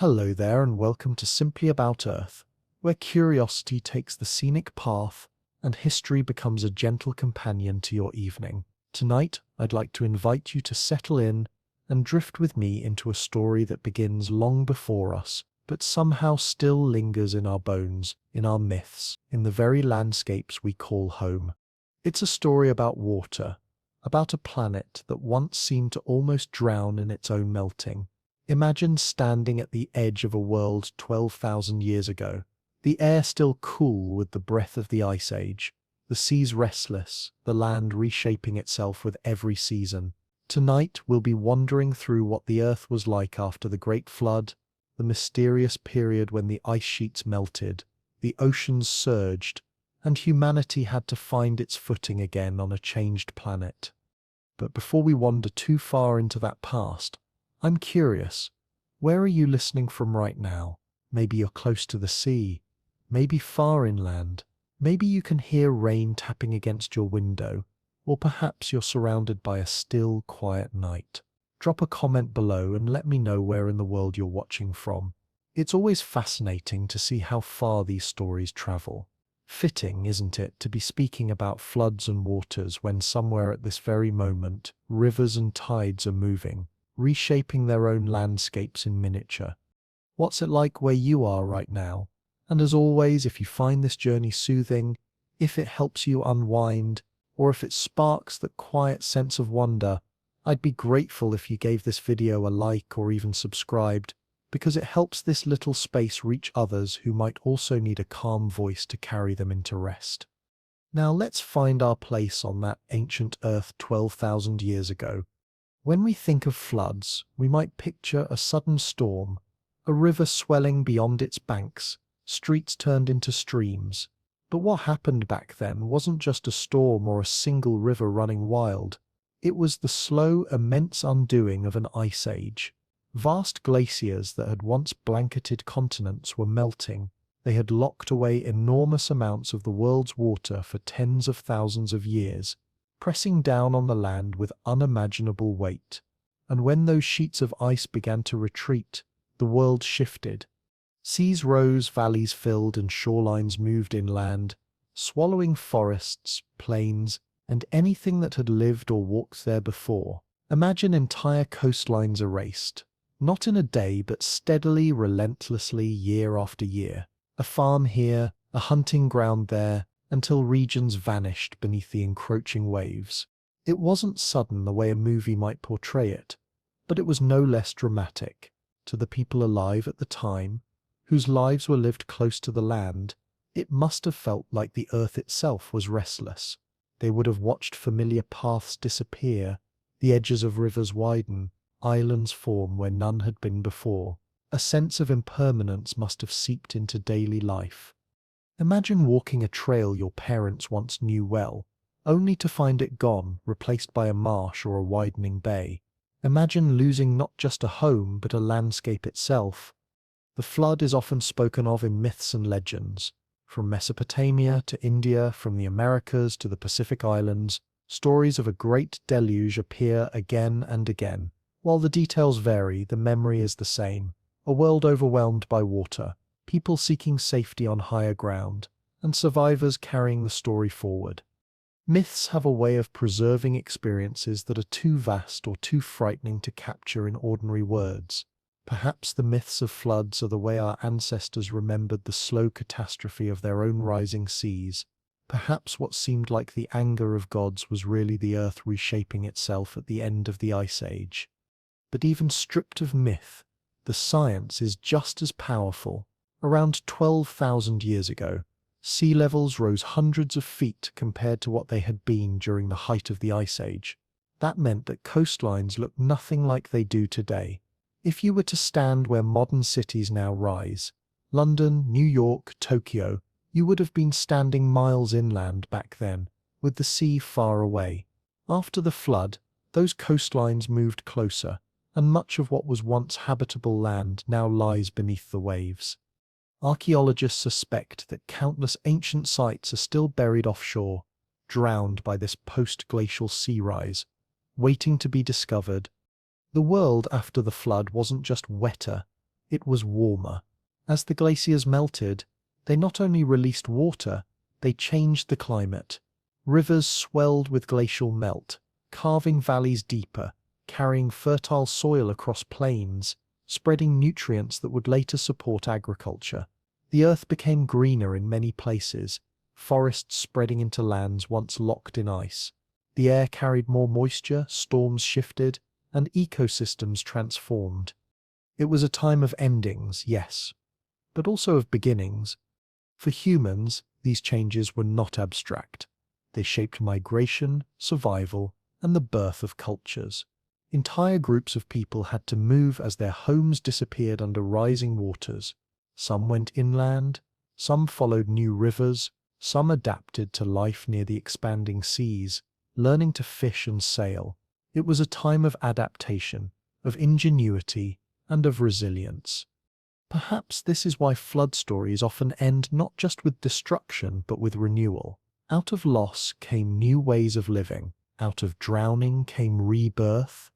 Hello there, and welcome to Simply About Earth, where curiosity takes the scenic path and history becomes a gentle companion to your evening. Tonight, I'd like to invite you to settle in and drift with me into a story that begins long before us, but somehow still lingers in our bones, in our myths, in the very landscapes we call home. It's a story about water, about a planet that once seemed to almost drown in its own melting. Imagine standing at the edge of a world 12,000 years ago, the air still cool with the breath of the Ice Age, the seas restless, the land reshaping itself with every season. Tonight we'll be wandering through what the Earth was like after the Great Flood, the mysterious period when the ice sheets melted, the oceans surged, and humanity had to find its footing again on a changed planet. But before we wander too far into that past, I'm curious, where are you listening from right now? Maybe you're close to the sea, maybe far inland, maybe you can hear rain tapping against your window, or perhaps you're surrounded by a still, quiet night. Drop a comment below and let me know where in the world you're watching from. It's always fascinating to see how far these stories travel. Fitting, isn't it, to be speaking about floods and waters when somewhere at this very moment, rivers and tides are moving, reshaping their own landscapes in miniature. What's it like where you are right now? And as always, if you find this journey soothing, if it helps you unwind, or if it sparks that quiet sense of wonder, I'd be grateful if you gave this video a like or even subscribed, because it helps this little space reach others who might also need a calm voice to carry them into rest. Now let's find our place on that ancient Earth 12,000 years ago. When we think of floods, we might picture a sudden storm, a river swelling beyond its banks, streets turned into streams. But what happened back then wasn't just a storm or a single river running wild. It was the slow, immense undoing of an ice age. Vast glaciers that had once blanketed continents were melting. They had locked away enormous amounts of the world's water for tens of thousands of years, pressing down on the land with unimaginable weight. And when those sheets of ice began to retreat, the world shifted. Seas rose, valleys filled, and shorelines moved inland, swallowing forests, plains, and anything that had lived or walked there before. Imagine entire coastlines erased, not in a day but steadily, relentlessly, year after year. A farm here, a hunting ground there, until regions vanished beneath the encroaching waves. It wasn't sudden the way a movie might portray it, but it was no less dramatic. To the people alive at the time, whose lives were lived close to the land, it must have felt like the earth itself was restless. They would have watched familiar paths disappear, the edges of rivers widen, islands form where none had been before. A sense of impermanence must have seeped into daily life. Imagine walking a trail your parents once knew well, only to find it gone, replaced by a marsh or a widening bay. Imagine losing not just a home but a landscape itself. The flood is often spoken of in myths and legends. From Mesopotamia to India, from the Americas to the Pacific Islands, stories of a great deluge appear again and again. While the details vary, the memory is the same. A world overwhelmed by water, people seeking safety on higher ground, and survivors carrying the story forward. Myths have a way of preserving experiences that are too vast or too frightening to capture in ordinary words. Perhaps the myths of floods are the way our ancestors remembered the slow catastrophe of their own rising seas. Perhaps what seemed like the anger of gods was really the earth reshaping itself at the end of the Ice Age. But even stripped of myth, the science is just as powerful. Around 12,000 years ago, sea levels rose hundreds of feet compared to what they had been during the height of the Ice Age. That meant that coastlines looked nothing like they do today. If you were to stand where modern cities now rise, London, New York, Tokyo, you would have been standing miles inland back then, with the sea far away. After the flood, those coastlines moved closer, and much of what was once habitable land now lies beneath the waves. Archaeologists suspect that countless ancient sites are still buried offshore, drowned by this post-glacial sea rise, waiting to be discovered. The world after the flood wasn't just wetter, It was warmer. As the glaciers melted, they not only released water, they changed the climate. Rivers swelled with glacial melt, carving valleys deeper, carrying fertile soil across plains, spreading nutrients that would later support agriculture. The earth became greener in many places, forests spreading into lands once locked in ice. The air carried more moisture, storms shifted, and ecosystems transformed. It was a time of endings, yes, but also of beginnings. For humans, these changes were not abstract. They shaped migration, survival, and the birth of cultures. Entire groups of people had to move as their homes disappeared under rising waters. Some went inland, some followed new rivers, some adapted to life near the expanding seas, learning to fish and sail. It was a time of adaptation, of ingenuity, and of resilience. Perhaps this is why flood stories often end not just with destruction but with renewal. Out of loss came new ways of living. Out of drowning came rebirth.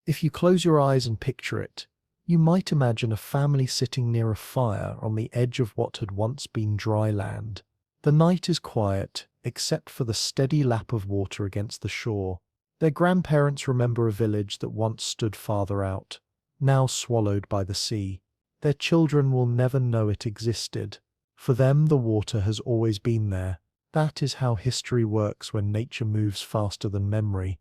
If you close your eyes and picture it, you might imagine a family sitting near a fire on the edge of what had once been dry land. The night is quiet, except for the steady lap of water against the shore. Their grandparents remember a village that once stood farther out, now swallowed by the sea. Their children will never know it existed. For them, the water has always been there. That is how history works when nature moves faster than memory.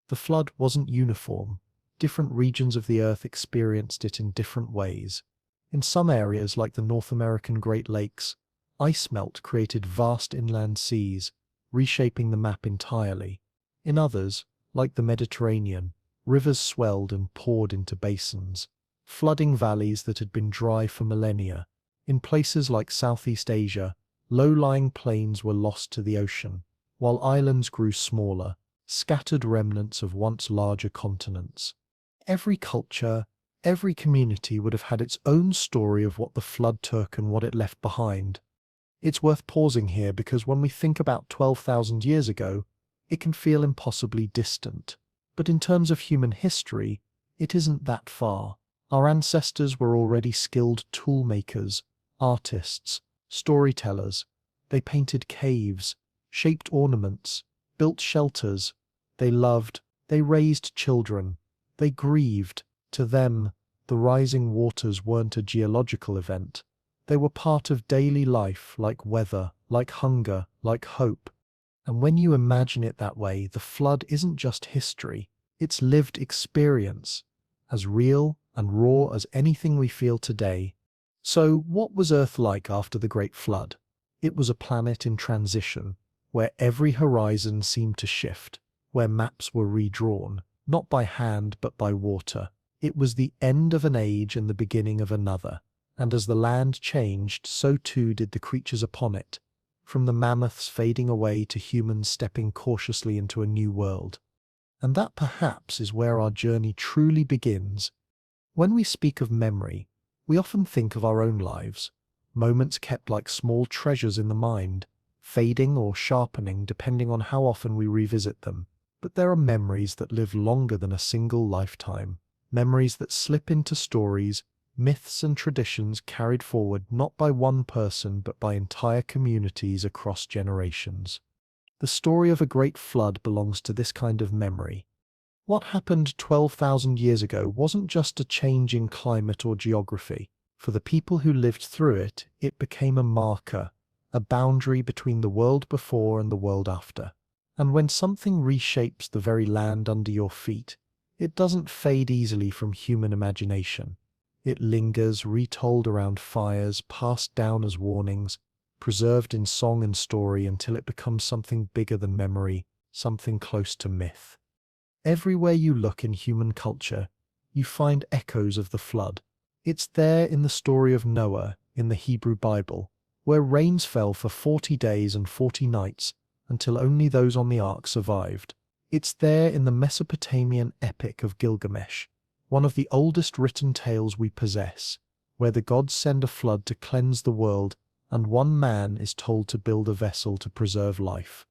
The flood wasn't uniform. Different regions of the earth experienced it in different ways. In some areas, like the North American Great Lakes, ice melt created vast inland seas, reshaping the map entirely. In others, like the Mediterranean, rivers swelled and poured into basins, flooding valleys that had been dry for millennia. In places like Southeast Asia, low-lying plains were lost to the ocean, while islands grew smaller, scattered remnants of once larger continents. Every culture, every community would have had its own story of what the flood took and what it left behind. It's worth pausing here because when we think about 12,000 years ago, it can feel impossibly distant. But in terms of human history, it isn't that far. Our ancestors were already skilled toolmakers, artists, storytellers. They painted caves, shaped ornaments, built shelters. They loved, they raised children, they grieved. To them, the rising waters weren't a geological event. They were part of daily life, like weather, like hunger, like hope. And when you imagine it that way, the flood isn't just history, it's lived experience, as real and raw as anything we feel today. So, what was Earth like after the Great Flood? It was a planet in transition, where every horizon seemed to shift, where maps were redrawn, not by hand but by water. It was the end of an age and the beginning of another, and as the land changed, so too did the creatures upon it, from the mammoths fading away to humans stepping cautiously into a new world. And that perhaps is where our journey truly begins. When we speak of memory, we often think of our own lives, moments kept like small treasures in the mind, fading or sharpening depending on how often we revisit them. But there are memories that live longer than a single lifetime, memories that slip into stories, myths and traditions carried forward not by one person but by entire communities across generations. The story of a great flood belongs to this kind of memory. What happened 12,000 years ago wasn't just a change in climate or geography. For the people who lived through it, it became a marker, a boundary between the world before and the world after. And when something reshapes the very land under your feet, it doesn't fade easily from human imagination. It lingers, retold around fires, passed down as warnings, preserved in song and story until it becomes something bigger than memory, something close to myth. Everywhere you look in human culture, you find echoes of the flood. It's there in the story of Noah in the Hebrew Bible, where rains fell for 40 days and 40 nights until only those on the ark survived. It's there in the Mesopotamian epic of Gilgamesh, one of the oldest written tales we possess, where the gods send a flood to cleanse the world and one man is told to build a vessel to preserve life.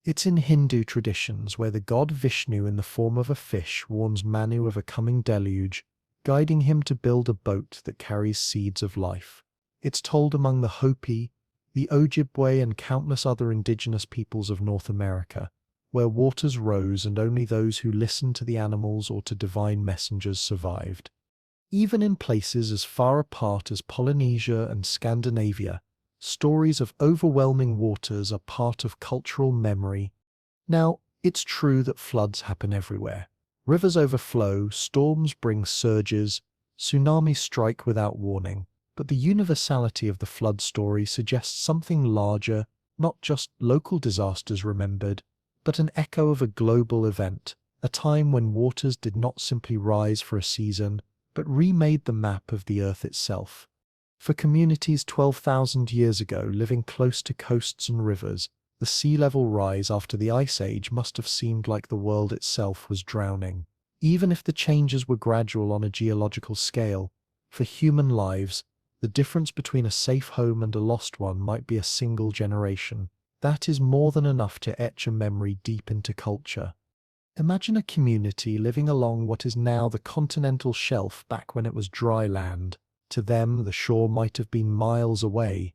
It's in Hindu traditions where the god Vishnu in the form of a fish warns Manu of a coming deluge, guiding him to build a boat that carries seeds of life. It's told among the Hopi, the Ojibwe, and countless other indigenous peoples of North America, where waters rose and only those who listened to the animals or to divine messengers survived. Even in places as far apart as Polynesia and Scandinavia, stories of overwhelming waters are part of cultural memory. Now, it's true that floods happen everywhere. Rivers overflow, storms bring surges, tsunamis strike without warning. But the universality of the flood story suggests something larger, not just local disasters remembered, but an echo of a global event, a time when waters did not simply rise for a season, but remade the map of the earth itself. For communities 12,000 years ago living close to coasts and rivers, the sea level rise after the Ice Age must have seemed like the world itself was drowning. Even if the changes were gradual on a geological scale, for human lives, the difference between a safe home and a lost one might be a single generation. That is more than enough to etch a memory deep into culture. Imagine a community living along what is now the continental shelf back when it was dry land. To them, the shore might have been miles away,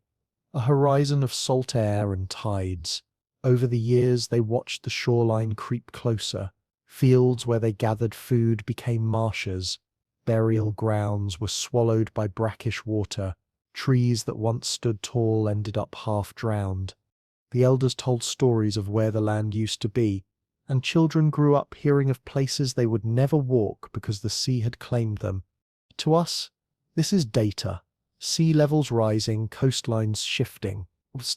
a horizon of salt air and tides. Over the years, they watched the shoreline creep closer. Fields where they gathered food became marshes. Burial grounds were swallowed by brackish water. Trees that once stood tall ended up half drowned. The elders told stories of where the land used to be, and children grew up hearing of places they would never walk because the sea had claimed them. To us, this is data. Sea levels rising, coastlines shifting.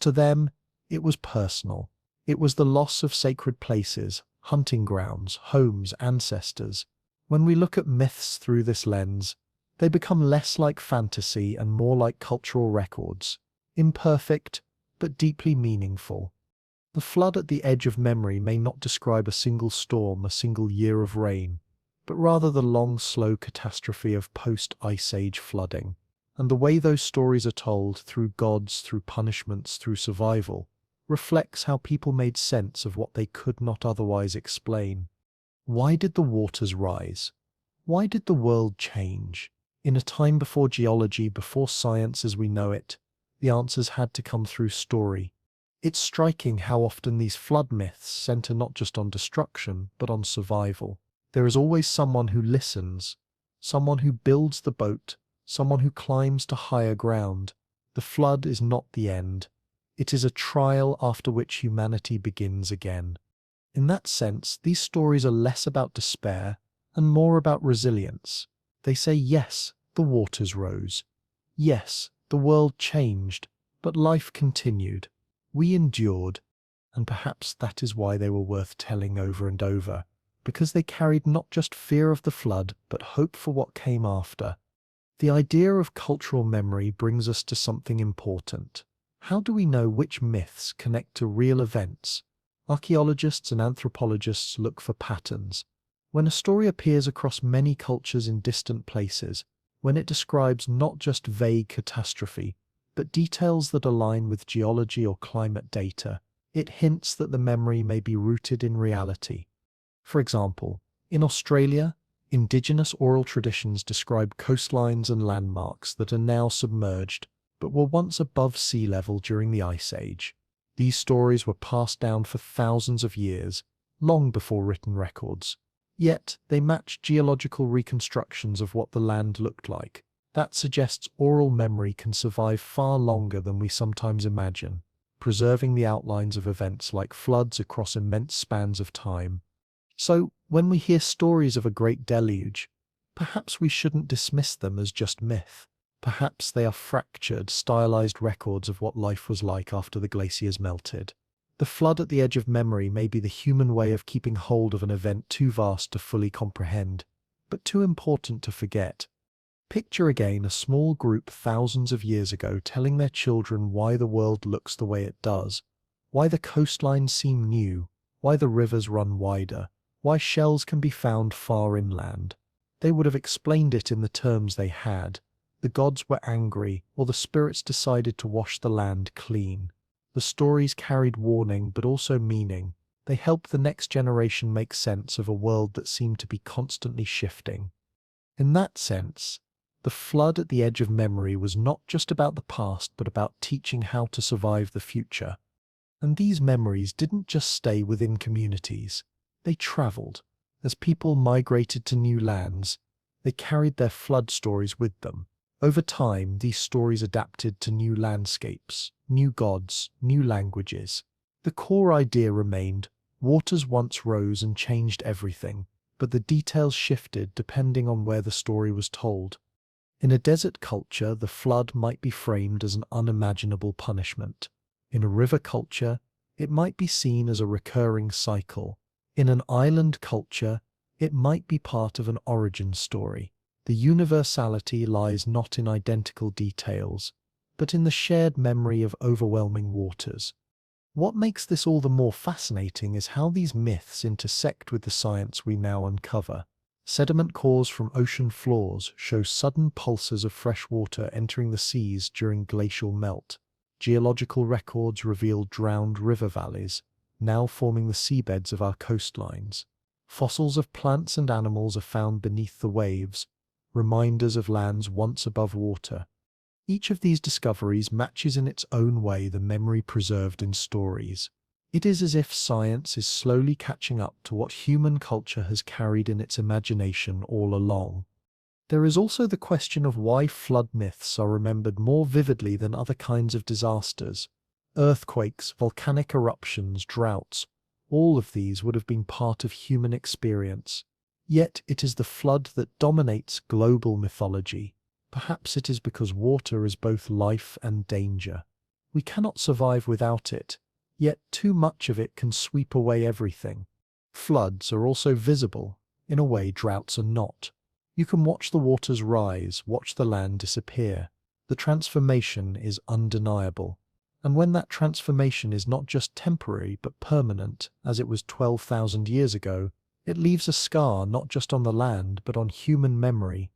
To them, it was personal. It was the loss of sacred places, hunting grounds, homes, ancestors. When we look at myths through this lens, they become less like fantasy and more like cultural records, imperfect but deeply meaningful. The flood at the edge of memory may not describe a single storm, a single year of rain, but rather the long, slow catastrophe of post-Ice Age flooding. And the way those stories are told, through gods, through punishments, through survival, reflects how people made sense of what they could not otherwise explain. Why did the waters rise? Why did the world change? In a time before geology, before science as we know it, the answers had to come through story. It's striking how often these flood myths center not just on destruction, but on survival. There is always someone who listens, someone who builds the boat, someone who climbs to higher ground. The flood is not the end. It is a trial after which humanity begins again. In that sense, these stories are less about despair and more about resilience. They say, yes, the waters rose. Yes, the world changed, but life continued. We endured, and perhaps that is why they were worth telling over and over, because they carried not just fear of the flood, but hope for what came after. The idea of cultural memory brings us to something important. How do we know which myths connect to real events? Archaeologists and anthropologists look for patterns. When a story appears across many cultures in distant places, when it describes not just vague catastrophe, but details that align with geology or climate data, it hints that the memory may be rooted in reality. For example, in Australia, indigenous oral traditions describe coastlines and landmarks that are now submerged, but were once above sea level during the Ice Age. These stories were passed down for thousands of years, long before written records. Yet, they match geological reconstructions of what the land looked like. That suggests oral memory can survive far longer than we sometimes imagine, preserving the outlines of events like floods across immense spans of time. So, when we hear stories of a great deluge, perhaps we shouldn't dismiss them as just myth. Perhaps they are fractured, stylized records of what life was like after the glaciers melted. The flood at the edge of memory may be the human way of keeping hold of an event too vast to fully comprehend, but too important to forget. Picture again a small group thousands of years ago telling their children why the world looks the way it does, why the coastlines seem new, why the rivers run wider, why shells can be found far inland. They would have explained it in the terms they had. The gods were angry, or the spirits decided to wash the land clean. The stories carried warning but also meaning. They helped the next generation make sense of a world that seemed to be constantly shifting. In that sense, the flood at the edge of memory was not just about the past, but about teaching how to survive the future. And these memories didn't just stay within communities. They traveled. As people migrated to new lands, they carried their flood stories with them. Over time, these stories adapted to new landscapes, new gods, new languages. The core idea remained: waters once rose and changed everything, but the details shifted depending on where the story was told. In a desert culture, the flood might be framed as an unimaginable punishment. In a river culture, it might be seen as a recurring cycle. In an island culture, it might be part of an origin story. The universality lies not in identical details, but in the shared memory of overwhelming waters. What makes this all the more fascinating is how these myths intersect with the science we now uncover. Sediment cores from ocean floors show sudden pulses of fresh water entering the seas during glacial melt. Geological records reveal drowned river valleys, now forming the seabeds of our coastlines. Fossils of plants and animals are found beneath the waves, reminders of lands once above water. Each of these discoveries matches in its own way the memory preserved in stories. It is as if science is slowly catching up to what human culture has carried in its imagination all along. There is also the question of why flood myths are remembered more vividly than other kinds of disasters. Earthquakes, volcanic eruptions, droughts, all of these would have been part of human experience. Yet it is the flood that dominates global mythology. Perhaps it is because water is both life and danger. We cannot survive without it, yet too much of it can sweep away everything. Floods are also visible, in a way droughts are not. You can watch the waters rise, watch the land disappear. The transformation is undeniable. And when that transformation is not just temporary but permanent, as it was 12,000 years ago, it leaves a scar not just on the land but on human memory.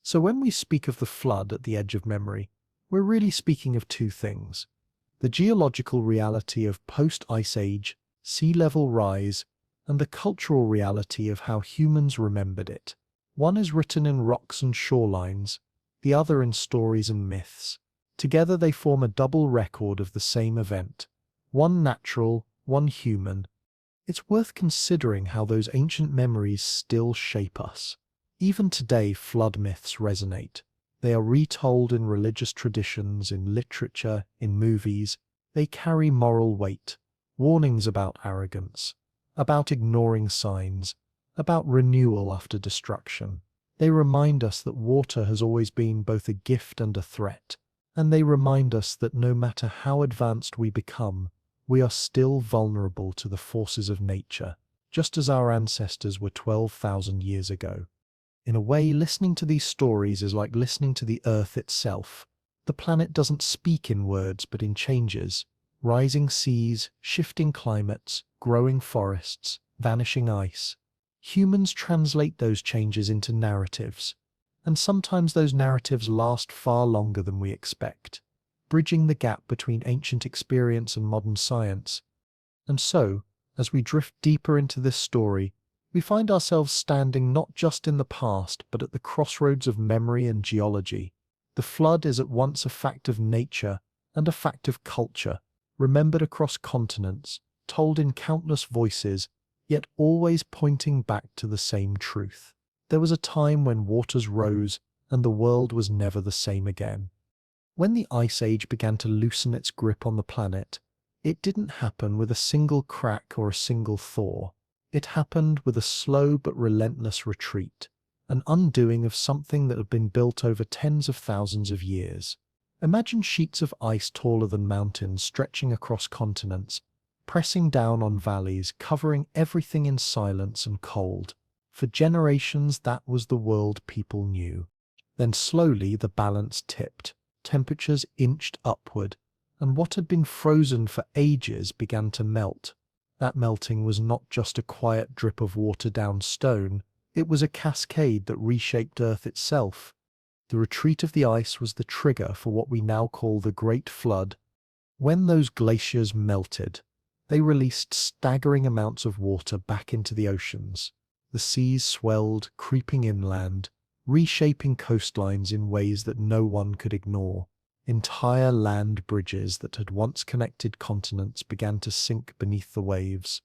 So when we speak of the flood at the edge of memory, we're really speaking of two things: the geological reality of post-ice age, sea level rise, and the cultural reality of how humans remembered it. One is written in rocks and shorelines, the other in stories and myths. Together they form a double record of the same event, one natural, one human. It's worth considering how those ancient memories still shape us. Even today, flood myths resonate. They are retold in religious traditions, in literature, in movies. They carry moral weight, warnings about arrogance, about ignoring signs, about renewal after destruction. They remind us that water has always been both a gift and a threat, and they remind us that no matter how advanced we become, we are still vulnerable to the forces of nature, just as our ancestors were 12,000 years ago. In a way, listening to these stories is like listening to the earth itself. The planet doesn't speak in words but in changes: rising seas, shifting climates, growing forests, vanishing ice. Humans translate those changes into narratives, and sometimes those narratives last far longer than we expect, bridging the gap between ancient experience and modern science. And so, as we drift deeper into this story, we find ourselves standing not just in the past, but at the crossroads of memory and geology. The flood is at once a fact of nature and a fact of culture, remembered across continents, told in countless voices, yet always pointing back to the same truth. There was a time when waters rose and the world was never the same again. When the Ice Age began to loosen its grip on the planet, it didn't happen with a single crack or a single thaw. It happened with a slow but relentless retreat, an undoing of something that had been built over tens of thousands of years. Imagine sheets of ice taller than mountains stretching across continents, pressing down on valleys, covering everything in silence and cold. For generations, that was the world people knew. Then slowly the balance tipped. Temperatures inched upward, and what had been frozen for ages began to melt. That melting was not just a quiet drip of water down stone, it was a cascade that reshaped Earth itself. The retreat of the ice was the trigger for what we now call the Great Flood. When those glaciers melted, they released staggering amounts of water back into the oceans. The seas swelled, creeping inland, reshaping coastlines in ways that no one could ignore. Entire land bridges that had once connected continents began to sink beneath the waves.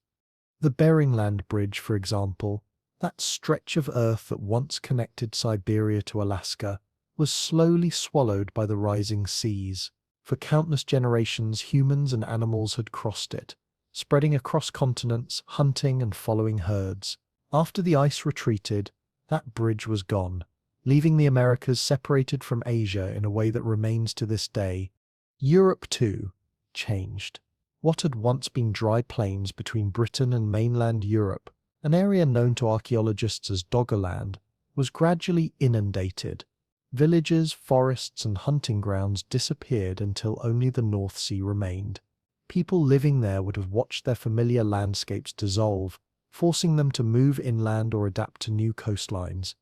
The Bering Land Bridge, for example, that stretch of earth that once connected Siberia to Alaska, was slowly swallowed by the rising seas. For countless generations, humans and animals had crossed it, spreading across continents, hunting and following herds. After the ice retreated, that bridge was gone, leaving the Americas separated from Asia in a way that remains to this day. Europe, too, changed. What had once been dry plains between Britain and mainland Europe, an area known to archaeologists as Doggerland, was gradually inundated. Villages, forests, and hunting grounds disappeared until only the North Sea remained. People living there would have watched their familiar landscapes dissolve, forcing them to move inland or adapt to new coastlines.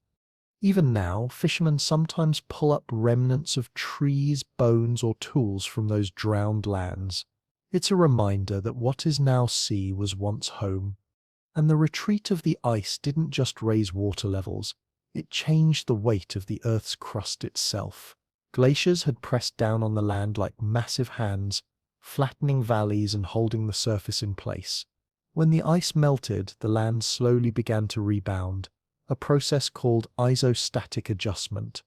Even now, fishermen sometimes pull up remnants of trees, bones, or tools from those drowned lands. It's a reminder that what is now sea was once home. And the retreat of the ice didn't just raise water levels, it changed the weight of the Earth's crust itself. Glaciers had pressed down on the land like massive hands, flattening valleys and holding the surface in place. When the ice melted, the land slowly began to rebound, a process called isostatic adjustment.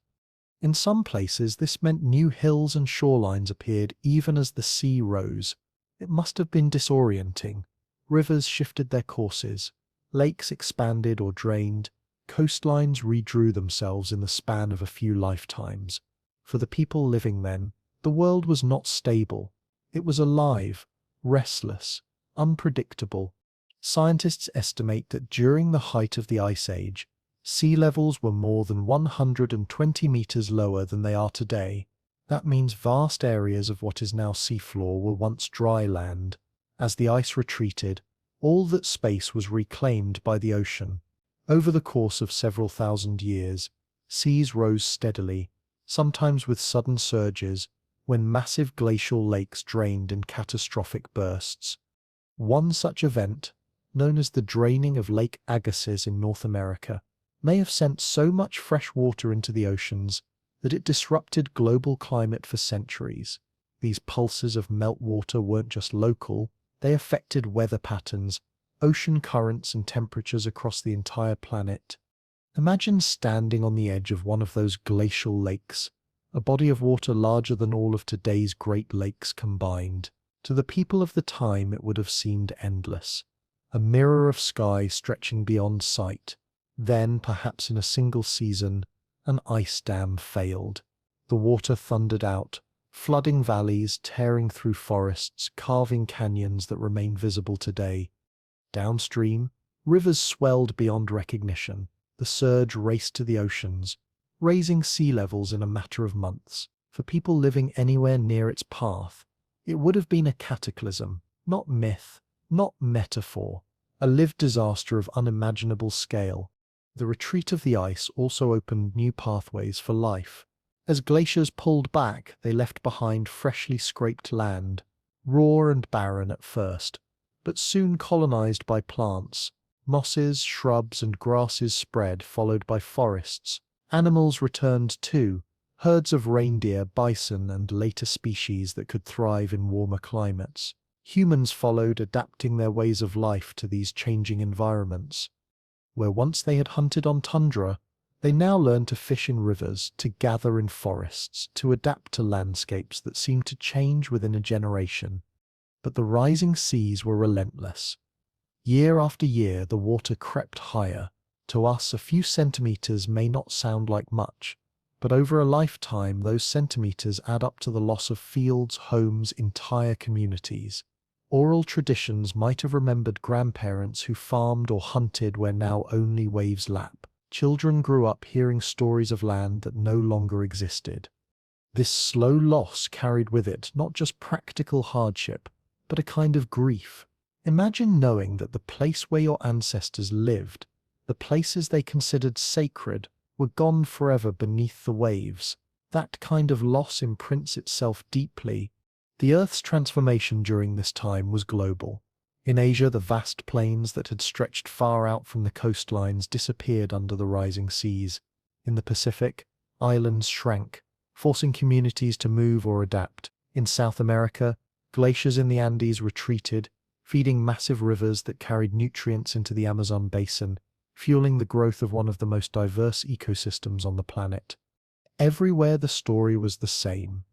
In some places, this meant new hills and shorelines appeared even as the sea rose. It must have been disorienting. Rivers shifted their courses, lakes expanded or drained, coastlines redrew themselves in the span of a few lifetimes. For the people living then, the world was not stable. It was alive, restless, unpredictable. Scientists estimate that during the height of the Ice Age, sea levels were more than 120 meters lower than they are today. That means vast areas of what is now seafloor were once dry land. As the ice retreated, all that space was reclaimed by the ocean. Over the course of several thousand years, seas rose steadily, sometimes with sudden surges, when massive glacial lakes drained in catastrophic bursts. One such event, known as the draining of Lake Agassiz in North America, may have sent so much fresh water into the oceans that it disrupted global climate for centuries. These pulses of meltwater weren't just local, they affected weather patterns, ocean currents and temperatures across the entire planet. Imagine standing on the edge of one of those glacial lakes, a body of water larger than all of today's Great Lakes combined. To the people of the time it would have seemed endless, a mirror of sky stretching beyond sight. Then, perhaps in a single season, an ice dam failed. The water thundered out, flooding valleys, tearing through forests, carving canyons that remain visible today. Downstream, rivers swelled beyond recognition. The surge raced to the oceans, raising sea levels in a matter of months. For people living anywhere near its path, it would have been a cataclysm, not myth, not metaphor, a lived disaster of unimaginable scale. The retreat of the ice also opened new pathways for life. As glaciers pulled back, they left behind freshly scraped land, raw and barren at first, but soon colonized by plants. Mosses, shrubs, and grasses spread, followed by forests. Animals returned too, herds of reindeer, bison, and later species that could thrive in warmer climates. Humans followed, adapting their ways of life to these changing environments. Where once they had hunted on tundra, they now learned to fish in rivers, to gather in forests, to adapt to landscapes that seemed to change within a generation. But the rising seas were relentless. Year after year, the water crept higher. To us, a few centimeters may not sound like much, but over a lifetime, those centimeters add up to the loss of fields, homes, entire communities. Oral traditions might have remembered grandparents who farmed or hunted where now only waves lap. Children grew up hearing stories of land that no longer existed. This slow loss carried with it not just practical hardship, but a kind of grief. Imagine knowing that the place where your ancestors lived, the places they considered sacred, were gone forever beneath the waves. That kind of loss imprints itself deeply. The Earth's transformation during this time was global. In Asia, the vast plains that had stretched far out from the coastlines disappeared under the rising seas. In the Pacific, islands shrank, forcing communities to move or adapt. In South America, glaciers in the Andes retreated, feeding massive rivers that carried nutrients into the Amazon basin, fueling the growth of one of the most diverse ecosystems on the planet. Everywhere the story was the same: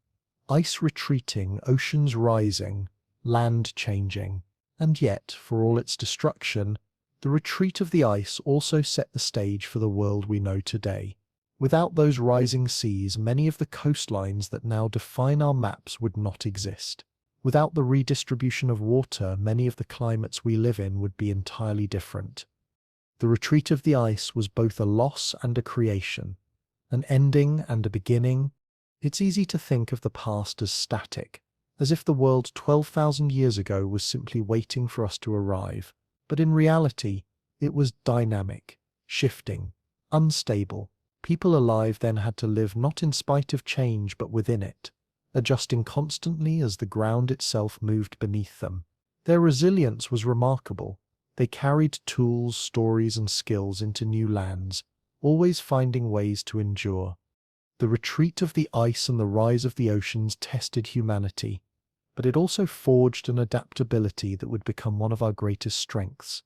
ice retreating, oceans rising, land changing. And yet, for all its destruction, the retreat of the ice also set the stage for the world we know today. Without those rising seas, many of the coastlines that now define our maps would not exist. Without the redistribution of water, many of the climates we live in would be entirely different. The retreat of the ice was both a loss and a creation, an ending and a beginning. It's easy to think of the past as static, as if the world 12,000 years ago was simply waiting for us to arrive. But in reality, it was dynamic, shifting, unstable. People alive then had to live not in spite of change but within it, adjusting constantly as the ground itself moved beneath them. Their resilience was remarkable. They carried tools, stories, and skills into new lands, always finding ways to endure. The retreat of the ice and the rise of the oceans tested humanity, but it also forged an adaptability that would become one of our greatest strengths.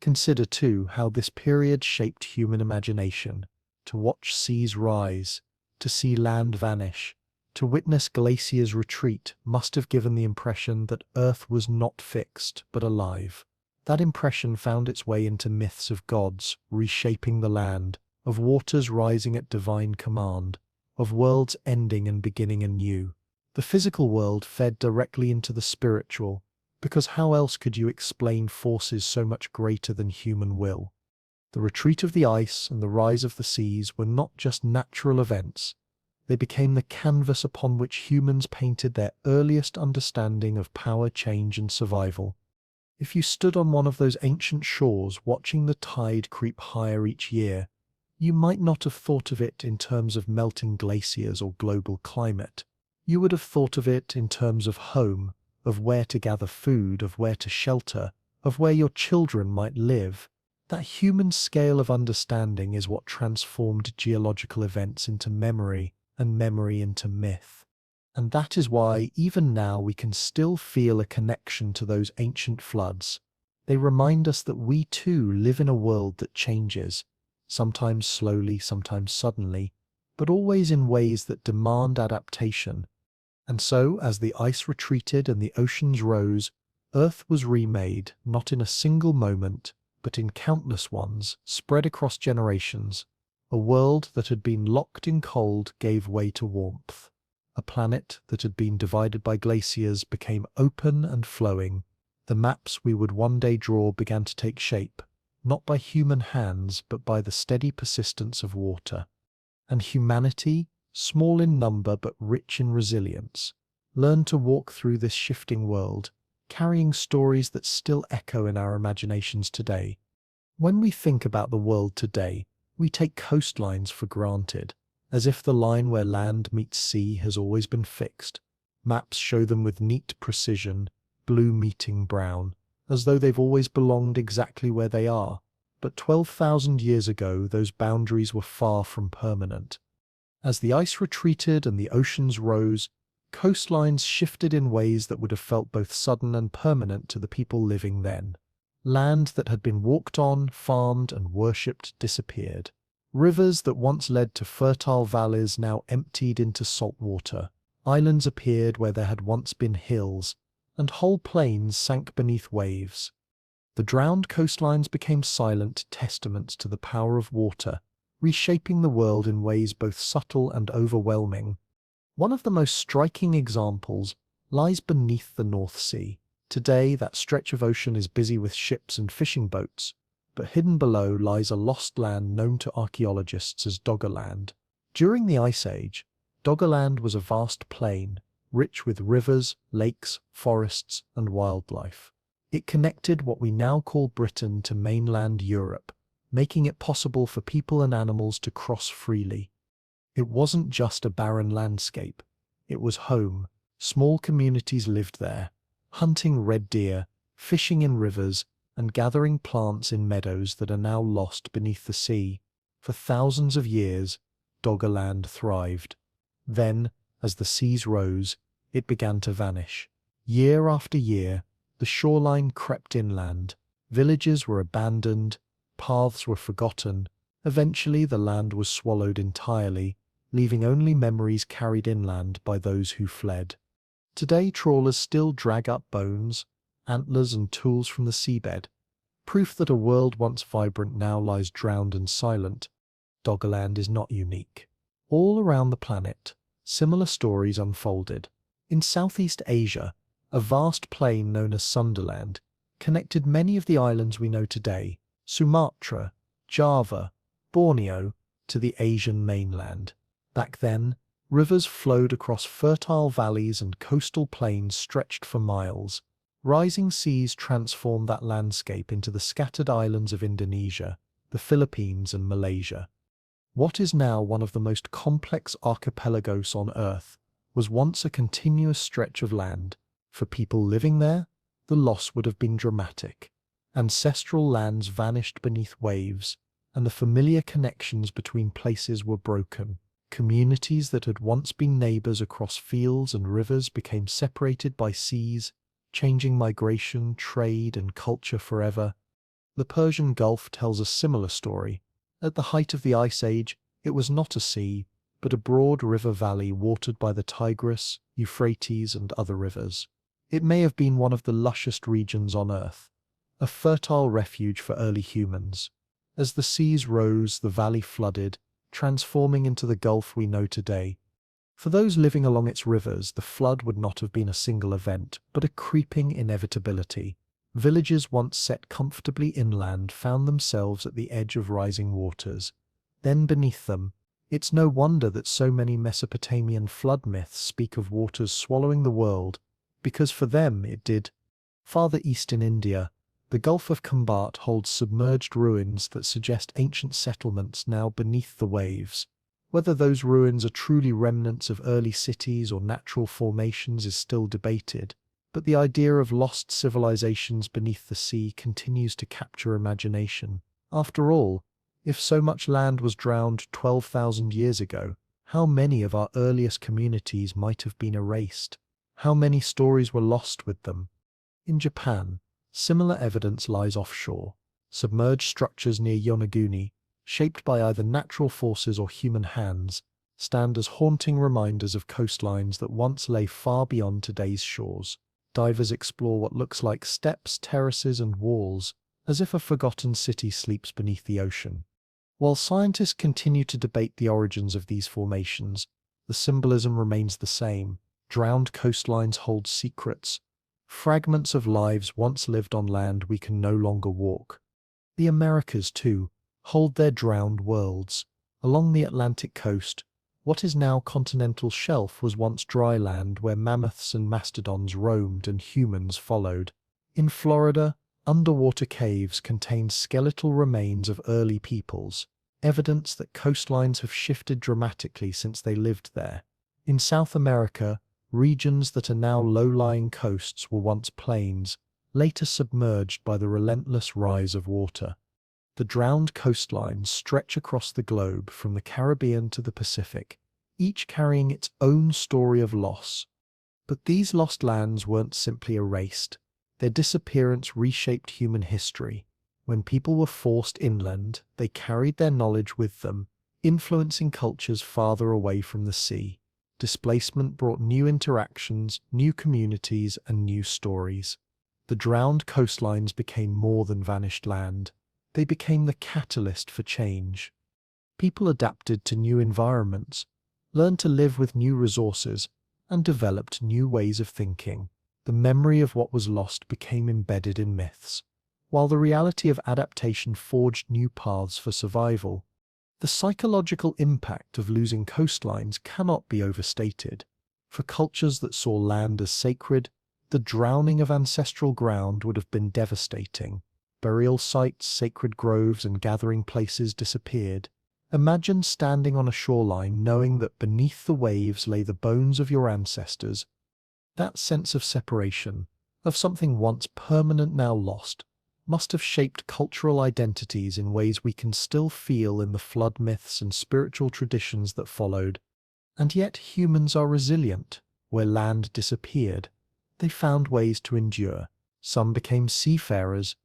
Consider, too, how this period shaped human imagination. To watch seas rise, to see land vanish, to witness glaciers retreat must have given the impression that Earth was not fixed, but alive. That impression found its way into myths of gods reshaping the land, of waters rising at divine command, of worlds ending and beginning anew. The physical world fed directly into the spiritual, because how else could you explain forces so much greater than human will? The retreat of the ice and the rise of the seas were not just natural events. They became the canvas upon which humans painted their earliest understanding of power, change, and survival. If you stood on one of those ancient shores watching the tide creep higher each year, you might not have thought of it in terms of melting glaciers or global climate. You would have thought of it in terms of home, of where to gather food, of where to shelter, of where your children might live. That human scale of understanding is what transformed geological events into memory, and memory into myth. And that is why, even now, we can still feel a connection to those ancient floods. They remind us that we too live in a world that changes, sometimes slowly, sometimes suddenly, but always in ways that demand adaptation. And so, as the ice retreated and the oceans rose, Earth was remade, not in a single moment, but in countless ones, spread across generations. A world that had been locked in cold gave way to warmth. A planet that had been divided by glaciers became open and flowing. The maps we would one day draw began to take shape, not by human hands, but by the steady persistence of water. And humanity, small in number but rich in resilience, learned to walk through this shifting world, carrying stories that still echo in our imaginations today. When we think about the world today, we take coastlines for granted, as if the line where land meets sea has always been fixed. Maps show them with neat precision, blue meeting brown, as though they've always belonged exactly where they are. But 12,000 years ago, those boundaries were far from permanent. As the ice retreated and the oceans rose, coastlines shifted in ways that would have felt both sudden and permanent to the people living then. Land that had been walked on, farmed, and worshipped disappeared. Rivers that once led to fertile valleys now emptied into salt water. Islands appeared where there had once been hills, and whole plains sank beneath waves. The drowned coastlines became silent testaments to the power of water, reshaping the world in ways both subtle and overwhelming. One of the most striking examples lies beneath the North Sea. Today, that stretch of ocean is busy with ships and fishing boats, but hidden below lies a lost land known to archaeologists as Doggerland. During the Ice Age, Doggerland was a vast plain, rich with rivers, lakes, forests, and wildlife. It connected what we now call Britain to mainland Europe, making it possible for people and animals to cross freely. It wasn't just a barren landscape. It was home. Small communities lived there, hunting red deer, fishing in rivers, and gathering plants in meadows that are now lost beneath the sea. For thousands of years, Doggerland thrived. Then, as the seas rose, it began to vanish. Year after year, the shoreline crept inland. Villages were abandoned, paths were forgotten. Eventually, the land was swallowed entirely, leaving only memories carried inland by those who fled. Today, trawlers still drag up bones, antlers, and tools from the seabed, proof that a world once vibrant now lies drowned and silent. Doggerland is not unique. All around the planet, similar stories unfolded. In Southeast Asia, a vast plain known as Sunderland connected many of the islands we know today, Sumatra, Java, Borneo, to the Asian mainland. Back then, rivers flowed across fertile valleys and coastal plains stretched for miles. Rising seas transformed that landscape into the scattered islands of Indonesia, the Philippines, and Malaysia. What is now one of the most complex archipelagos on Earth was once a continuous stretch of land. For people living there, the loss would have been dramatic. Ancestral lands vanished beneath waves, and the familiar connections between places were broken. Communities that had once been neighbors across fields and rivers became separated by seas, changing migration, trade, and culture forever. The Persian Gulf tells a similar story. At the height of the Ice Age, it was not a sea, but a broad river valley watered by the Tigris, Euphrates, and other rivers. It may have been one of the lushest regions on Earth, a fertile refuge for early humans. As the seas rose, the valley flooded, transforming into the Gulf we know today. For those living along its rivers, the flood would not have been a single event, but a creeping inevitability. Villages once set comfortably inland found themselves at the edge of rising waters. Then beneath them, it's no wonder that so many Mesopotamian flood myths speak of waters swallowing the world, because for them it did. Farther east in India, the Gulf of Khumbat holds submerged ruins that suggest ancient settlements now beneath the waves. Whether those ruins are truly remnants of early cities or natural formations is still debated, but the idea of lost civilizations beneath the sea continues to capture imagination. After all, if so much land was drowned 12,000 years ago, how many of our earliest communities might have been erased? How many stories were lost with them? In Japan, similar evidence lies offshore. Submerged structures near Yonaguni, shaped by either natural forces or human hands, stand as haunting reminders of coastlines that once lay far beyond today's shores. Divers explore what looks like steps, terraces, and walls, as if a forgotten city sleeps beneath the ocean. While scientists continue to debate the origins of these formations, the symbolism remains the same. Drowned coastlines hold secrets, fragments of lives once lived on land we can no longer walk. The Americas, too, hold their drowned worlds. Along the Atlantic coast, what is now continental shelf was once dry land where mammoths and mastodons roamed and humans followed. In Florida, underwater caves contain skeletal remains of early peoples, evidence that coastlines have shifted dramatically since they lived there. In South America, regions that are now low-lying coasts were once plains, later submerged by the relentless rise of water. The drowned coastlines stretch across the globe from the Caribbean to the Pacific, each carrying its own story of loss. But these lost lands weren't simply erased. Their disappearance reshaped human history. When people were forced inland, they carried their knowledge with them, influencing cultures farther away from the sea. Displacement brought new interactions, new communities, and new stories. The drowned coastlines became more than vanished land. They became the catalyst for change. People adapted to new environments, learned to live with new resources, and developed new ways of thinking. The memory of what was lost became embedded in myths, while the reality of adaptation forged new paths for survival. The psychological impact of losing coastlines cannot be overstated. For cultures that saw land as sacred, the drowning of ancestral ground would have been devastating. Burial sites, sacred groves, and gathering places disappeared. Imagine standing on a shoreline knowing that beneath the waves lay the bones of your ancestors. That sense of separation, of something once permanent now lost, must have shaped cultural identities in ways we can still feel in the flood myths and spiritual traditions that followed. And yet humans are resilient. Where land disappeared, they found ways to endure. Some became seafarers,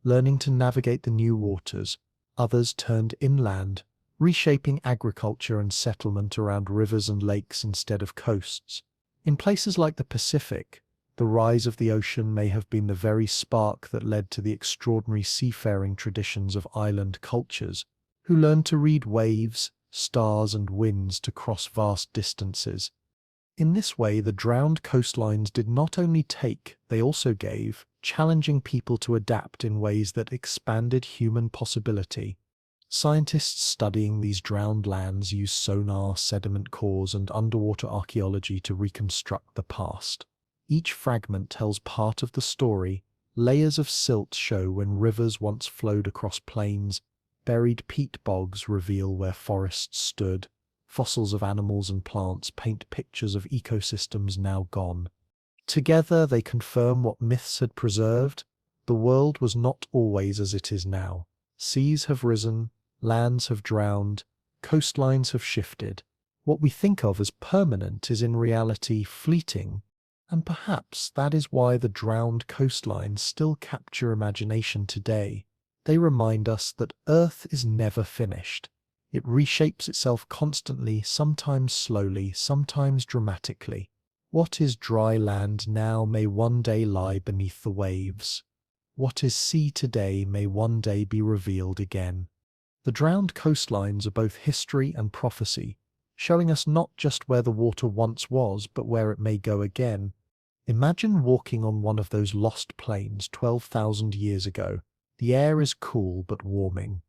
learning to navigate the new waters. Others turned inland, reshaping agriculture and settlement around rivers and lakes instead of coasts. In places like the Pacific, the rise of the ocean may have been the very spark that led to the extraordinary seafaring traditions of island cultures, who learned to read waves, stars, and winds to cross vast distances. In this way, the drowned coastlines did not only take, they also gave, challenging people to adapt in ways that expanded human possibility. Scientists studying these drowned lands use sonar, sediment cores, and underwater archaeology to reconstruct the past. Each fragment tells part of the story. Layers of silt show when rivers once flowed across plains, buried peat bogs reveal where forests stood, fossils of animals and plants paint pictures of ecosystems now gone. Together they confirm what myths had preserved. The world was not always as it is now. Seas have risen, lands have drowned, coastlines have shifted. What we think of as permanent is in reality fleeting, and perhaps that is why the drowned coastlines still capture imagination today. They remind us that Earth is never finished. It reshapes itself constantly, sometimes slowly, sometimes dramatically. What is dry land now may one day lie beneath the waves. What is sea today may one day be revealed again. The drowned coastlines are both history and prophecy, showing us not just where the water once was, but where it may go again. Imagine walking on one of those lost plains 12,000 years ago. The air is cool but warming.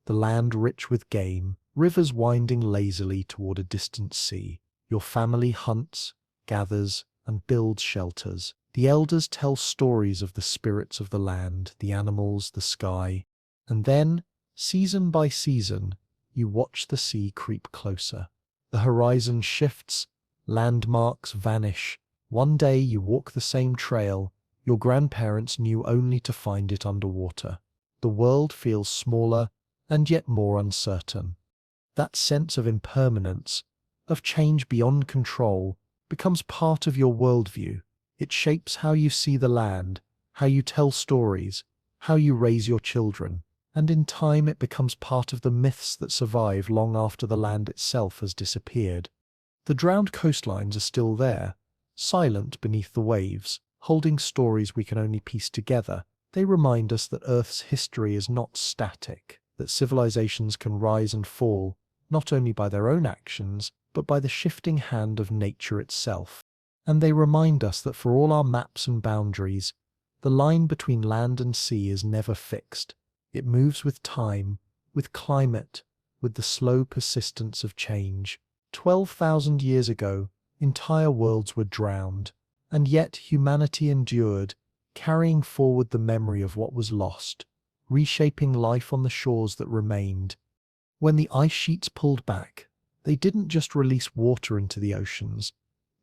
The land rich with game, rivers winding lazily toward a distant sea. Your family hunts, gathers, and builds shelters. The elders tell stories of the spirits of the land, the animals, the sky. And then, season by season, you watch the sea creep closer. The horizon shifts, landmarks vanish. One day you walk the same trail your grandparents knew only to find it underwater. The world feels smaller and yet more uncertain. That sense of impermanence, of change beyond control, becomes part of your worldview. It shapes how you see the land, how you tell stories, how you raise your children, and in time it becomes part of the myths that survive long after the land itself has disappeared. The drowned coastlines are still there, silent beneath the waves, holding stories we can only piece together. They remind us that Earth's history is not static, that civilizations can rise and fall, not only by their own actions, but by the shifting hand of nature itself. And they remind us that for all our maps and boundaries, the line between land and sea is never fixed. It moves with time, with climate, with the slow persistence of change. 12,000 years ago, entire worlds were drowned, and yet humanity endured, carrying forward the memory of what was lost, reshaping life on the shores that remained. When the ice sheets pulled back, they didn't just release water into the oceans,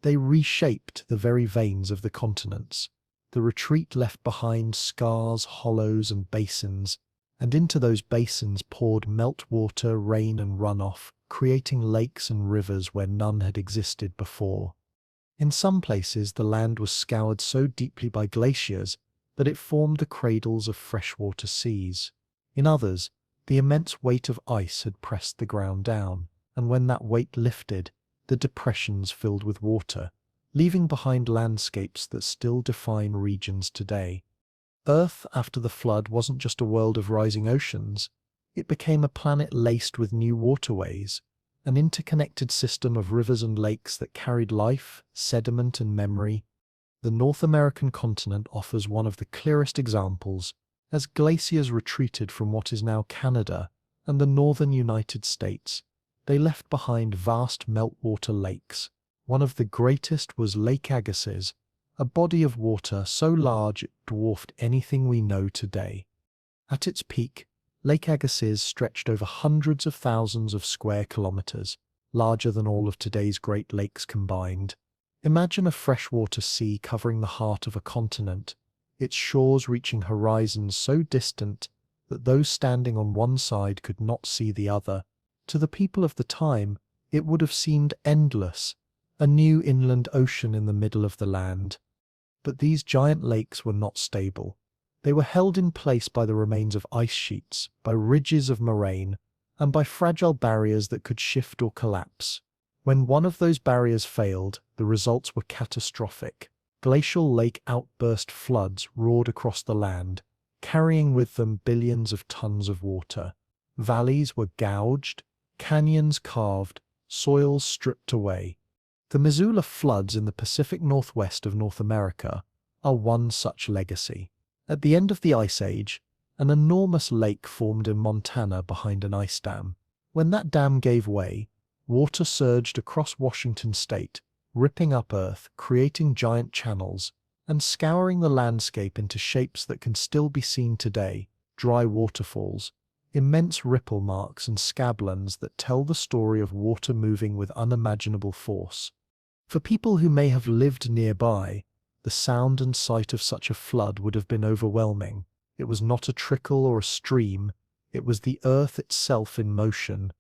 they reshaped the very veins of the continents. The retreat left behind scars, hollows, and basins, and into those basins poured meltwater, rain, and runoff, creating lakes and rivers where none had existed before. In some places, the land was scoured so deeply by glaciers that it formed the cradles of freshwater seas. In others, the immense weight of ice had pressed the ground down, and when that weight lifted, the depressions filled with water, leaving behind landscapes that still define regions today. Earth after the flood wasn't just a world of rising oceans, it became a planet laced with new waterways, an interconnected system of rivers and lakes that carried life, sediment, and memory. The North American continent offers one of the clearest examples, as glaciers retreated from what is now Canada and the northern United States. They left behind vast meltwater lakes. One of the greatest was Lake Agassiz, a body of water so large it dwarfed anything we know today. At its peak, Lake Agassiz stretched over hundreds of thousands of square kilometers, larger than all of today's Great Lakes combined. Imagine a freshwater sea covering the heart of a continent. its shores reaching horizons so distant that those standing on one side could not see the other. To the people of the time, it would have seemed endless, a new inland ocean in the middle of the land. But these giant lakes were not stable. They were held in place by the remains of ice sheets, by ridges of moraine, and by fragile barriers that could shift or collapse. When one of those barriers failed, the results were catastrophic. Glacial lake outburst floods roared across the land, carrying with them billions of tons of water. Valleys were gouged, canyons carved, soils stripped away. The Missoula floods in the Pacific Northwest of North America are one such legacy. At the end of the Ice Age, an enormous lake formed in Montana behind an ice dam. When that dam gave way, water surged across Washington state, ripping up earth, creating giant channels, and scouring the landscape into shapes that can still be seen today: dry waterfalls, immense ripple marks, and scablands that tell the story of water moving with unimaginable force. For people who may have lived nearby, the sound and sight of such a flood would have been overwhelming. It was not a trickle or a stream, it was the earth itself in motion.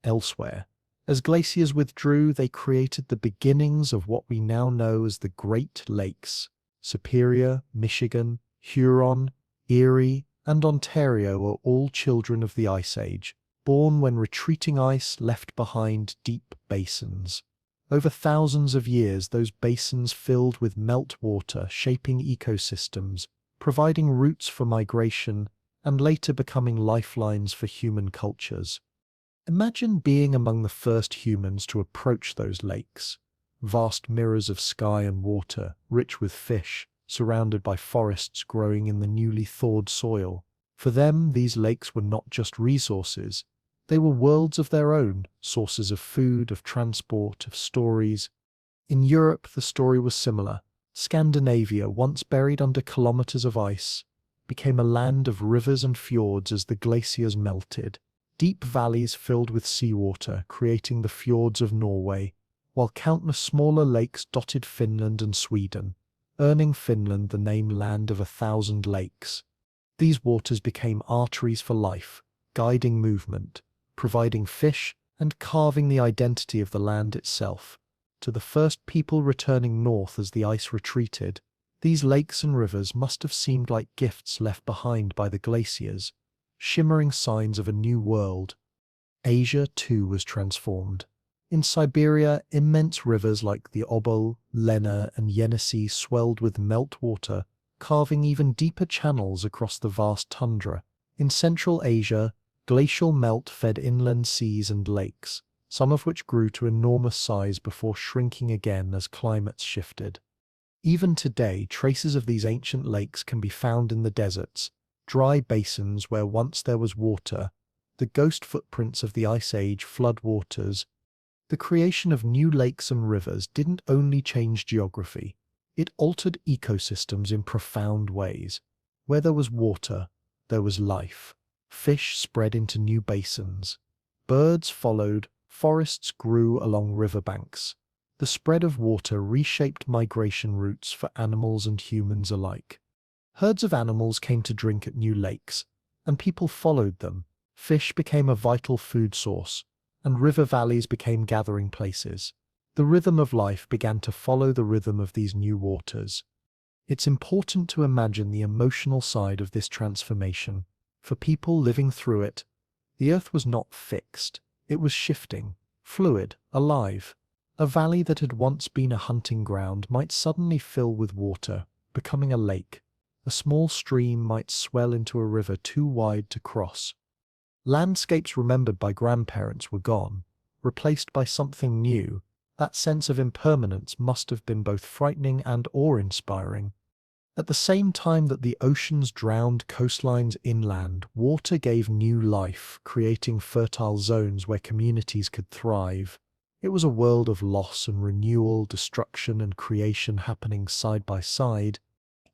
Elsewhere, as glaciers withdrew, they created the beginnings of what we now know as the Great Lakes. Superior, Michigan, Huron, Erie, and Ontario are all children of the Ice Age, born when retreating ice left behind deep basins. Over thousands of years, those basins filled with meltwater, shaping ecosystems, providing routes for migration, and later becoming lifelines for human cultures. Imagine being among the first humans to approach those lakes, vast mirrors of sky and water, rich with fish, surrounded by forests growing in the newly thawed soil. For them, these lakes were not just resources. They were worlds of their own, sources of food, of transport, of stories. In Europe, the story was similar. Scandinavia, once buried under kilometers of ice, became a land of rivers and fjords as the glaciers melted. Deep valleys filled with seawater, creating the fjords of Norway, while countless smaller lakes dotted Finland and Sweden, earning Finland the name Land of 1,000 Lakes. These waters became arteries for life, guiding movement, providing fish, and carving the identity of the land itself. To the first people returning north as the ice retreated, these lakes and rivers must have seemed like gifts left behind by the glaciers, shimmering signs of a new world. Asia, too, was transformed. In Siberia, immense rivers like the Obol, Lena, and Yenisei swelled with meltwater, carving even deeper channels across the vast tundra. In Central Asia, glacial melt fed inland seas and lakes, some of which grew to enormous size before shrinking again as climates shifted. Even today, traces of these ancient lakes can be found in the deserts, dry basins where once there was water, the ghost footprints of the Ice Age floodwaters. The creation of new lakes and rivers didn't only change geography, it altered ecosystems in profound ways. Where there was water, there was life. Fish spread into new basins. Birds followed, forests grew along riverbanks. The spread of water reshaped migration routes for animals and humans alike. Herds of animals came to drink at new lakes, and people followed them. Fish became a vital food source, and river valleys became gathering places. The rhythm of life began to follow the rhythm of these new waters. It's important to imagine the emotional side of this transformation. For people living through it, the earth was not fixed. It was shifting, fluid, alive. A valley that had once been a hunting ground might suddenly fill with water, becoming a lake. A small stream might swell into a river too wide to cross. Landscapes remembered by grandparents were gone, replaced by something new. That sense of impermanence must have been both frightening and awe-inspiring. At the same time that the oceans drowned coastlines inland, water gave new life, creating fertile zones where communities could thrive. It was a world of loss and renewal, destruction and creation happening side by side.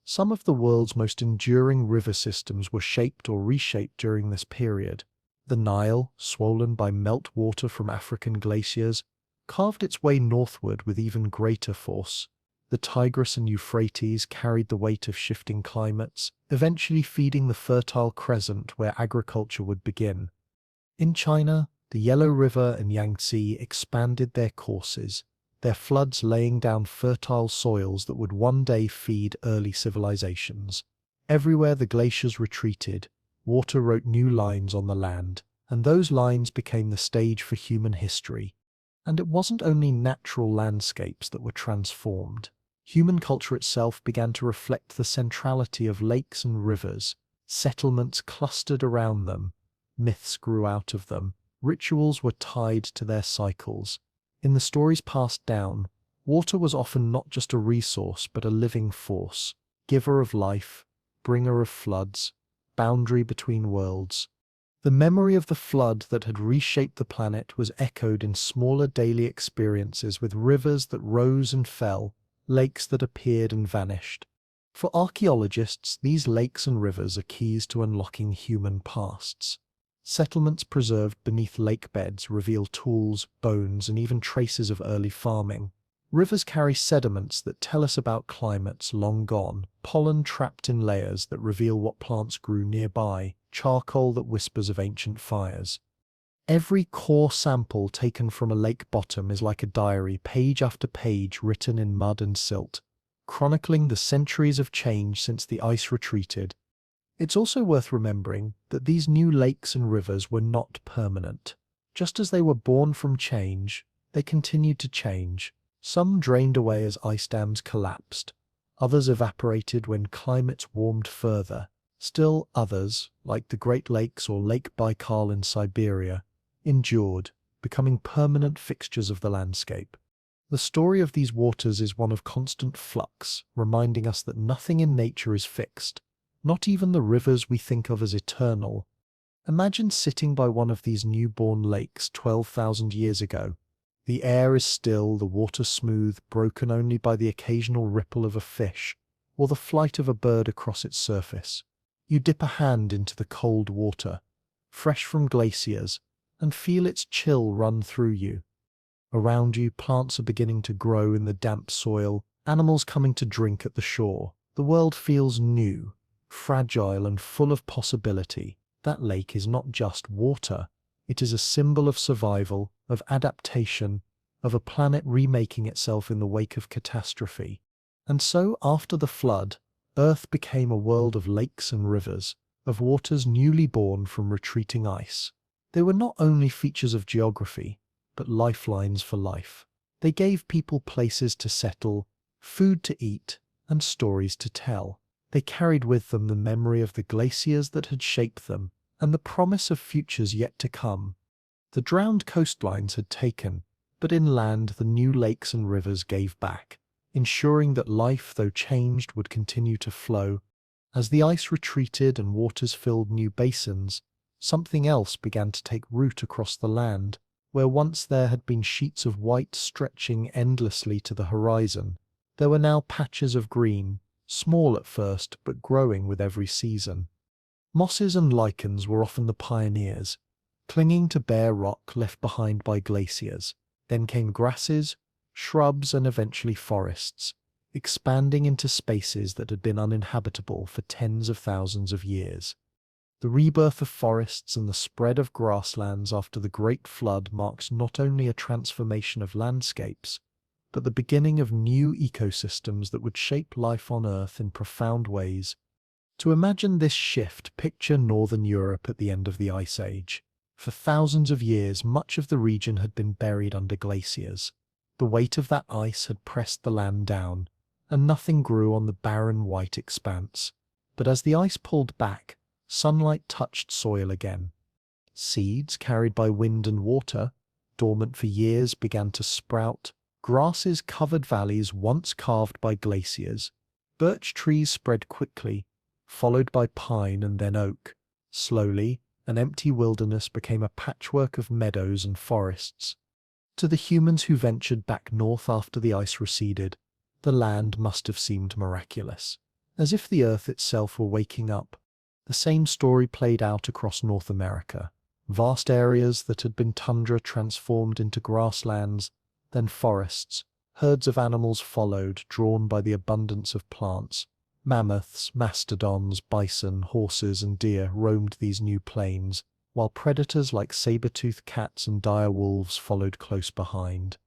Some of the world's most enduring river systems were shaped or reshaped during this period. The Nile, swollen by meltwater from African glaciers, carved its way northward with even greater force. The Tigris and Euphrates carried the weight of shifting climates, eventually feeding the Fertile Crescent where agriculture would begin. In China, the Yellow River and Yangtze expanded their courses, their floods laying down fertile soils that would one day feed early civilizations. Everywhere the glaciers retreated, water wrote new lines on the land, and those lines became the stage for human history. And it wasn't only natural landscapes that were transformed. Human culture itself began to reflect the centrality of lakes and rivers. Settlements clustered around them. Myths grew out of them. Rituals were tied to their cycles. In the stories passed down, water was often not just a resource but a living force, giver of life, bringer of floods, boundary between worlds. The memory of the flood that had reshaped the planet was echoed in smaller daily experiences with rivers that rose and fell, lakes that appeared and vanished. For archaeologists, these lakes and rivers are keys to unlocking human pasts. Settlements preserved beneath lake beds reveal tools, bones, and even traces of early farming. Rivers carry sediments that tell us about climates long gone, pollen trapped in layers that reveal what plants grew nearby, charcoal that whispers of ancient fires. Every core sample taken from a lake bottom is like a diary, page after page written in mud and silt, chronicling the centuries of change since the ice retreated. It's also worth remembering that these new lakes and rivers were not permanent. Just as they were born from change, they continued to change. Some drained away as ice dams collapsed. Others evaporated when climates warmed further. Still others, like the Great Lakes or Lake Baikal in Siberia, endured, becoming permanent fixtures of the landscape. The story of these waters is one of constant flux, reminding us that nothing in nature is fixed, not even the rivers we think of as eternal. Imagine sitting by one of these newborn lakes 12,000 years ago. The air is still, the water smooth, broken only by the occasional ripple of a fish or the flight of a bird across its surface. You dip a hand into the cold water, fresh from glaciers, and feel its chill run through you. Around you, plants are beginning to grow in the damp soil, animals coming to drink at the shore. The world feels new, fragile, and full of possibility. That lake is not just water. It is a symbol of survival, of adaptation, of a planet remaking itself in the wake of catastrophe. And so, after the flood, Earth became a world of lakes and rivers, of waters newly born from retreating ice. They were not only features of geography, but lifelines for life. They gave people places to settle, food to eat, and stories to tell. They carried with them the memory of the glaciers that had shaped them, and the promise of futures yet to come. The drowned coastlines had taken, but inland the new lakes and rivers gave back, ensuring that life, though changed, would continue to flow. As the ice retreated and waters filled new basins, something else began to take root across the land. Where once there had been sheets of white stretching endlessly to the horizon, there were now patches of green, small at first but growing with every season. Mosses and lichens were often the pioneers, clinging to bare rock left behind by glaciers. Then came grasses, shrubs, and eventually forests, expanding into spaces that had been uninhabitable for tens of thousands of years. The rebirth of forests and the spread of grasslands after the Great Flood marks not only a transformation of landscapes, but the beginning of new ecosystems that would shape life on Earth in profound ways. To imagine this shift, picture Northern Europe at the end of the Ice Age. For thousands of years, much of the region had been buried under glaciers. The weight of that ice had pressed the land down, and nothing grew on the barren white expanse. But as the ice pulled back, sunlight touched soil again. Seeds, carried by wind and water, dormant for years, began to sprout. Grasses covered valleys once carved by glaciers. Birch trees spread quickly, followed by pine and then oak. Slowly, an empty wilderness became a patchwork of meadows and forests. To the humans who ventured back north after the ice receded, the land must have seemed miraculous, as if the earth itself were waking up. The same story played out across North America. Vast areas that had been tundra transformed into grasslands, then forests, Herds of animals followed, drawn by the abundance of plants. Mammoths, mastodons, bison, horses, and deer roamed these new plains, while predators like saber-toothed cats and dire wolves followed close behind.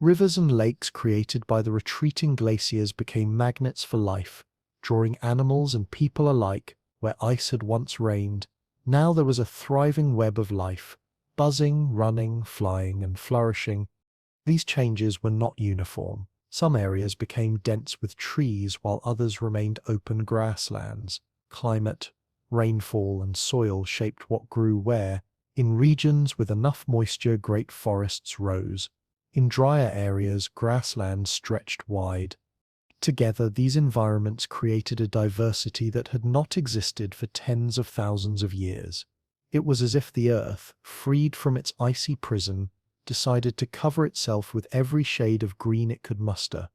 Rivers and lakes created by the retreating glaciers became magnets for life, drawing animals and people alike where ice had once reigned. Now there was a thriving web of life, buzzing, running, flying, and flourishing. These changes were not uniform. Some areas became dense with trees while others remained open grasslands. Climate, rainfall, and soil shaped what grew where. In regions with enough moisture, great forests rose. In drier areas, grasslands stretched wide. Together, these environments created a diversity that had not existed for tens of thousands of years. It was as if the earth, freed from its icy prison, decided to cover itself with every shade of green it could muster.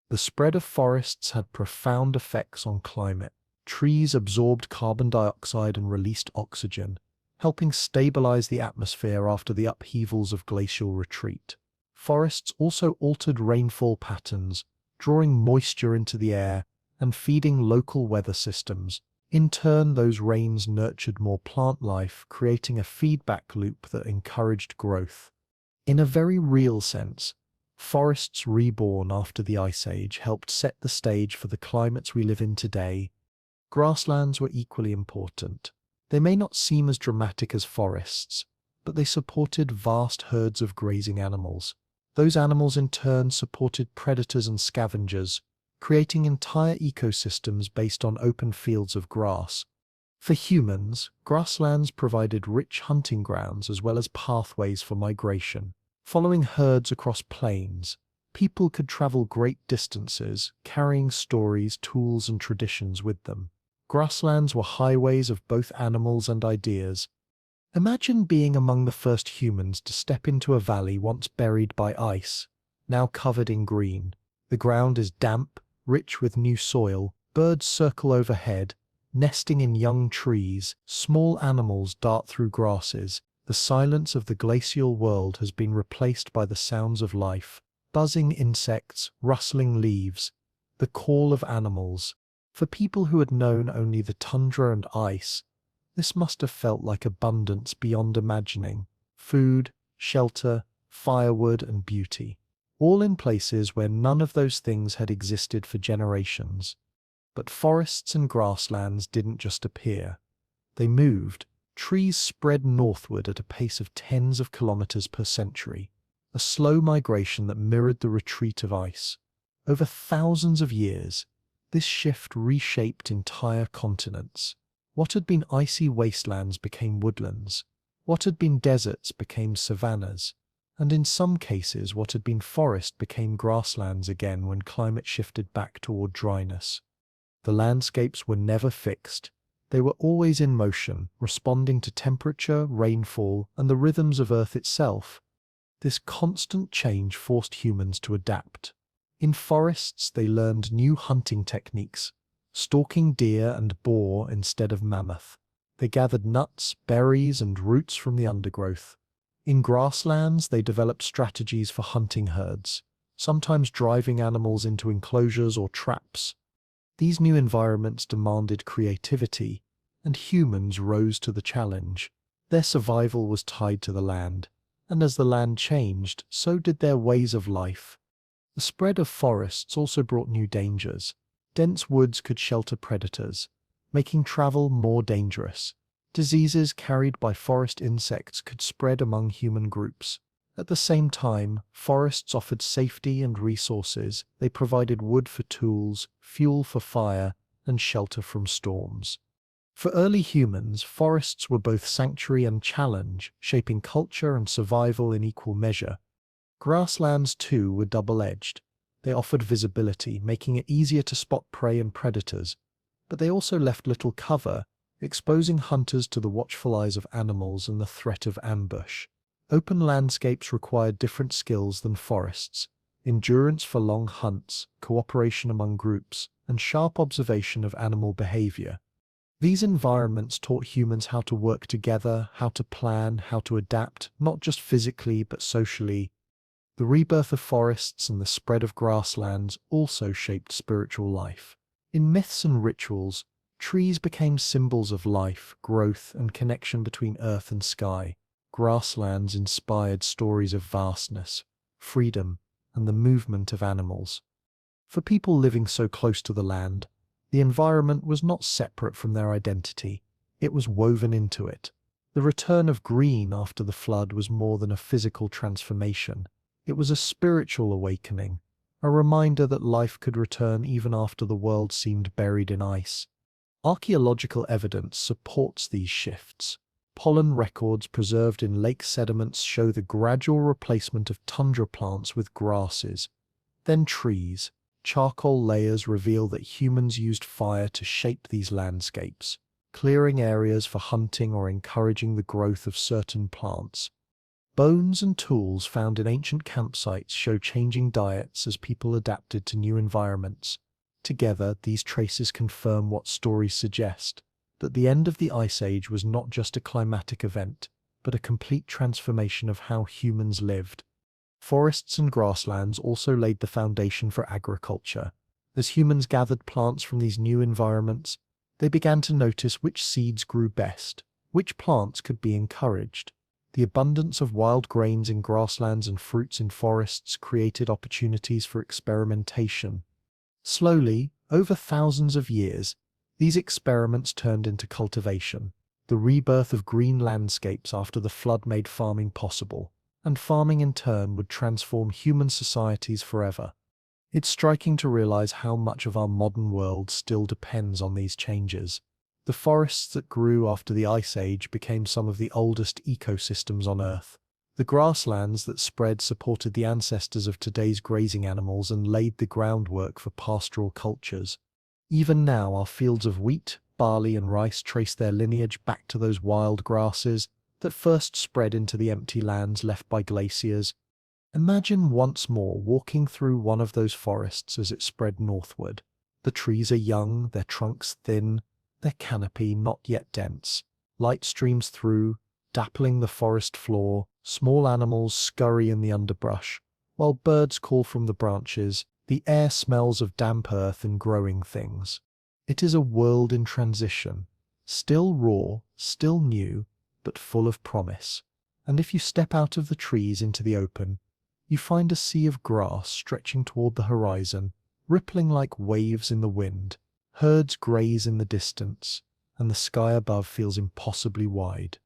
The spread of forests had profound effects on climate. Trees absorbed carbon dioxide and released oxygen, helping stabilize the atmosphere after the upheavals of glacial retreat. Forests also altered rainfall patterns, drawing moisture into the air and feeding local weather systems. In turn, those rains nurtured more plant life, creating a feedback loop that encouraged growth. In a very real sense, forests reborn after the Ice Age helped set the stage for the climates we live in today. Grasslands were equally important. They may not seem as dramatic as forests, but they supported vast herds of grazing animals. Those animals in turn supported predators and scavengers, creating entire ecosystems based on open fields of grass. For humans, grasslands provided rich hunting grounds as well as pathways for migration. Following herds across plains, people could travel great distances, carrying stories, tools, and traditions with them. Grasslands were highways of both animals and ideas. Imagine being among the first humans to step into a valley once buried by ice, now covered in green. The ground is damp, rich with new soil, birds circle overhead, nesting in young trees, small animals dart through grasses. The silence of the glacial world has been replaced by the sounds of life, buzzing insects, rustling leaves, the call of animals. For people who had known only the tundra and ice, this must have felt like abundance beyond imagining. Food, shelter, firewood, and beauty, all in places where none of those things had existed for generations. But forests and grasslands didn't just appear. They moved. Trees spread northward at a pace of tens of kilometers per century, a slow migration that mirrored the retreat of ice. Over thousands of years, this shift reshaped entire continents. What had been icy wastelands became woodlands. What had been deserts became savannas. And in some cases, what had been forest became grasslands again when climate shifted back toward dryness. The landscapes were never fixed. They were always in motion, responding to temperature, rainfall, and the rhythms of Earth itself. This constant change forced humans to adapt. In forests, they learned new hunting techniques, stalking deer and boar instead of mammoth. They gathered nuts, berries, and roots from the undergrowth. In grasslands, they developed strategies for hunting herds, sometimes driving animals into enclosures or traps. These new environments demanded creativity, and humans rose to the challenge. Their survival was tied to the land, and as the land changed, so did their ways of life. The spread of forests also brought new dangers. Dense woods could shelter predators, making travel more dangerous. Diseases carried by forest insects could spread among human groups. At the same time, forests offered safety and resources. They provided wood for tools, fuel for fire, and shelter from storms. For early humans, forests were both sanctuary and challenge, shaping culture and survival in equal measure. Grasslands, too, were double-edged. They offered visibility, making it easier to spot prey and predators, but they also left little cover, exposing hunters to the watchful eyes of animals and the threat of ambush. Open landscapes required different skills than forests: endurance for long hunts, cooperation among groups, and sharp observation of animal behavior. These environments taught humans how to work together, how to plan, how to adapt, not just physically but socially. The rebirth of forests and the spread of grasslands also shaped spiritual life. In myths and rituals, trees became symbols of life, growth, and connection between earth and sky. Grasslands inspired stories of vastness, freedom, and the movement of animals. For people living so close to the land, the environment was not separate from their identity, it was woven into it. The return of green after the flood was more than a physical transformation. It was a spiritual awakening, a reminder that life could return even after the world seemed buried in ice. Archaeological evidence supports these shifts. Pollen records preserved in lake sediments show the gradual replacement of tundra plants with grasses, then trees. Charcoal layers reveal that humans used fire to shape these landscapes, clearing areas for hunting or encouraging the growth of certain plants. Bones and tools found in ancient campsites show changing diets as people adapted to new environments. Together, these traces confirm what stories suggest, that the end of the Ice Age was not just a climatic event, but a complete transformation of how humans lived. Forests and grasslands also laid the foundation for agriculture. As humans gathered plants from these new environments, they began to notice which seeds grew best, which plants could be encouraged. The abundance of wild grains in grasslands and fruits in forests created opportunities for experimentation. Slowly, over thousands of years, these experiments turned into cultivation. The rebirth of green landscapes after the flood made farming possible, and farming in turn would transform human societies forever. It's striking to realize how much of our modern world still depends on these changes. The forests that grew after the Ice Age became some of the oldest ecosystems on Earth. The grasslands that spread supported the ancestors of today's grazing animals and laid the groundwork for pastoral cultures. Even now, our fields of wheat, barley, and rice trace their lineage back to those wild grasses that first spread into the empty lands left by glaciers. Imagine once more walking through one of those forests as it spread northward. The trees are young, their trunks thin, their canopy not yet dense. Light streams through, dappling the forest floor. Small animals scurry in the underbrush, while birds call from the branches. The air smells of damp earth and growing things. It is a world in transition, still raw, still new, but full of promise. And if you step out of the trees into the open, you find a sea of grass stretching toward the horizon, rippling like waves in the wind. Herds graze in the distance, and the sky above feels impossibly wide.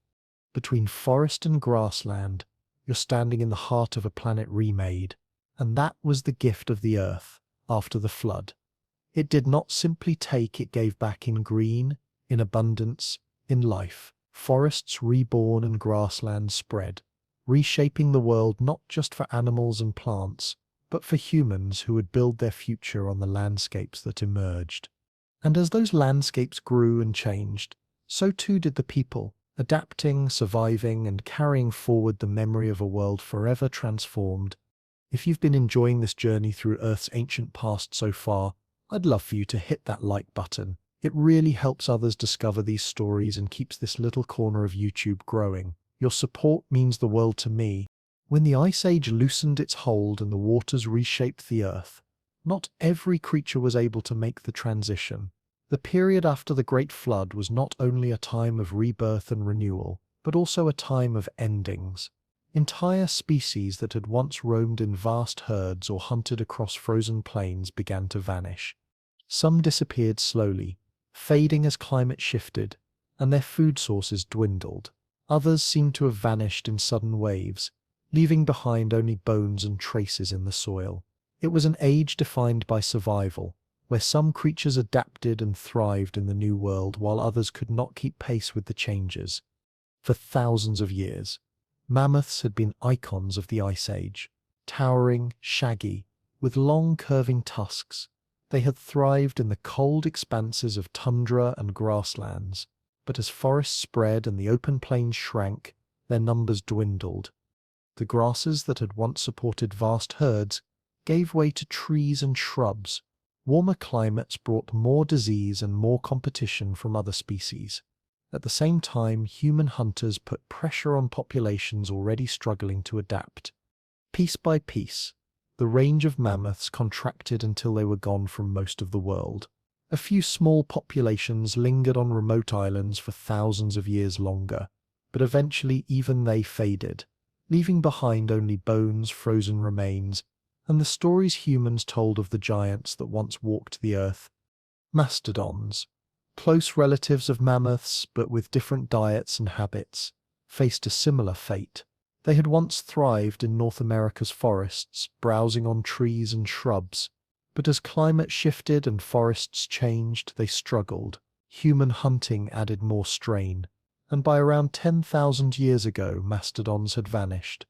Between forest and grassland, you're standing in the heart of a planet remade, and that was the gift of the earth after the flood. It did not simply take, it gave back in green, in abundance, in life. Forests reborn and grasslands spread, reshaping the world not just for animals and plants, but for humans who would build their future on the landscapes that emerged. And as those landscapes grew and changed, so too did the people, adapting, surviving, and carrying forward the memory of a world forever transformed. If you've been enjoying this journey through Earth's ancient past so far, I'd love for you to hit that like button. It really helps others discover these stories and keeps this little corner of YouTube growing. Your support means the world to me. When the Ice Age loosened its hold and the waters reshaped the Earth, not every creature was able to make the transition. The period after the Great Flood was not only a time of rebirth and renewal, but also a time of endings. Entire species that had once roamed in vast herds or hunted across frozen plains began to vanish. Some disappeared slowly, fading as climate shifted, and their food sources dwindled. Others seemed to have vanished in sudden waves, leaving behind only bones and traces in the soil. It was an age defined by survival, where some creatures adapted and thrived in the new world while others could not keep pace with the changes. For thousands of years, mammoths had been icons of the Ice Age. Towering, shaggy, with long curving tusks, they had thrived in the cold expanses of tundra and grasslands. But as forests spread and the open plains shrank, their numbers dwindled. The grasses that had once supported vast herds gave way to trees and shrubs. Warmer climates brought more disease and more competition from other species. At the same time, human hunters put pressure on populations already struggling to adapt. Piece by piece, the range of mammoths contracted until they were gone from most of the world. A few small populations lingered on remote islands for thousands of years longer, but eventually even they faded, leaving behind only bones, frozen remains, and the stories humans told of the giants that once walked the earth. Mastodons, close relatives of mammoths but with different diets and habits, faced a similar fate. They had once thrived in North America's forests, browsing on trees and shrubs, but as climate shifted and forests changed, they struggled. Human hunting added more strain, and by around 10,000 years ago, mastodons had vanished.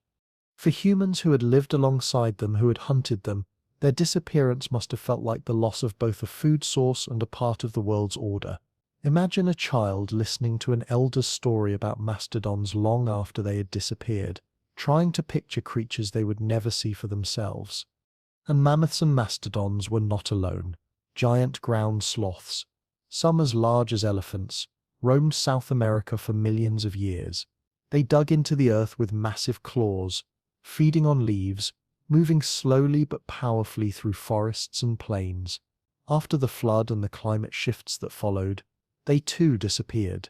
For humans who had lived alongside them, who had hunted them, their disappearance must have felt like the loss of both a food source and a part of the world's order. Imagine a child listening to an elder's story about mastodons long after they had disappeared, trying to picture creatures they would never see for themselves. And mammoths and mastodons were not alone. Giant ground sloths, some as large as elephants, roamed South America for millions of years. They dug into the earth with massive claws, feeding on leaves, moving slowly but powerfully through forests and plains. After the flood and the climate shifts that followed, they too disappeared.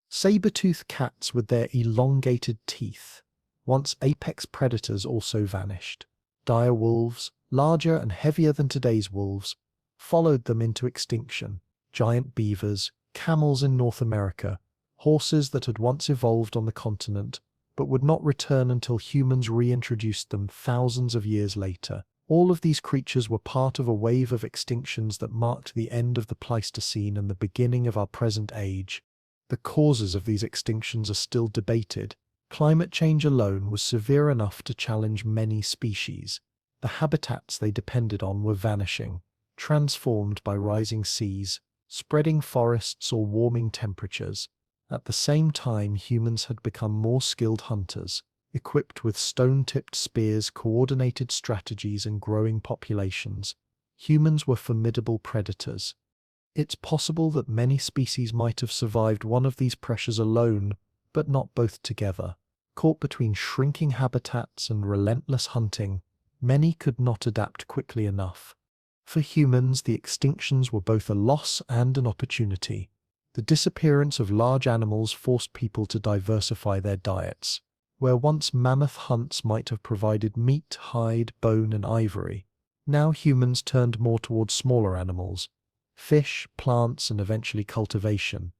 Saber-toothed cats with their elongated teeth, once apex predators, also vanished. Dire wolves, larger and heavier than today's wolves, followed them into extinction. Giant beavers, camels in North America, horses that had once evolved on the continent, but would not return until humans reintroduced them thousands of years later. All of these creatures were part of a wave of extinctions that marked the end of the Pleistocene and the beginning of our present age. The causes of these extinctions are still debated. Climate change alone was severe enough to challenge many species. The habitats they depended on were vanishing, transformed by rising seas, spreading forests or warming temperatures. At the same time, humans had become more skilled hunters, equipped with stone-tipped spears, coordinated strategies, and growing populations. Humans were formidable predators. It's possible that many species might have survived one of these pressures alone, but not both together. Caught between shrinking habitats and relentless hunting, many could not adapt quickly enough. For humans, the extinctions were both a loss and an opportunity. The disappearance of large animals forced people to diversify their diets. Where once mammoth hunts might have provided meat, hide, bone, and ivory, now humans turned more towards smaller animals, fish, plants, and eventually cultivation.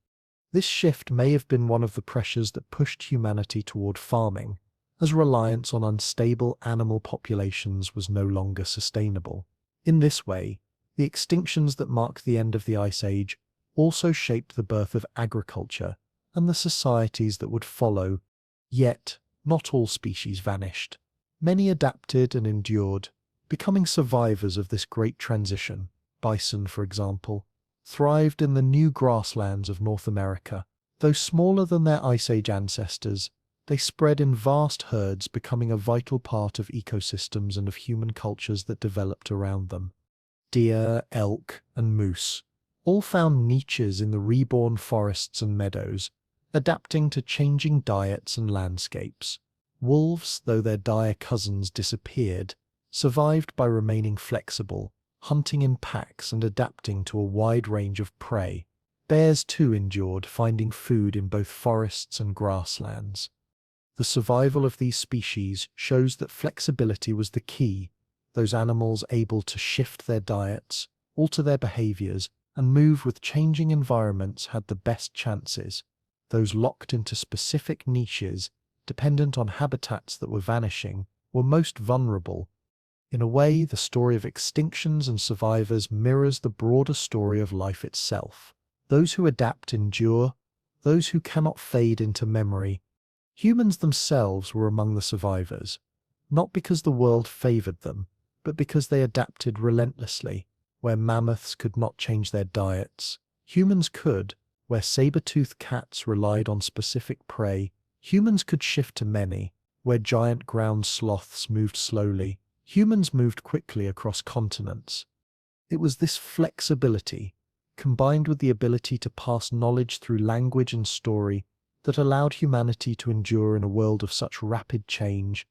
This shift may have been one of the pressures that pushed humanity toward farming, as reliance on unstable animal populations was no longer sustainable. In this way, the extinctions that marked the end of the Ice Age also shaped the birth of agriculture and the societies that would follow. Yet, not all species vanished. Many adapted and endured, becoming survivors of this great transition. Bison, for example, thrived in the new grasslands of North America. Though smaller than their Ice Age ancestors, they spread in vast herds, becoming a vital part of ecosystems and of human cultures that developed around them. Deer, elk, and moose all found niches in the reborn forests and meadows, adapting to changing diets and landscapes. Wolves, though their dire cousins disappeared, survived by remaining flexible, hunting in packs and adapting to a wide range of prey. Bears too endured, finding food in both forests and grasslands. The survival of these species shows that flexibility was the key. Those animals able to shift their diets, alter their behaviors, and move with changing environments had the best chances. Those locked into specific niches, dependent on habitats that were vanishing, were most vulnerable. In a way, the story of extinctions and survivors mirrors the broader story of life itself. Those who adapt endure, those who cannot fade into memory. Humans themselves were among the survivors, not because the world favored them, but because they adapted relentlessly. Where mammoths could not change their diets, humans could. Where saber-toothed cats relied on specific prey, humans could shift to many. Where giant ground sloths moved slowly, humans moved quickly across continents. It was this flexibility, combined with the ability to pass knowledge through language and story, that allowed humanity to endure in a world of such rapid change.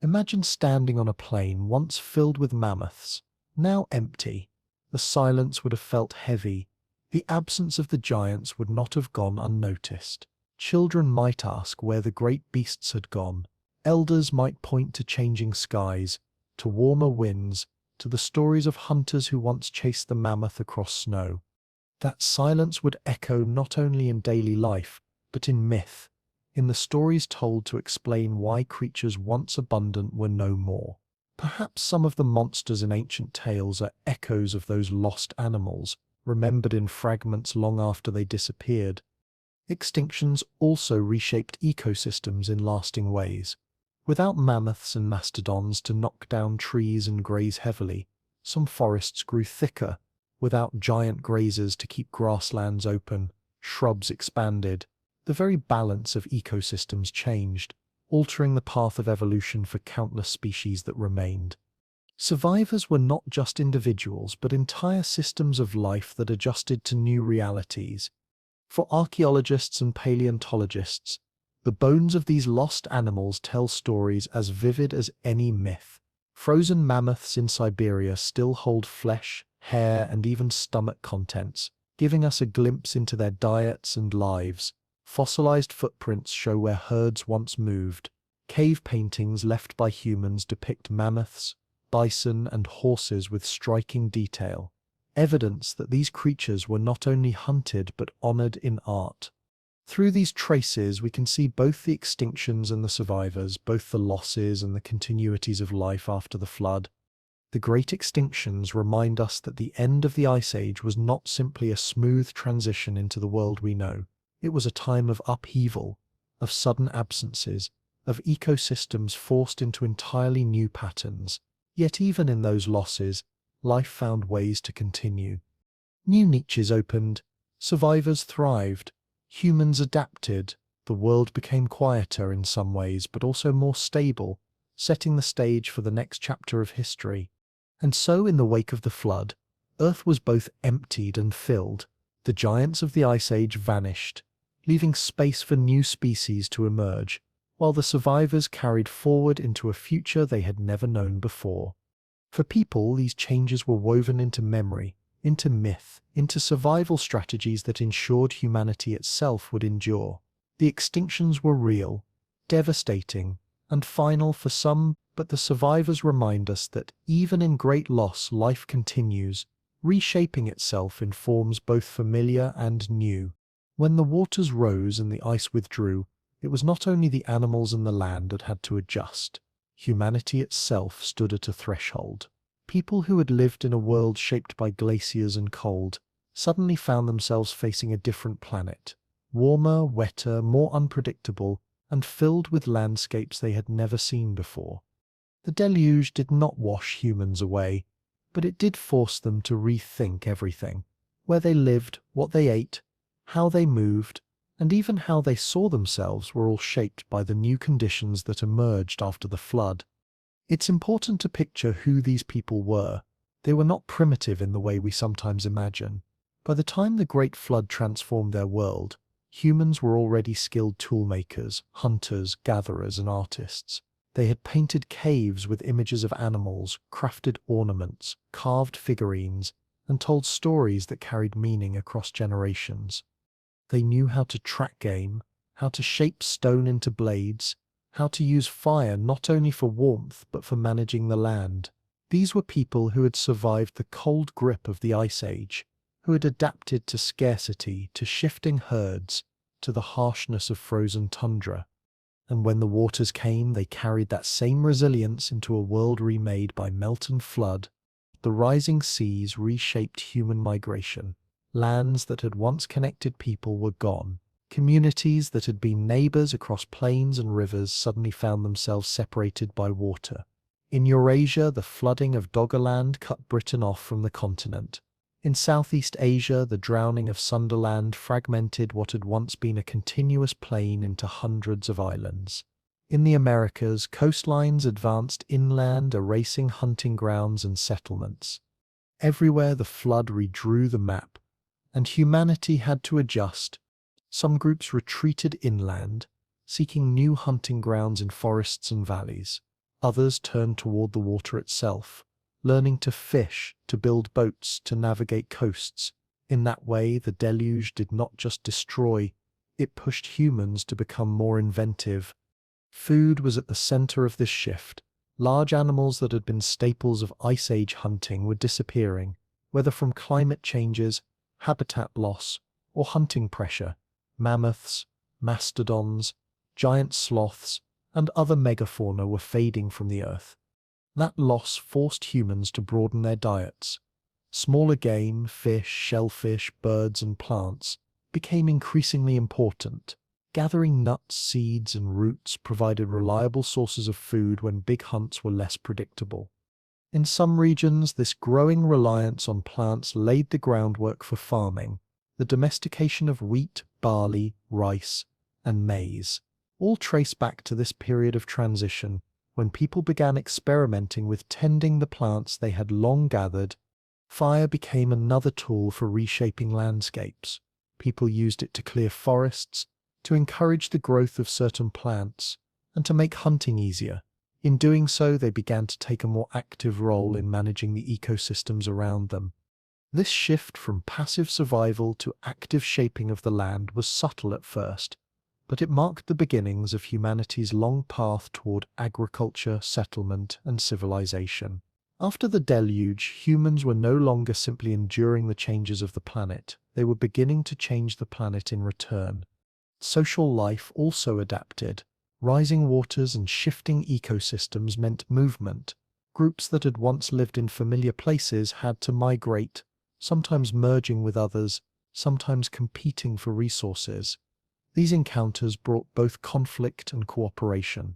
Imagine standing on a plain once filled with mammoths, now empty. The silence would have felt heavy. The absence of the giants would not have gone unnoticed. Children might ask where the great beasts had gone. Elders might point to changing skies, to warmer winds, to the stories of hunters who once chased the mammoth across snow. That silence would echo not only in daily life, but in myth, in the stories told to explain why creatures once abundant were no more. Perhaps some of the monsters in ancient tales are echoes of those lost animals, remembered in fragments long after they disappeared. Extinctions also reshaped ecosystems in lasting ways. Without mammoths and mastodons to knock down trees and graze heavily, some forests grew thicker. Without giant grazers to keep grasslands open, shrubs expanded. The very balance of ecosystems changed, altering the path of evolution for countless species that remained. Survivors were not just individuals, but entire systems of life that adjusted to new realities. For archaeologists and paleontologists, the bones of these lost animals tell stories as vivid as any myth. Frozen mammoths in Siberia still hold flesh, hair, and even stomach contents, giving us a glimpse into their diets and lives. Fossilized footprints show where herds once moved. Cave paintings left by humans depict mammoths, bison, and horses with striking detail, evidence that these creatures were not only hunted but honored in art. Through these traces, we can see both the extinctions and the survivors, both the losses and the continuities of life after the flood. The great extinctions remind us that the end of the Ice Age was not simply a smooth transition into the world we know. It was a time of upheaval, of sudden absences, of ecosystems forced into entirely new patterns. Yet even in those losses, life found ways to continue. New niches opened, survivors thrived, humans adapted, the world became quieter in some ways but also more stable, setting the stage for the next chapter of history. And so in the wake of the flood, Earth was both emptied and filled. The giants of the Ice Age vanished, leaving space for new species to emerge, while the survivors carried forward into a future they had never known before. For people, these changes were woven into memory, into myth, into survival strategies that ensured humanity itself would endure. The extinctions were real, devastating, and final for some, but the survivors remind us that even in great loss, life continues, reshaping itself in forms both familiar and new. When the waters rose and the ice withdrew, it was not only the animals and the land that had to adjust. Humanity itself stood at a threshold. People who had lived in a world shaped by glaciers and cold suddenly found themselves facing a different planet, warmer, wetter, more unpredictable, and filled with landscapes they had never seen before. The deluge did not wash humans away, but it did force them to rethink everything: where they lived, what they ate, how they moved, and even how they saw themselves were all shaped by the new conditions that emerged after the flood. It's important to picture who these people were. They were not primitive in the way we sometimes imagine. By the time the Great Flood transformed their world, humans were already skilled toolmakers, hunters, gatherers, and artists. They had painted caves with images of animals, crafted ornaments, carved figurines, and told stories that carried meaning across generations. They knew how to track game, how to shape stone into blades, how to use fire not only for warmth but for managing the land. These were people who had survived the cold grip of the Ice Age, who had adapted to scarcity, to shifting herds, to the harshness of frozen tundra. And when the waters came, they carried that same resilience into a world remade by melt and flood. The rising seas reshaped human migration. Lands that had once connected people were gone. Communities that had been neighbors across plains and rivers suddenly found themselves separated by water. In Eurasia, the flooding of Doggerland cut Britain off from the continent. In Southeast Asia, the drowning of Sunderland fragmented what had once been a continuous plain into hundreds of islands. In the Americas, coastlines advanced inland, erasing hunting grounds and settlements. Everywhere the flood redrew the map, and humanity had to adjust. Some groups retreated inland, seeking new hunting grounds in forests and valleys. Others turned toward the water itself, learning to fish, to build boats, to navigate coasts. In that way, the deluge did not just destroy, it pushed humans to become more inventive. Food was at the center of this shift. Large animals that had been staples of Ice Age hunting were disappearing, whether from climate changes, habitat loss, or hunting pressure. Mammoths, mastodons, giant sloths, and other megafauna were fading from the earth. That loss forced humans to broaden their diets. Smaller game, fish, shellfish, birds, and plants became increasingly important. Gathering nuts, seeds, and roots provided reliable sources of food when big hunts were less predictable. In some regions, this growing reliance on plants laid the groundwork for farming. The domestication of wheat, barley, rice, and maize all trace back to this period of transition when people began experimenting with tending the plants they had long gathered. Fire became another tool for reshaping landscapes. People used it to clear forests, to encourage the growth of certain plants, and to make hunting easier. In doing so, they began to take a more active role in managing the ecosystems around them. This shift from passive survival to active shaping of the land was subtle at first, but it marked the beginnings of humanity's long path toward agriculture, settlement, and civilization. After the deluge, humans were no longer simply enduring the changes of the planet, they were beginning to change the planet in return. Social life also adapted. Rising waters and shifting ecosystems meant movement. Groups that had once lived in familiar places had to migrate, sometimes merging with others, sometimes competing for resources. These encounters brought both conflict and cooperation.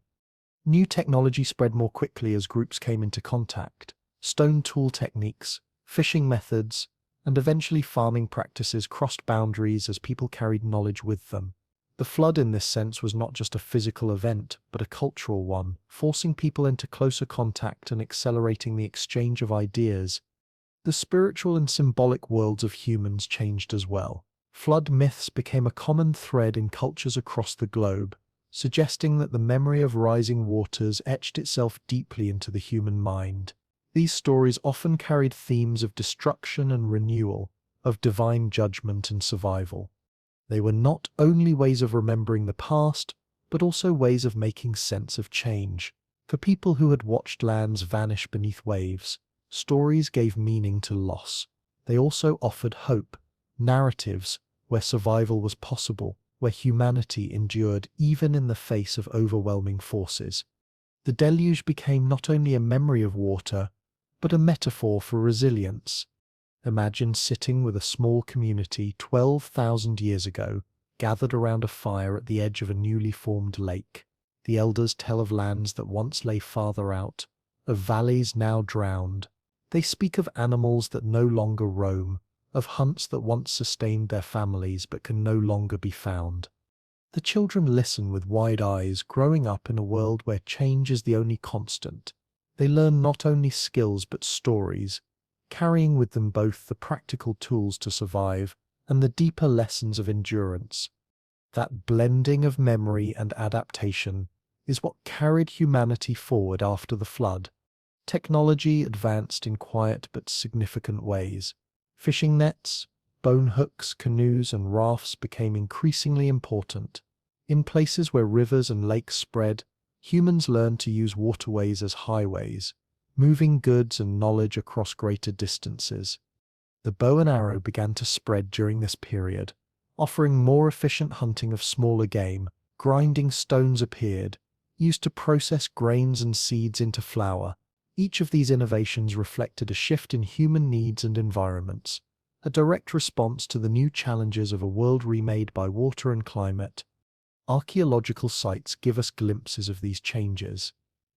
New technology spread more quickly as groups came into contact. Stone tool techniques, fishing methods, and eventually farming practices crossed boundaries as people carried knowledge with them. The flood in this sense was not just a physical event, but a cultural one, forcing people into closer contact and accelerating the exchange of ideas. The spiritual and symbolic worlds of humans changed as well. Flood myths became a common thread in cultures across the globe, suggesting that the memory of rising waters etched itself deeply into the human mind. These stories often carried themes of destruction and renewal, of divine judgment and survival. They were not only ways of remembering the past, but also ways of making sense of change. For people who had watched lands vanish beneath waves, stories gave meaning to loss. They also offered hope, narratives where survival was possible, where humanity endured even in the face of overwhelming forces. The deluge became not only a memory of water, but a metaphor for resilience. Imagine sitting with a small community 12,000 years ago, gathered around a fire at the edge of a newly formed lake. The elders tell of lands that once lay farther out, of valleys now drowned. They speak of animals that no longer roam, of hunts that once sustained their families but can no longer be found. The children listen with wide eyes, growing up in a world where change is the only constant. They learn not only skills but stories, carrying with them both the practical tools to survive and the deeper lessons of endurance. That blending of memory and adaptation is what carried humanity forward after the flood. Technology advanced in quiet but significant ways. Fishing nets, bone hooks, canoes, and rafts became increasingly important. In places where rivers and lakes spread, humans learned to use waterways as highways, moving goods and knowledge across greater distances. The bow and arrow began to spread during this period, offering more efficient hunting of smaller game. Grinding stones appeared, used to process grains and seeds into flour. Each of these innovations reflected a shift in human needs and environments, a direct response to the new challenges of a world remade by water and climate. Archaeological sites give us glimpses of these changes.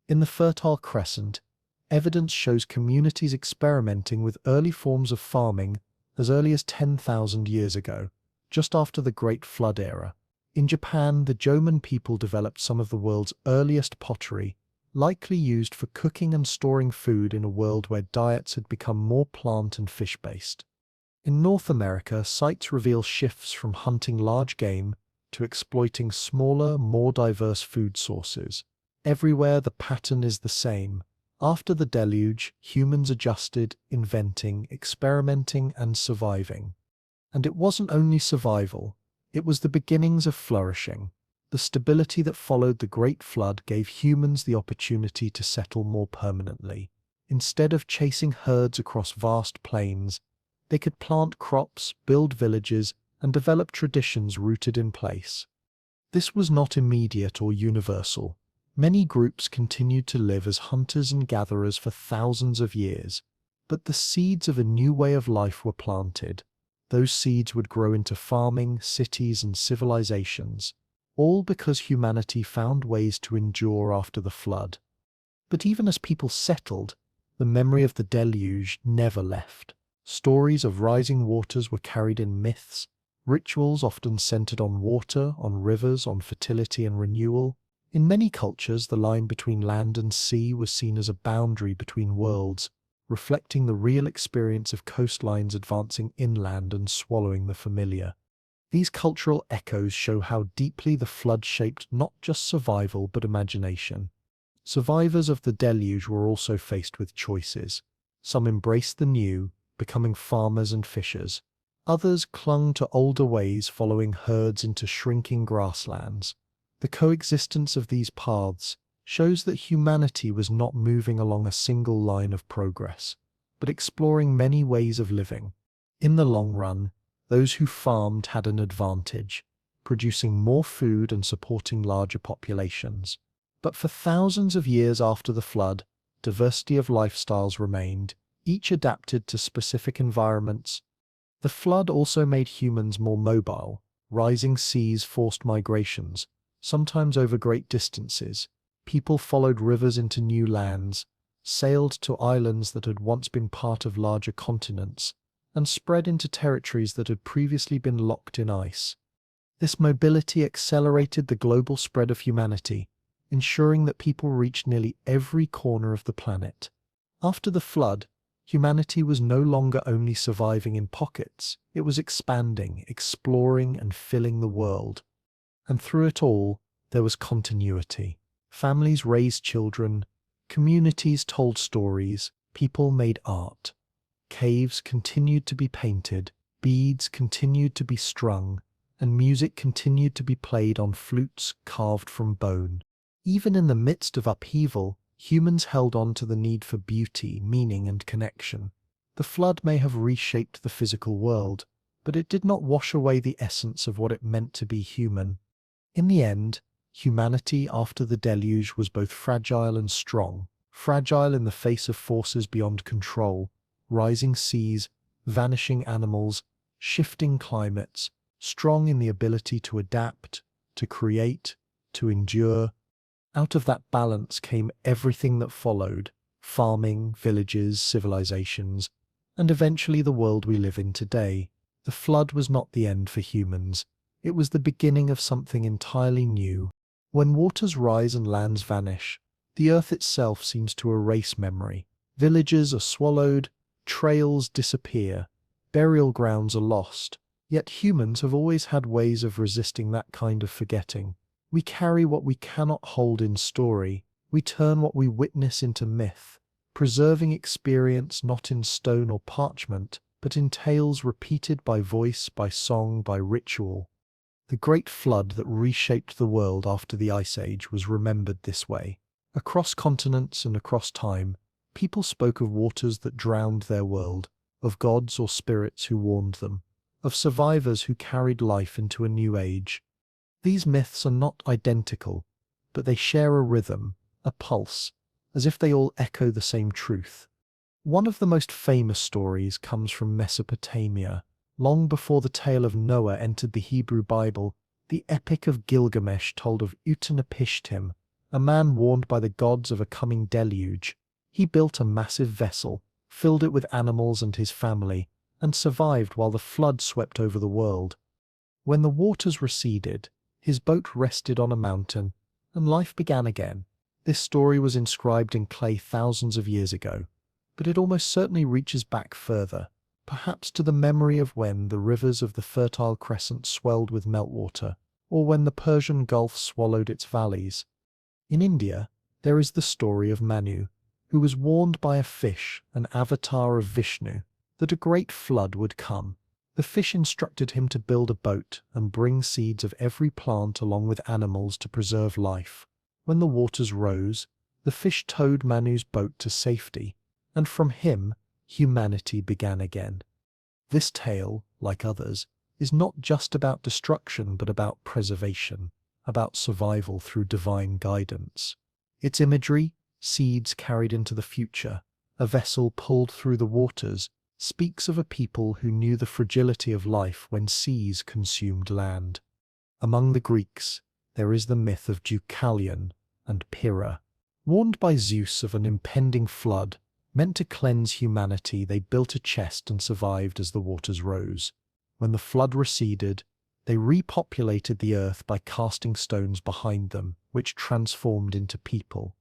In the Fertile Crescent, evidence shows communities experimenting with early forms of farming as early as 10,000 years ago, just after the Great Flood era. In Japan, the Jomon people developed some of the world's earliest pottery, likely used for cooking and storing food in a world where diets had become more plant and fish-based. In North America, sites reveal shifts from hunting large game to exploiting smaller, more diverse food sources. Everywhere the pattern is the same. After the deluge, humans adjusted, inventing, experimenting, and surviving. And it wasn't only survival, it was the beginnings of flourishing. The stability that followed the Great Flood gave humans the opportunity to settle more permanently. Instead of chasing herds across vast plains, they could plant crops, build villages, and develop traditions rooted in place. This was not immediate or universal. Many groups continued to live as hunters and gatherers for thousands of years, but the seeds of a new way of life were planted. Those seeds would grow into farming, cities, and civilizations, all because humanity found ways to endure after the flood. But even as people settled, the memory of the deluge never left. Stories of rising waters were carried in myths, rituals often centered on water, on rivers, on fertility and renewal. In many cultures, the line between land and sea was seen as a boundary between worlds, reflecting the real experience of coastlines advancing inland and swallowing the familiar. These cultural echoes show how deeply the flood shaped not just survival but imagination. Survivors of the deluge were also faced with choices. Some embraced the new, becoming farmers and fishers. Others clung to older ways, following herds into shrinking grasslands. The coexistence of these paths shows that humanity was not moving along a single line of progress, but exploring many ways of living. In the long run, those who farmed had an advantage, producing more food and supporting larger populations. But for thousands of years after the flood, diversity of lifestyles remained, each adapted to specific environments. The flood also made humans more mobile. Rising seas forced migrations, sometimes over great distances. People followed rivers into new lands, sailed to islands that had once been part of larger continents, and spread into territories that had previously been locked in ice. This mobility accelerated the global spread of humanity, ensuring that people reached nearly every corner of the planet. After the flood, humanity was no longer only surviving in pockets, it was expanding, exploring, and filling the world. And through it all, there was continuity. Families raised children, communities told stories, people made art. Caves continued to be painted, beads continued to be strung, and music continued to be played on flutes carved from bone. Even in the midst of upheaval, humans held on to the need for beauty, meaning, and connection. The flood may have reshaped the physical world, but it did not wash away the essence of what it meant to be human. In the end, humanity after the deluge was both fragile and strong. Fragile in the face of forces beyond control, rising seas, vanishing animals, shifting climates, strong in the ability to adapt, to create, to endure. Out of that balance came everything that followed: farming, villages, civilizations, and eventually the world we live in today. The flood was not the end for humans. It was the beginning of something entirely new. When waters rise and lands vanish, the earth itself seems to erase memory. Villages are swallowed, trails disappear, burial grounds are lost. Yet humans have always had ways of resisting that kind of forgetting. We carry what we cannot hold in story. We turn what we witness into myth, preserving experience not in stone or parchment, but in tales repeated by voice, by song, by ritual. The great flood that reshaped the world after the Ice Age was remembered this way. Across continents and across time, people spoke of waters that drowned their world, of gods or spirits who warned them, of survivors who carried life into a new age. These myths are not identical, but they share a rhythm, a pulse, as if they all echo the same truth. One of the most famous stories comes from Mesopotamia. Long before the tale of Noah entered the Hebrew Bible, the Epic of Gilgamesh told of Utnapishtim, a man warned by the gods of a coming deluge. He built a massive vessel, filled it with animals and his family, and survived while the flood swept over the world. When the waters receded, his boat rested on a mountain, and life began again. This story was inscribed in clay thousands of years ago, but it almost certainly reaches back further, perhaps to the memory of when the rivers of the Fertile Crescent swelled with meltwater, or when the Persian Gulf swallowed its valleys. In India, There is the story of Manu, who was warned by a fish, an avatar of Vishnu, that a great flood would come. The fish instructed him to build a boat and bring seeds of every plant along with animals to preserve life. When the waters rose, the fish towed Manu's boat to safety, and from him, humanity began again. This tale, like others, is not just about destruction but about preservation, about survival through divine guidance. Its imagery, seeds carried into the future, a vessel pulled through the waters, speaks of a people who knew the fragility of life when seas consumed land. Among the Greeks, there is the myth of Deucalion and Pyrrha. Warned by Zeus of an impending flood, meant to cleanse humanity, they built a chest and survived as the waters rose. When the flood receded, they repopulated the earth by casting stones behind them, which transformed into people.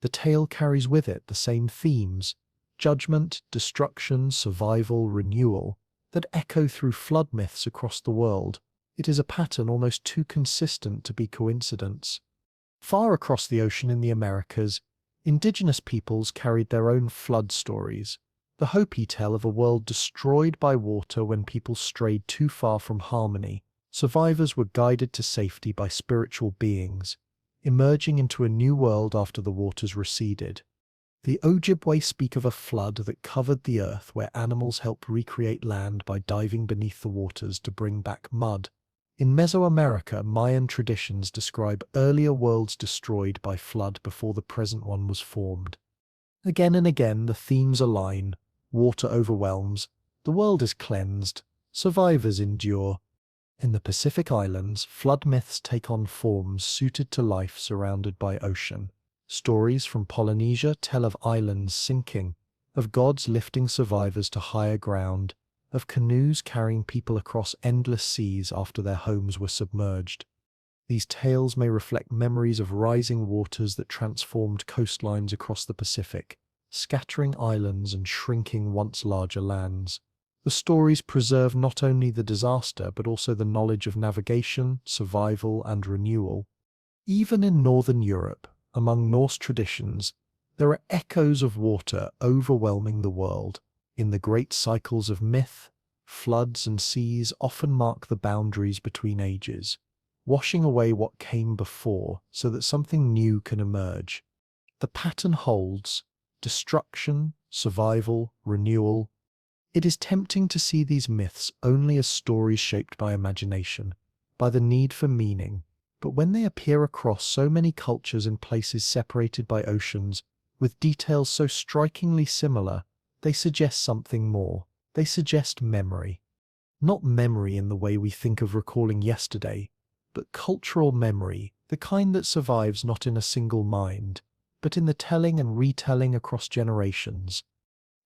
The tale carries with it the same themes: judgment, destruction, survival, renewal, that echo through flood myths across the world. It is a pattern almost too consistent to be coincidence. Far across the ocean in the Americas, indigenous peoples carried their own flood stories. The Hopi tell of a world destroyed by water when people strayed too far from harmony. Survivors were guided to safety by spiritual beings, emerging into a new world after the waters receded. The Ojibwe speak of a flood that covered the earth where animals helped recreate land by diving beneath the waters to bring back mud. In Mesoamerica, Mayan traditions describe earlier worlds destroyed by flood before the present one was formed. Again and again, the themes align. Water overwhelms, the world is cleansed, survivors endure. In the Pacific Islands, flood myths take on forms suited to life surrounded by ocean. Stories from Polynesia tell of islands sinking, of gods lifting survivors to higher ground, of canoes carrying people across endless seas after their homes were submerged. These tales may reflect memories of rising waters that transformed coastlines across the Pacific, scattering islands and shrinking once larger lands. The stories preserve not only the disaster but also the knowledge of navigation, survival, and renewal. Even in Northern Europe, among Norse traditions, there are echoes of water overwhelming the world. In the great cycles of myth, floods and seas often mark the boundaries between ages, washing away what came before so that something new can emerge. The pattern holds: destruction, survival, renewal. It is tempting to see these myths only as stories shaped by imagination, by the need for meaning, but when they appear across so many cultures in places separated by oceans, with details so strikingly similar, they suggest something more. They suggest memory. Not memory in the way we think of recalling yesterday, but cultural memory, the kind that survives not in a single mind, but in the telling and retelling across generations.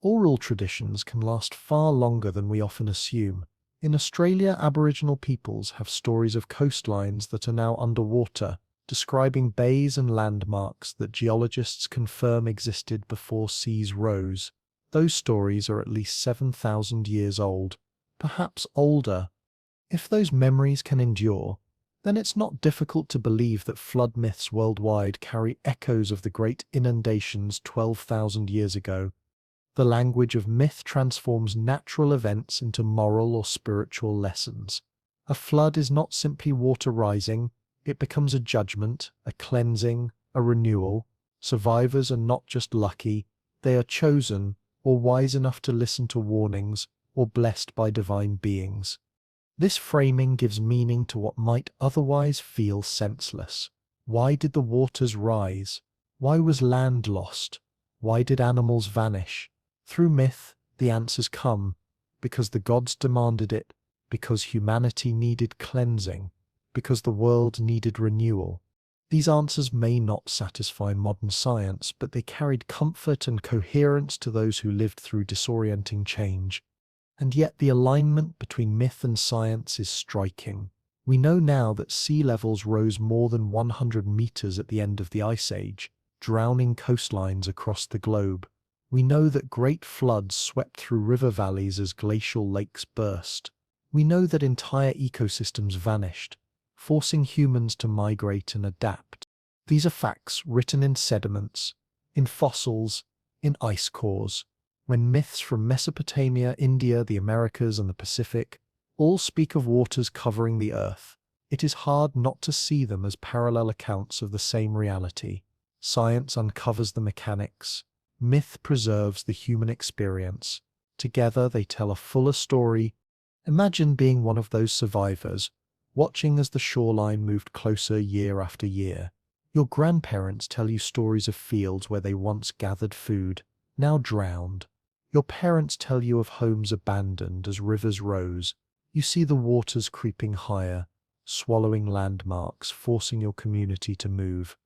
Oral traditions can last far longer than we often assume. In Australia, Aboriginal peoples have stories of coastlines that are now underwater, describing bays and landmarks that geologists confirm existed before seas rose. Those stories are at least 7,000 years old, perhaps older. If those memories can endure, then it's not difficult to believe that flood myths worldwide carry echoes of the great inundations 12,000 years ago. The language of myth transforms natural events into moral or spiritual lessons. A flood is not simply water rising, it becomes a judgment, a cleansing, a renewal. Survivors are not just lucky, they are chosen, or wise enough to listen to warnings, or blessed by divine beings. This framing gives meaning to what might otherwise feel senseless. Why did the waters rise? Why was land lost? Why did animals vanish? Through myth, the answers come, because the gods demanded it, because humanity needed cleansing, because the world needed renewal. These answers may not satisfy modern science, but they carried comfort and coherence to those who lived through disorienting change. And yet the alignment between myth and science is striking. We know now that sea levels rose more than 100 meters at the end of the Ice Age, drowning coastlines across the globe. We know that great floods swept through river valleys as glacial lakes burst. We know that entire ecosystems vanished, forcing humans to migrate and adapt. These are facts written in sediments, in fossils, in ice cores. When myths from Mesopotamia, India, the Americas, and the Pacific all speak of waters covering the earth, it is hard not to see them as parallel accounts of the same reality. Science uncovers the mechanics. Myth preserves the human experience. Together they tell a fuller story. Imagine being one of those survivors, watching as the shoreline moved closer year after year. Your grandparents tell you stories of fields where they once gathered food, now drowned. Your parents tell you of homes abandoned as rivers rose. You see the waters creeping higher, swallowing landmarks, forcing your community to move.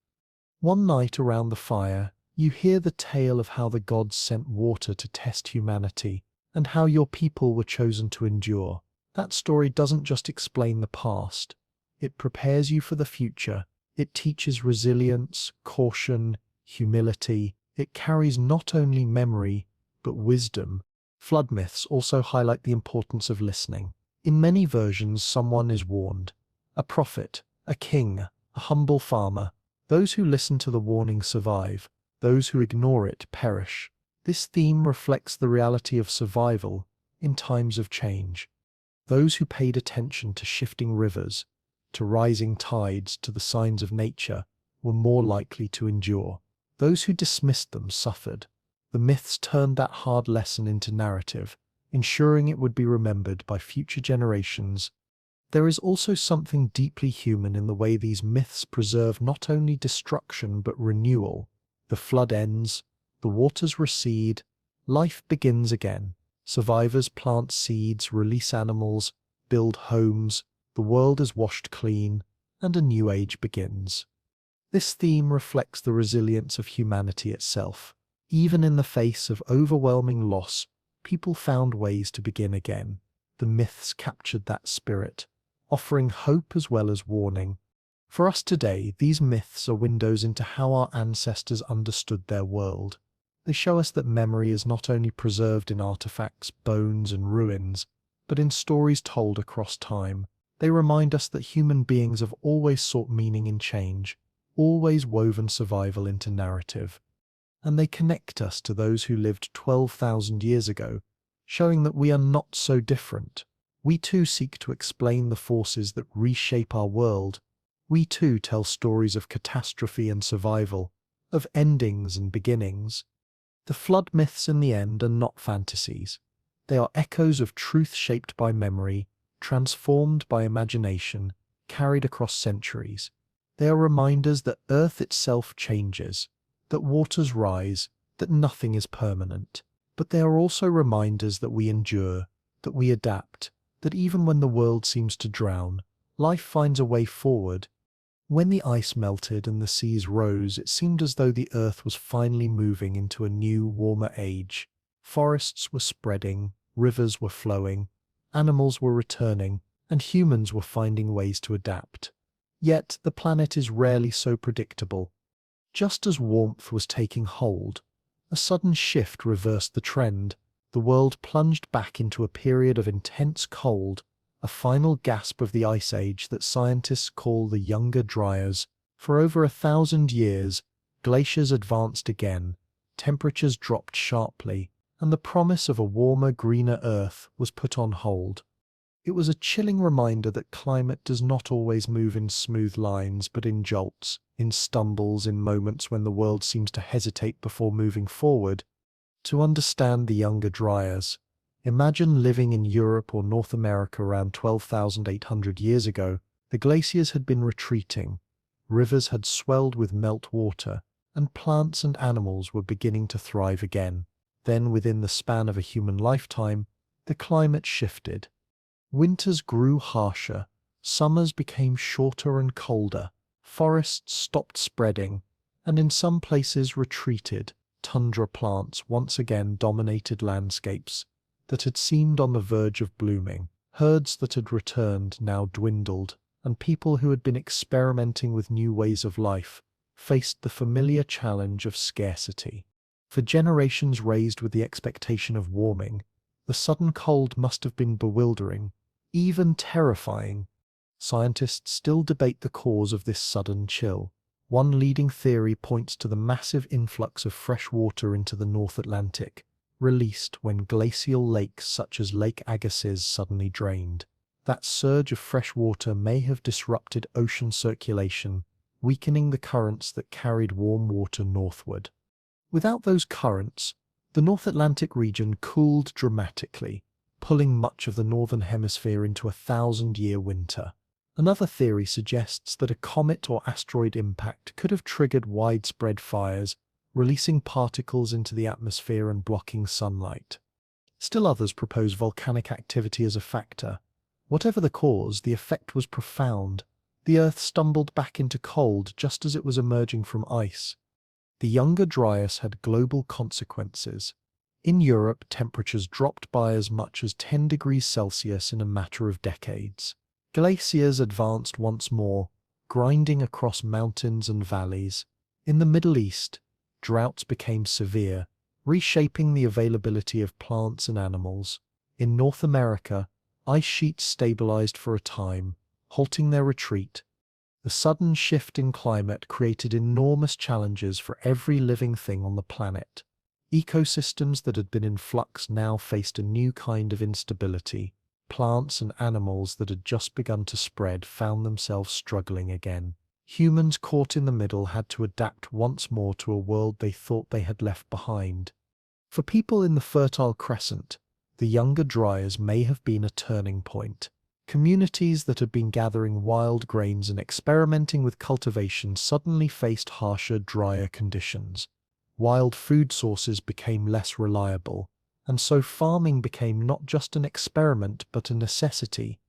One night around the fire, you hear the tale of how the gods sent water to test humanity, and how your people were chosen to endure. That story doesn't just explain the past, it prepares you for the future. It teaches resilience, caution, humility. It carries not only memory, but wisdom. Flood myths also highlight the importance of listening. In many versions, someone is warned. A prophet, a king, a humble farmer. Those who listen to the warning survive. Those who ignore it perish. This theme reflects the reality of survival in times of change. Those who paid attention to shifting rivers, to rising tides, to the signs of nature, were more likely to endure. Those who dismissed them suffered. The myths turned that hard lesson into narrative, ensuring it would be remembered by future generations. There is also something deeply human in the way these myths preserve not only destruction but renewal. The flood ends, the waters recede, life begins again. Survivors plant seeds, release animals, build homes. The world is washed clean, and a new age begins. This theme reflects the resilience of humanity itself. Even in the face of overwhelming loss, people found ways to begin again. The myths captured that spirit, offering hope as well as warning. For us today, these myths are windows into how our ancestors understood their world. They show us that memory is not only preserved in artifacts, bones, and ruins, but in stories told across time. They remind us that human beings have always sought meaning in change, always woven survival into narrative. And they connect us to those who lived 12,000 years ago, showing that we are not so different. We too seek to explain the forces that reshape our world. We too tell stories of catastrophe and survival, of endings and beginnings. The flood myths in the end are not fantasies. They are echoes of truth shaped by memory, transformed by imagination, carried across centuries. They are reminders that Earth itself changes, that waters rise, that nothing is permanent. But they are also reminders that we endure, that we adapt, that even when the world seems to drown, life finds a way forward. When the ice melted and the seas rose, it seemed as though the Earth was finally moving into a new, warmer age. Forests were spreading, rivers were flowing, animals were returning, and humans were finding ways to adapt. Yet the planet is rarely so predictable. Just as warmth was taking hold, a sudden shift reversed the trend. The world plunged back into a period of intense cold, a final gasp of the ice age that scientists call the Younger Dryas. For over 1,000 years, glaciers advanced again, temperatures dropped sharply, and the promise of a warmer, greener Earth was put on hold. It was a chilling reminder that climate does not always move in smooth lines, but in jolts, in stumbles, in moments when the world seems to hesitate before moving forward. To understand the Younger Dryas, imagine living in Europe or North America around 12,800 years ago. The glaciers had been retreating, rivers had swelled with meltwater, and plants and animals were beginning to thrive again. Then, within the span of a human lifetime, the climate shifted. Winters grew harsher, summers became shorter and colder, forests stopped spreading, and in some places retreated. Tundra plants once again dominated landscapes that had seemed on the verge of blooming. Herds that had returned now dwindled, and people who had been experimenting with new ways of life faced the familiar challenge of scarcity. For generations raised with the expectation of warming, the sudden cold must have been bewildering, even terrifying. Scientists still debate the cause of this sudden chill. One leading theory points to the massive influx of fresh water into the North Atlantic, released when glacial lakes such as Lake Agassiz suddenly drained. That surge of fresh water may have disrupted ocean circulation, weakening the currents that carried warm water northward. Without those currents, the North Atlantic region cooled dramatically, pulling much of the northern hemisphere into a 1,000-year winter. Another theory suggests that a comet or asteroid impact could have triggered widespread fires, releasing particles into the atmosphere and blocking sunlight. Still others propose volcanic activity as a factor. Whatever the cause, the effect was profound. The Earth stumbled back into cold just as it was emerging from ice. The Younger Dryas had global consequences. In Europe, temperatures dropped by as much as 10 degrees Celsius in a matter of decades. Glaciers advanced once more, grinding across mountains and valleys. In the Middle East, droughts became severe, reshaping the availability of plants and animals. In North America, ice sheets stabilized for a time, halting their retreat. The sudden shift in climate created enormous challenges for every living thing on the planet. Ecosystems that had been in flux now faced a new kind of instability. Plants and animals that had just begun to spread found themselves struggling again. Humans caught in the middle had to adapt once more to a world they thought they had left behind. For people in the Fertile Crescent, the Younger Dryas may have been a turning point. Communities that had been gathering wild grains and experimenting with cultivation suddenly faced harsher, drier conditions. Wild food sources became less reliable, and so farming became not just an experiment but a necessity.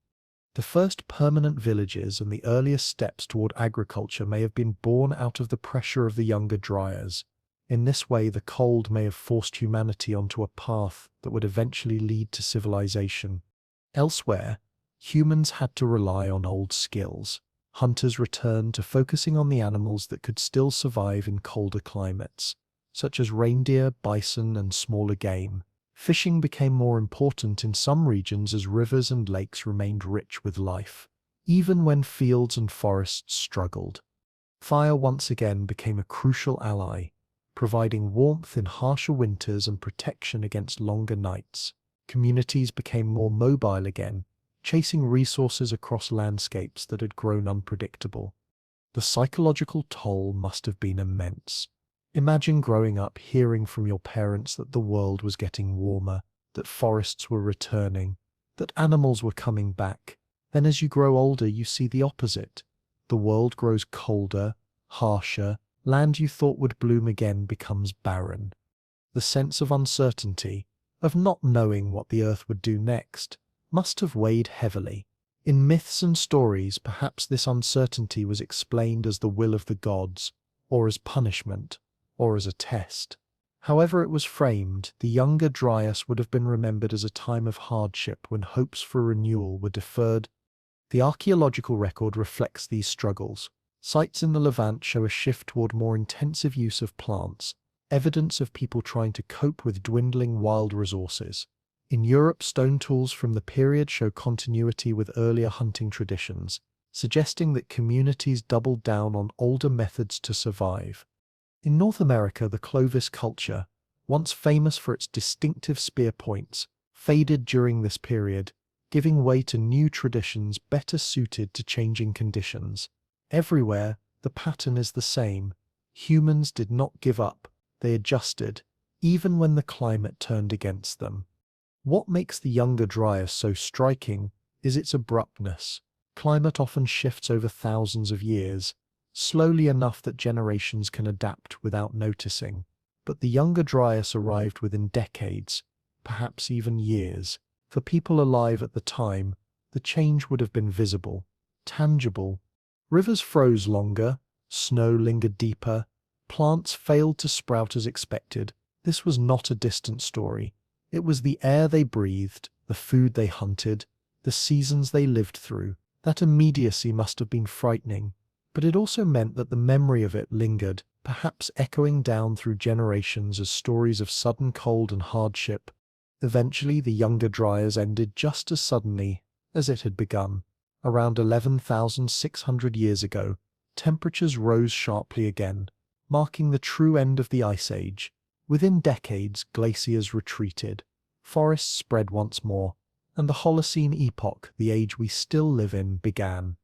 The first permanent villages and the earliest steps toward agriculture may have been born out of the pressure of the Younger Dryas. In this way, the cold may have forced humanity onto a path that would eventually lead to civilization. Elsewhere, humans had to rely on old skills. Hunters returned to focusing on the animals that could still survive in colder climates, such as reindeer, bison, and smaller game. Fishing became more important in some regions as rivers and lakes remained rich with life, even when fields and forests struggled. Fire once again became a crucial ally, providing warmth in harsher winters and protection against longer nights. Communities became more mobile again, chasing resources across landscapes that had grown unpredictable. The psychological toll must have been immense. Imagine growing up hearing from your parents that the world was getting warmer, that forests were returning, that animals were coming back. Then as you grow older, you see the opposite. The world grows colder, harsher, land you thought would bloom again becomes barren. The sense of uncertainty, of not knowing what the earth would do next, must have weighed heavily. In myths and stories, perhaps this uncertainty was explained as the will of the gods, or as punishment, or as a test. However it was framed, the Younger Dryas would have been remembered as a time of hardship when hopes for renewal were deferred. The archaeological record reflects these struggles. Sites in the Levant show a shift toward more intensive use of plants, evidence of people trying to cope with dwindling wild resources. In Europe, stone tools from the period show continuity with earlier hunting traditions, suggesting that communities doubled down on older methods to survive. In North America, the Clovis culture, once famous for its distinctive spear points, faded during this period, giving way to new traditions better suited to changing conditions. Everywhere, the pattern is the same. Humans did not give up, they adjusted, even when the climate turned against them. What makes the Younger Dryas so striking is its abruptness. Climate often shifts over thousands of years, slowly enough that generations can adapt without noticing. But the Younger Dryas arrived within decades, perhaps even years. For people alive at the time, the change would have been visible, tangible. Rivers froze longer, snow lingered deeper, plants failed to sprout as expected. This was not a distant story. It was the air they breathed, the food they hunted, the seasons they lived through. That immediacy must have been frightening, but it also meant that the memory of it lingered, perhaps echoing down through generations as stories of sudden cold and hardship. Eventually, the Younger Dryas ended just as suddenly as it had begun. Around 11,600 years ago, temperatures rose sharply again, marking the true end of the Ice Age. Within decades, glaciers retreated, forests spread once more, and the Holocene epoch, the age we still live in, began.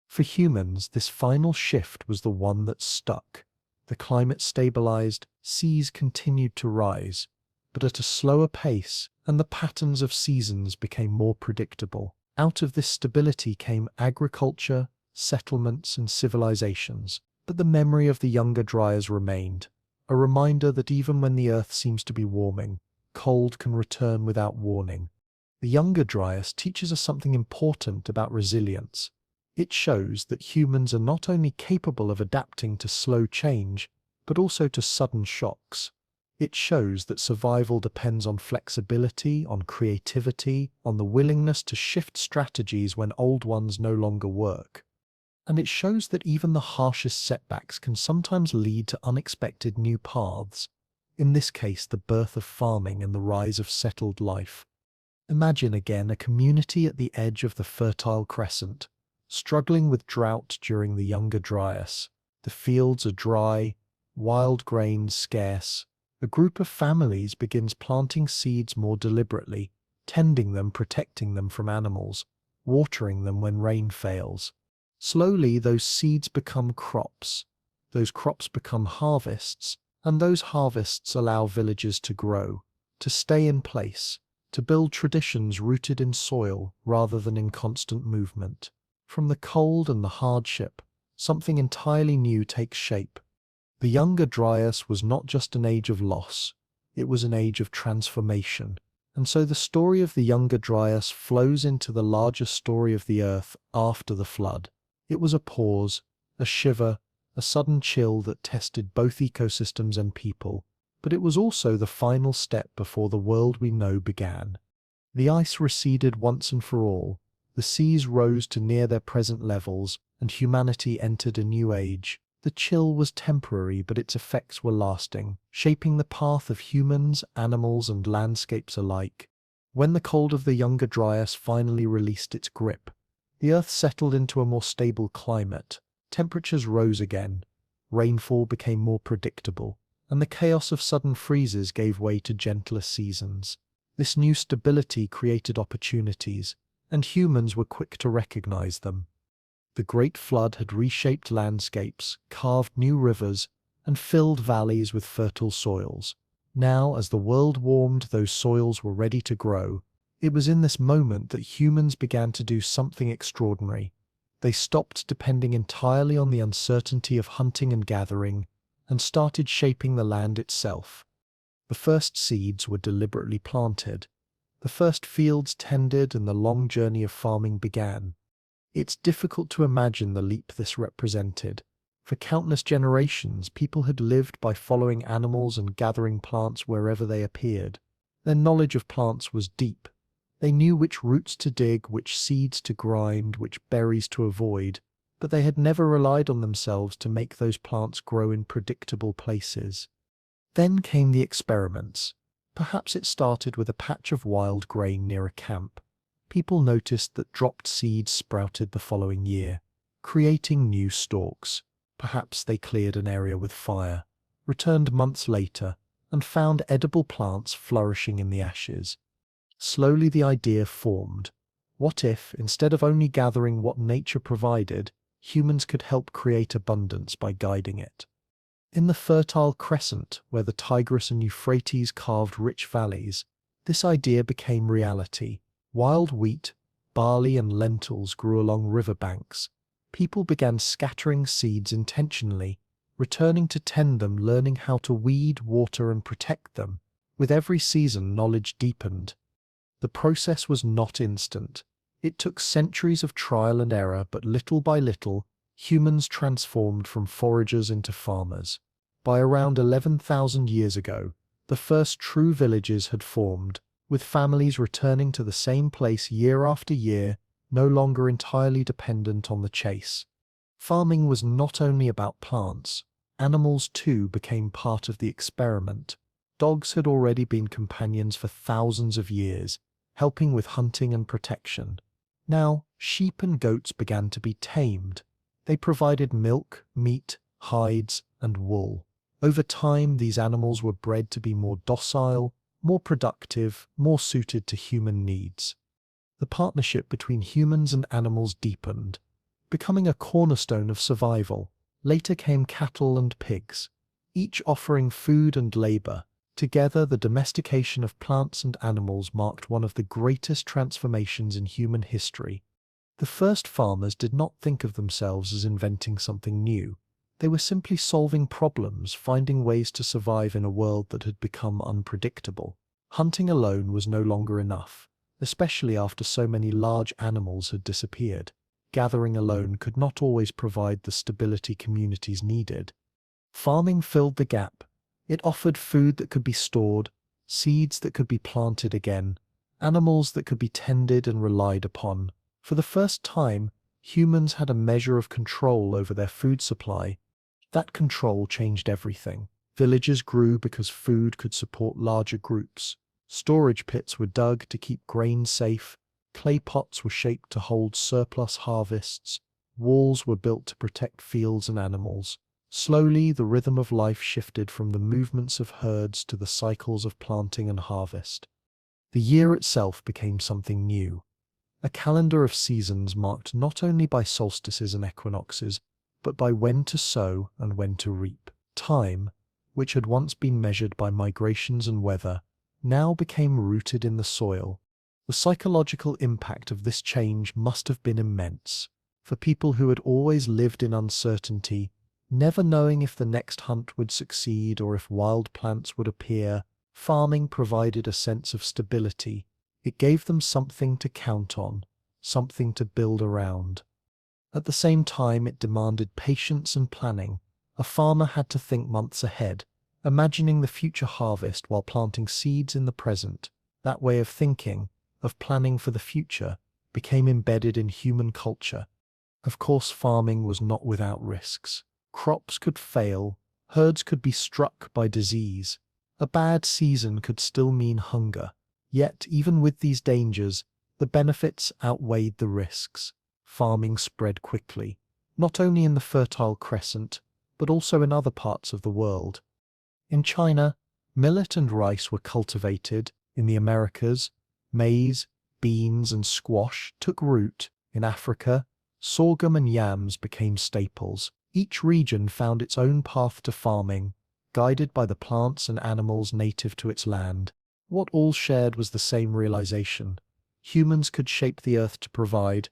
For humans, this final shift was the one that stuck. The climate stabilized, seas continued to rise, but at a slower pace, and the patterns of seasons became more predictable. Out of this stability came agriculture, settlements, and civilizations. But the memory of the Younger Dryas remained, a reminder that even when the Earth seems to be warming, cold can return without warning. The Younger Dryas teaches us something important about resilience. It shows that humans are not only capable of adapting to slow change, but also to sudden shocks. It shows that survival depends on flexibility, on creativity, on the willingness to shift strategies when old ones no longer work. And it shows that even the harshest setbacks can sometimes lead to unexpected new paths, in this case the birth of farming and the rise of settled life. Imagine again a community at the edge of the Fertile Crescent, struggling with drought during the Younger Dryas. The fields are dry, wild grains scarce. A group of families begins planting seeds more deliberately, tending them, protecting them from animals, watering them when rain fails. Slowly, those seeds become crops. Those crops become harvests, and those harvests allow villages to grow, to stay in place, to build traditions rooted in soil rather than in constant movement. From the cold and the hardship, something entirely new takes shape. The Younger Dryas was not just an age of loss, it was an age of transformation. And so the story of the Younger Dryas flows into the larger story of the Earth after the flood. It was a pause, a shiver, a sudden chill that tested both ecosystems and people, but it was also the final step before the world we know began. The ice receded once and for all, the seas rose to near their present levels, and humanity entered a new age. The chill was temporary, but its effects were lasting, shaping the path of humans, animals, and landscapes alike. When the cold of the Younger Dryas finally released its grip, the Earth settled into a more stable climate. Temperatures rose again, rainfall became more predictable, and the chaos of sudden freezes gave way to gentler seasons. This new stability created opportunities, and humans were quick to recognize them. The Great Flood had reshaped landscapes, carved new rivers, and filled valleys with fertile soils. Now, as the world warmed, those soils were ready to grow. It was in this moment that humans began to do something extraordinary. They stopped depending entirely on the uncertainty of hunting and gathering, and started shaping the land itself. The first seeds were deliberately planted. The first fields tended, and the long journey of farming began. It's difficult to imagine the leap this represented. For countless generations, people had lived by following animals and gathering plants wherever they appeared. Their knowledge of plants was deep. They knew which roots to dig, which seeds to grind, which berries to avoid, but they had never relied on themselves to make those plants grow in predictable places. Then came the experiments. Perhaps it started with a patch of wild grain near a camp. People noticed that dropped seeds sprouted the following year, creating new stalks. Perhaps they cleared an area with fire, returned months later, and found edible plants flourishing in the ashes. Slowly the idea formed. What if, instead of only gathering what nature provided, humans could help create abundance by guiding it? In the Fertile Crescent, where the Tigris and Euphrates carved rich valleys, this idea became reality. Wild wheat, barley, and lentils grew along riverbanks. People began scattering seeds intentionally, returning to tend them, learning how to weed, water, and protect them. With every season, knowledge deepened. The process was not instant. It took centuries of trial and error, but little by little, humans transformed from foragers into farmers. By around 11,000 years ago, the first true villages had formed, with families returning to the same place year after year, no longer entirely dependent on the chase. Farming was not only about plants. Animals too became part of the experiment. Dogs had already been companions for thousands of years, helping with hunting and protection. Now, sheep and goats began to be tamed. They provided milk, meat, hides, and wool. Over time, these animals were bred to be more docile, more productive, more suited to human needs. The partnership between humans and animals deepened, becoming a cornerstone of survival. Later came cattle and pigs, each offering food and labor. Together, the domestication of plants and animals marked one of the greatest transformations in human history. The first farmers did not think of themselves as inventing something new. They were simply solving problems, finding ways to survive in a world that had become unpredictable. Hunting alone was no longer enough, especially after so many large animals had disappeared. Gathering alone could not always provide the stability communities needed. Farming filled the gap. It offered food that could be stored, seeds that could be planted again, animals that could be tended and relied upon. For the first time, humans had a measure of control over their food supply. That control changed everything. Villages grew because food could support larger groups. Storage pits were dug to keep grain safe. Clay pots were shaped to hold surplus harvests. Walls were built to protect fields and animals. Slowly, the rhythm of life shifted from the movements of herds to the cycles of planting and harvest. The year itself became something new. A calendar of seasons marked not only by solstices and equinoxes, but by when to sow and when to reap. Time, which had once been measured by migrations and weather, now became rooted in the soil. The psychological impact of this change must have been immense. For people who had always lived in uncertainty, never knowing if the next hunt would succeed or if wild plants would appear, farming provided a sense of stability. It gave them something to count on, something to build around. At the same time, it demanded patience and planning. A farmer had to think months ahead, imagining the future harvest while planting seeds in the present. That way of thinking, of planning for the future, became embedded in human culture. Of course, farming was not without risks. Crops could fail, herds could be struck by disease. A bad season could still mean hunger. Yet, even with these dangers, the benefits outweighed the risks. Farming spread quickly, not only in the Fertile Crescent, but also in other parts of the world. In China, millet and rice were cultivated. In the Americas, maize, beans, and squash took root. In Africa, sorghum and yams became staples. Each region found its own path to farming, guided by the plants and animals native to its land. What all shared was the same realization: humans could shape the earth to provide.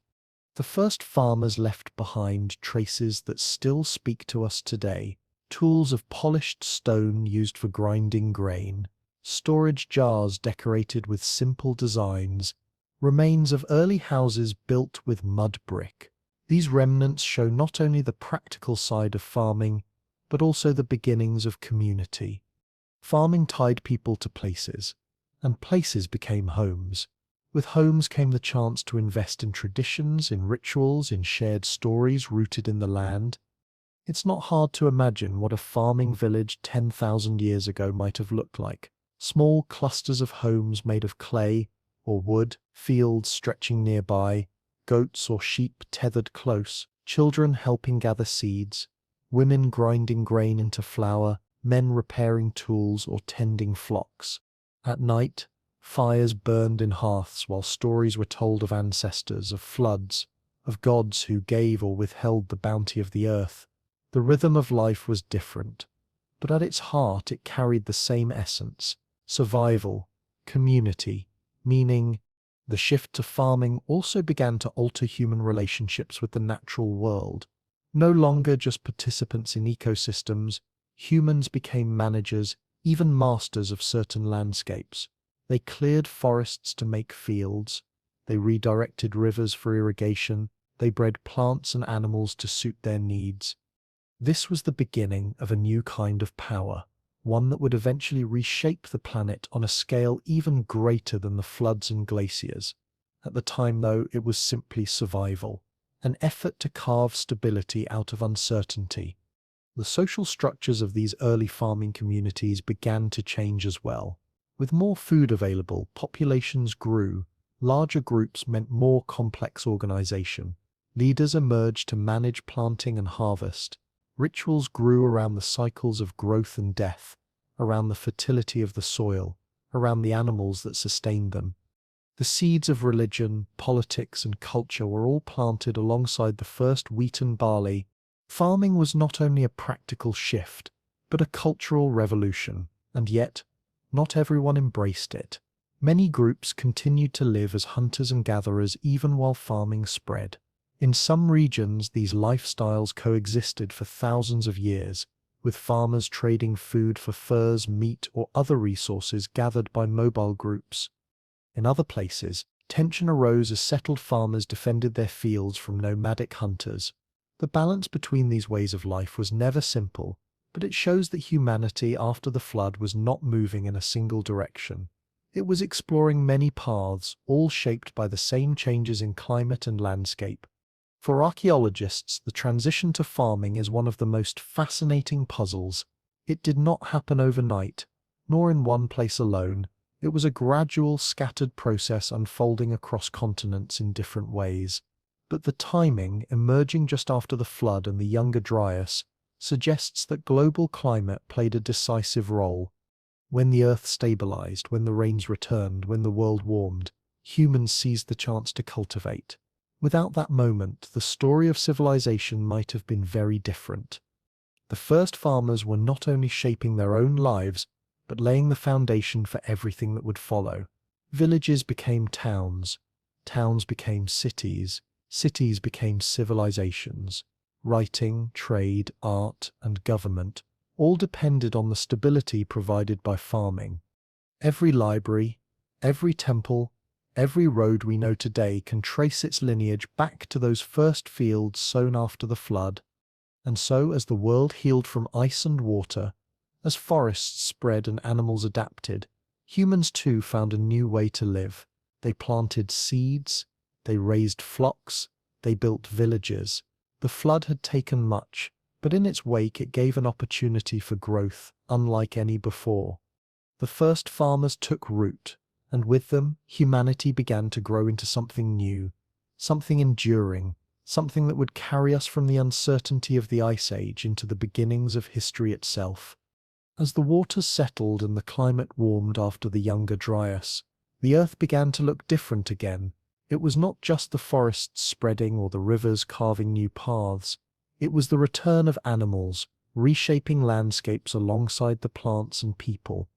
The first farmers left behind traces that still speak to us today: tools of polished stone used for grinding grain, storage jars decorated with simple designs, remains of early houses built with mud brick. These remnants show not only the practical side of farming, but also the beginnings of community. Farming tied people to places, and places became homes. With homes came the chance to invest in traditions, in rituals, in shared stories rooted in the land. It's not hard to imagine what a farming village 10,000 years ago might have looked like. Small clusters of homes made of clay or wood, fields stretching nearby, goats or sheep tethered close, children helping gather seeds, women grinding grain into flour, men repairing tools or tending flocks. At night, fires burned in hearths while stories were told of ancestors, of floods, of gods who gave or withheld the bounty of the earth. The rhythm of life was different, but at its heart it carried the same essence: survival, community, meaning. The shift to farming also began to alter human relationships with the natural world. No longer just participants in ecosystems, humans became managers, even masters of certain landscapes. They cleared forests to make fields, they redirected rivers for irrigation, they bred plants and animals to suit their needs. This was the beginning of a new kind of power, one that would eventually reshape the planet on a scale even greater than the floods and glaciers. At the time, though, it was simply survival, an effort to carve stability out of uncertainty. The social structures of these early farming communities began to change as well. With more food available, populations grew. Larger groups meant more complex organization. Leaders emerged to manage planting and harvest. Rituals grew around the cycles of growth and death, around the fertility of the soil, around the animals that sustained them. The seeds of religion, politics, and culture were all planted alongside the first wheat and barley. Farming was not only a practical shift, but a cultural revolution, and yet, not everyone embraced it. Many groups continued to live as hunters and gatherers even while farming spread. In some regions, these lifestyles coexisted for thousands of years, with farmers trading food for furs, meat, or other resources gathered by mobile groups. In other places, tension arose as settled farmers defended their fields from nomadic hunters. The balance between these ways of life was never simple, but it shows that humanity after the flood was not moving in a single direction. It was exploring many paths, all shaped by the same changes in climate and landscape. For archaeologists, the transition to farming is one of the most fascinating puzzles. It did not happen overnight, nor in one place alone. It was a gradual, scattered process unfolding across continents in different ways. But the timing, emerging just after the flood and the Younger Dryas, suggests that global climate played a decisive role. When the earth stabilized, when the rains returned, when the world warmed, humans seized the chance to cultivate. Without that moment, the story of civilization might have been very different. The first farmers were not only shaping their own lives, but laying the foundation for everything that would follow. Villages became towns, towns became cities, cities became civilizations. Writing, trade, art, and government all depended on the stability provided by farming. Every library, every temple, every road we know today can trace its lineage back to those first fields sown after the flood. And so, as the world healed from ice and water, as forests spread and animals adapted, humans too found a new way to live. They planted seeds, they raised flocks, they built villages. The flood had taken much, but in its wake it gave an opportunity for growth unlike any before. The first farmers took root, and with them, humanity began to grow into something new, something enduring, something that would carry us from the uncertainty of the Ice Age into the beginnings of history itself. As the waters settled and the climate warmed after the Younger Dryas, the earth began to look different again. It was not just the forests spreading or the rivers carving new paths. It was the return of animals, reshaping landscapes alongside the plants and people.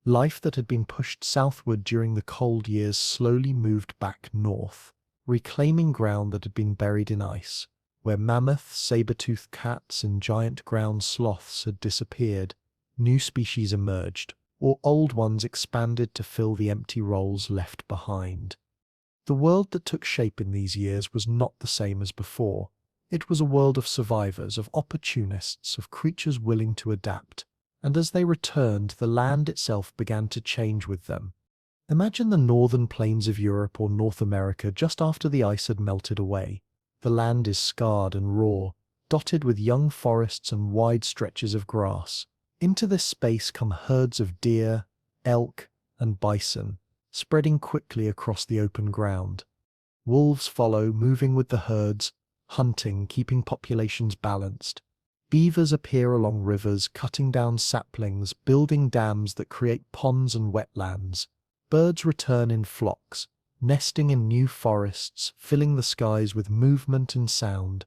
Life that had been pushed southward during the cold years slowly moved back north, reclaiming ground that had been buried in ice. Where mammoths, saber-toothed cats, and giant ground sloths had disappeared, new species emerged, or old ones expanded to fill the empty roles left behind. The world that took shape in these years was not the same as before. It was a world of survivors, of opportunists, of creatures willing to adapt. And as they returned, the land itself began to change with them. Imagine the northern plains of Europe or North America just after the ice had melted away. The land is scarred and raw, dotted with young forests and wide stretches of grass. Into this space come herds of deer, elk, and bison, spreading quickly across the open ground. Wolves follow, moving with the herds, hunting, keeping populations balanced. Beavers appear along rivers, cutting down saplings, building dams that create ponds and wetlands. Birds return in flocks, nesting in new forests, filling the skies with movement and sound.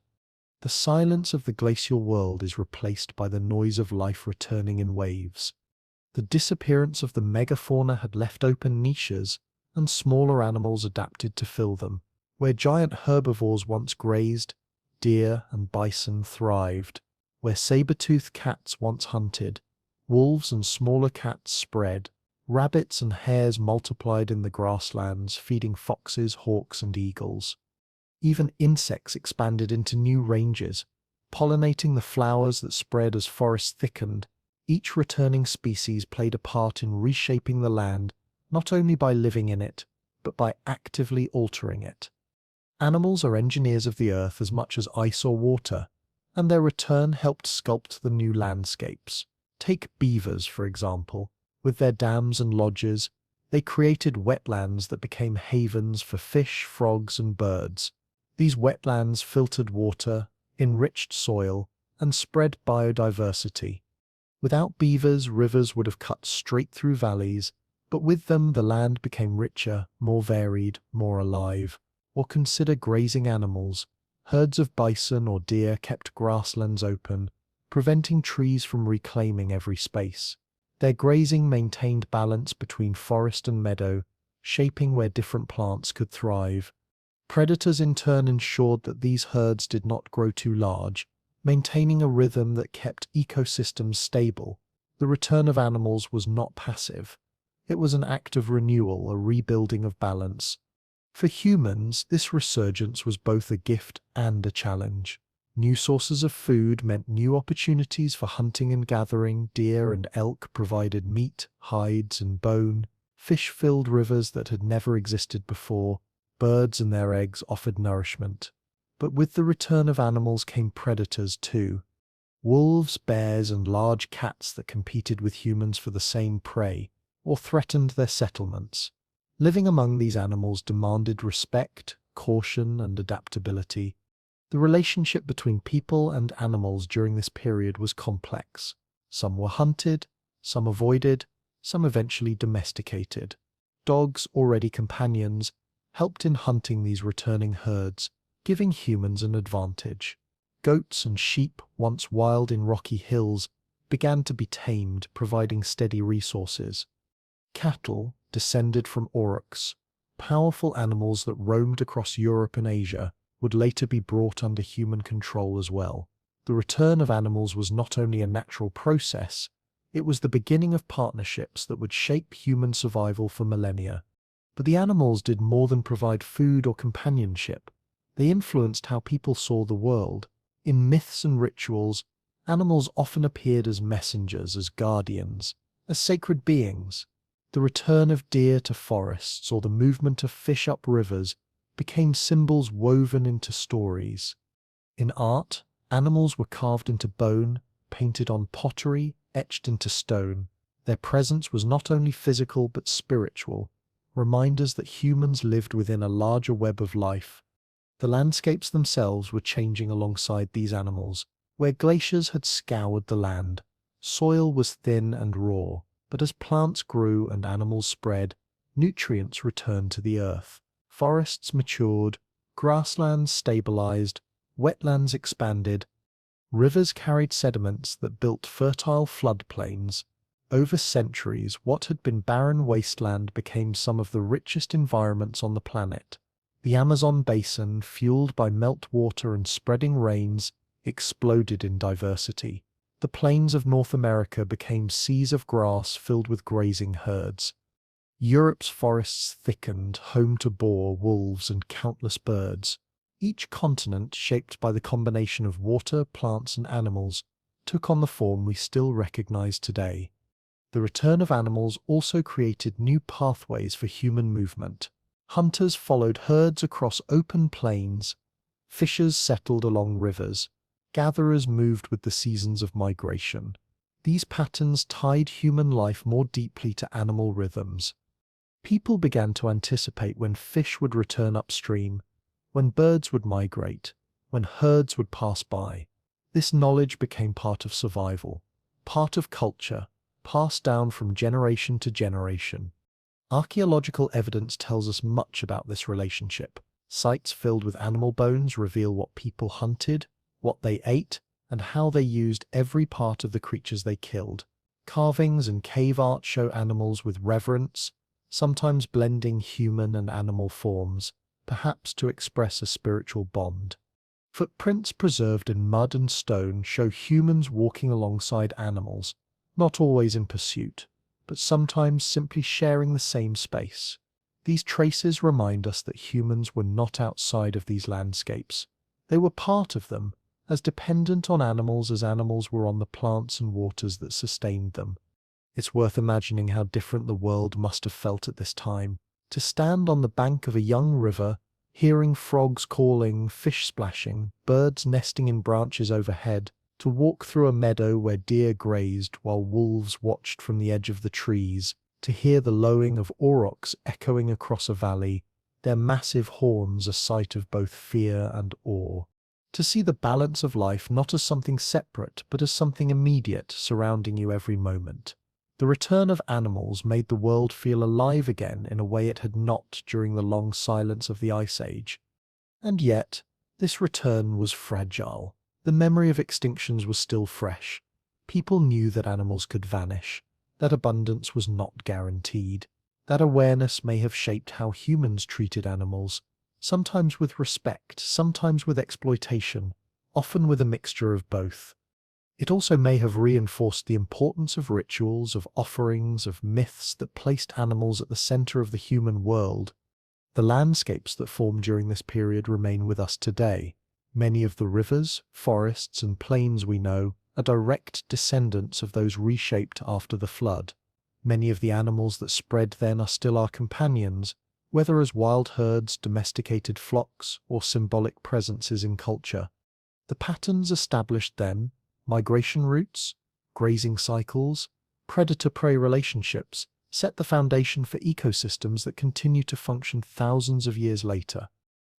The silence of the glacial world is replaced by the noise of life returning in waves. The disappearance of the megafauna had left open niches, and smaller animals adapted to fill them. Where giant herbivores once grazed, deer and bison thrived. Where saber-toothed cats once hunted, wolves and smaller cats spread. Rabbits and hares multiplied in the grasslands, feeding foxes, hawks, and eagles. Even insects expanded into new ranges, pollinating the flowers that spread as forests thickened. Each returning species played a part in reshaping the land, not only by living in it, but by actively altering it. Animals are engineers of the earth as much as ice or water, and their return helped sculpt the new landscapes. Take beavers, for example. With their dams and lodges, they created wetlands that became havens for fish, frogs, and birds. These wetlands filtered water, enriched soil, and spread biodiversity. Without beavers, rivers would have cut straight through valleys, but with them the land became richer, more varied, more alive. Or consider grazing animals. Herds of bison or deer kept grasslands open, preventing trees from reclaiming every space. Their grazing maintained balance between forest and meadow, shaping where different plants could thrive. Predators in turn ensured that these herds did not grow too large, maintaining a rhythm that kept ecosystems stable. The return of animals was not passive. It was an act of renewal, a rebuilding of balance. For humans, this resurgence was both a gift and a challenge. New sources of food meant new opportunities for hunting and gathering. Deer and elk provided meat, hides, and bone. Fish filled rivers that had never existed before. Birds and their eggs offered nourishment. But with the return of animals came predators too. Wolves, bears, and large cats that competed with humans for the same prey, or threatened their settlements. Living among these animals demanded respect, caution, and adaptability. The relationship between people and animals during this period was complex. Some were hunted, some avoided, some eventually domesticated. Dogs, already companions, helped in hunting these returning herds, giving humans an advantage. Goats and sheep, once wild in rocky hills, began to be tamed, providing steady resources. Cattle, descended from aurochs, powerful animals that roamed across Europe and Asia, would later be brought under human control as well. The return of animals was not only a natural process, it was the beginning of partnerships that would shape human survival for millennia. But the animals did more than provide food or companionship. They influenced how people saw the world. In myths and rituals, animals often appeared as messengers, as guardians, as sacred beings. The return of deer to forests or the movement of fish up rivers became symbols woven into stories. In art, animals were carved into bone, painted on pottery, etched into stone. Their presence was not only physical but spiritual, reminders that humans lived within a larger web of life. The landscapes themselves were changing alongside these animals. Where glaciers had scoured the land, soil was thin and raw, but as plants grew and animals spread, nutrients returned to the earth. Forests matured, grasslands stabilized, wetlands expanded. Rivers carried sediments that built fertile floodplains. Over centuries, what had been barren wasteland became some of the richest environments on the planet. The Amazon basin, fueled by meltwater and spreading rains, exploded in diversity. The plains of North America became seas of grass filled with grazing herds. Europe's forests thickened, home to boar, wolves, and countless birds. Each continent, shaped by the combination of water, plants, and animals, took on the form we still recognize today. The return of animals also created new pathways for human movement. Hunters followed herds across open plains. Fishers settled along rivers. Gatherers moved with the seasons of migration. These patterns tied human life more deeply to animal rhythms. People began to anticipate when fish would return upstream, when birds would migrate, when herds would pass by. This knowledge became part of survival, part of culture, passed down from generation to generation. Archaeological evidence tells us much about this relationship. Sites filled with animal bones reveal what people hunted, what they ate, and how they used every part of the creatures they killed. Carvings and cave art show animals with reverence, sometimes blending human and animal forms, perhaps to express a spiritual bond. Footprints preserved in mud and stone show humans walking alongside animals, not always in pursuit, but sometimes simply sharing the same space. These traces remind us that humans were not outside of these landscapes. They were part of them, as dependent on animals as animals were on the plants and waters that sustained them. It's worth imagining how different the world must have felt at this time. To stand on the bank of a young river, hearing frogs calling, fish splashing, birds nesting in branches overhead, to walk through a meadow where deer grazed while wolves watched from the edge of the trees, to hear the lowing of aurochs echoing across a valley. their massive horns a sight of both fear and awe. To see the balance of life not as something separate, but as something immediate surrounding you every moment. The return of animals made the world feel alive again in a way it had not during the long silence of the Ice Age. And yet, this return was fragile. The memory of extinctions was still fresh. People knew that animals could vanish, that abundance was not guaranteed. That awareness may have shaped how humans treated animals, sometimes with respect, sometimes with exploitation, often with a mixture of both. It also may have reinforced the importance of rituals, of offerings, of myths that placed animals at the center of the human world. The landscapes that formed during this period remain with us today. Many of the rivers, forests, and plains we know are direct descendants of those reshaped after the flood. Many of the animals that spread then are still our companions, whether as wild herds, domesticated flocks, or symbolic presences in culture. The patterns established then, migration routes, grazing cycles, predator-prey relationships, set the foundation for ecosystems that continue to function thousands of years later.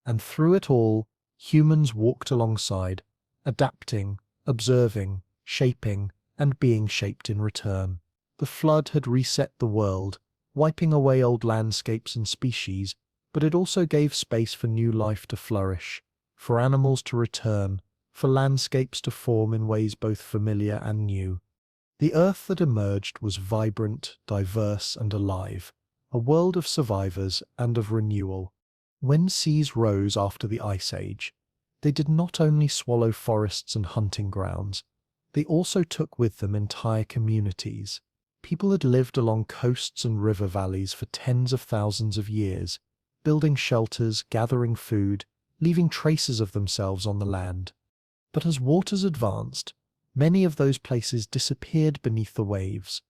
And through it all, humans walked alongside, adapting, observing, shaping, and being shaped in return. The flood had reset the world, wiping away old landscapes and species, but it also gave space for new life to flourish, for animals to return, for landscapes to form in ways both familiar and new. The earth that emerged was vibrant, diverse, and alive, a world of survivors and of renewal. When seas rose after the Ice Age, they did not only swallow forests and hunting grounds, they also took with them entire communities. People had lived along coasts and river valleys for tens of thousands of years, building shelters, gathering food, leaving traces of themselves on the land. But as waters advanced, many of those places disappeared beneath the waves.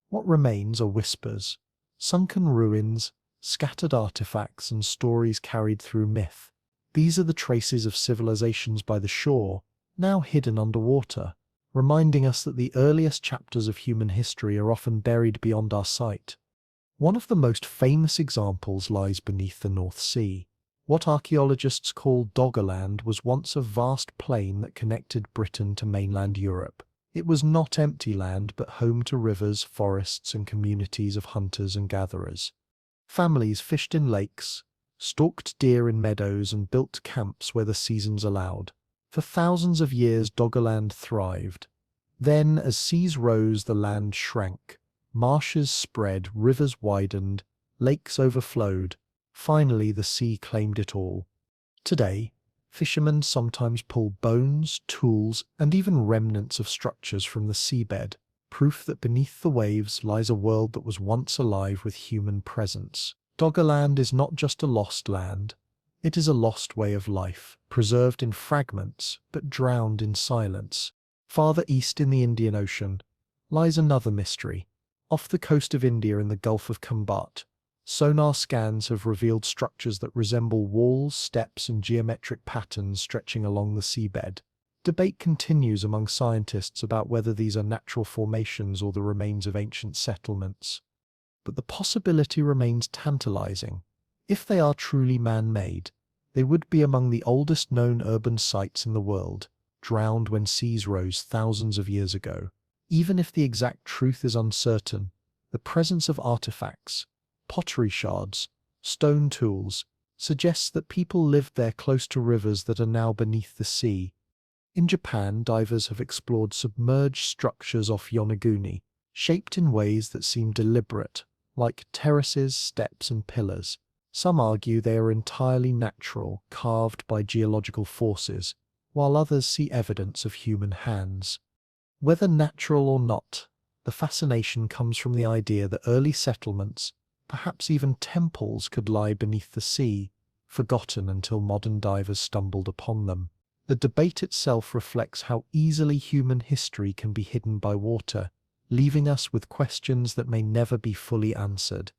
What remains are whispers, sunken ruins, scattered artifacts, and stories carried through myth. These are the traces of civilizations by the shore, now hidden underwater, reminding us that the earliest chapters of human history are often buried beyond our sight. One of the most famous examples lies beneath the North Sea. What archaeologists call Doggerland was once a vast plain that connected Britain to mainland Europe. It was not empty land, but home to rivers, forests, and communities of hunters and gatherers. Families fished in lakes, stalked deer in meadows, and built camps where the seasons allowed. For thousands of years, Doggerland thrived. Then, as seas rose, the land shrank. Marshes spread, rivers widened, lakes overflowed. Finally, the sea claimed it all. Today, fishermen sometimes pull bones, tools, and even remnants of structures from the seabed, proof that beneath the waves lies a world that was once alive with human presence. Doggerland is not just a lost land. It is a lost way of life, preserved in fragments, but drowned in silence. Farther east in the Indian Ocean lies another mystery. Off the coast of India in the Gulf of Khambhat, sonar scans have revealed structures that resemble walls, steps, and geometric patterns stretching along the seabed. Debate continues among scientists about whether these are natural formations or the remains of ancient settlements. But the possibility remains tantalizing. If they are truly man-made, they would be among the oldest known urban sites in the world, drowned when seas rose thousands of years ago. Even if the exact truth is uncertain, the presence of artifacts, pottery shards, stone tools, suggests that people lived there close to rivers that are now beneath the sea. In Japan, divers have explored submerged structures off Yonaguni, shaped in ways that seem deliberate, like terraces, steps, and pillars. Some argue they are entirely natural, carved by geological forces, while others see evidence of human hands. Whether natural or not, the fascination comes from the idea that early settlements, perhaps even temples, could lie beneath the sea, forgotten until modern divers stumbled upon them. The debate itself reflects how easily human history can be hidden by water, leaving us with questions that may never be fully answered.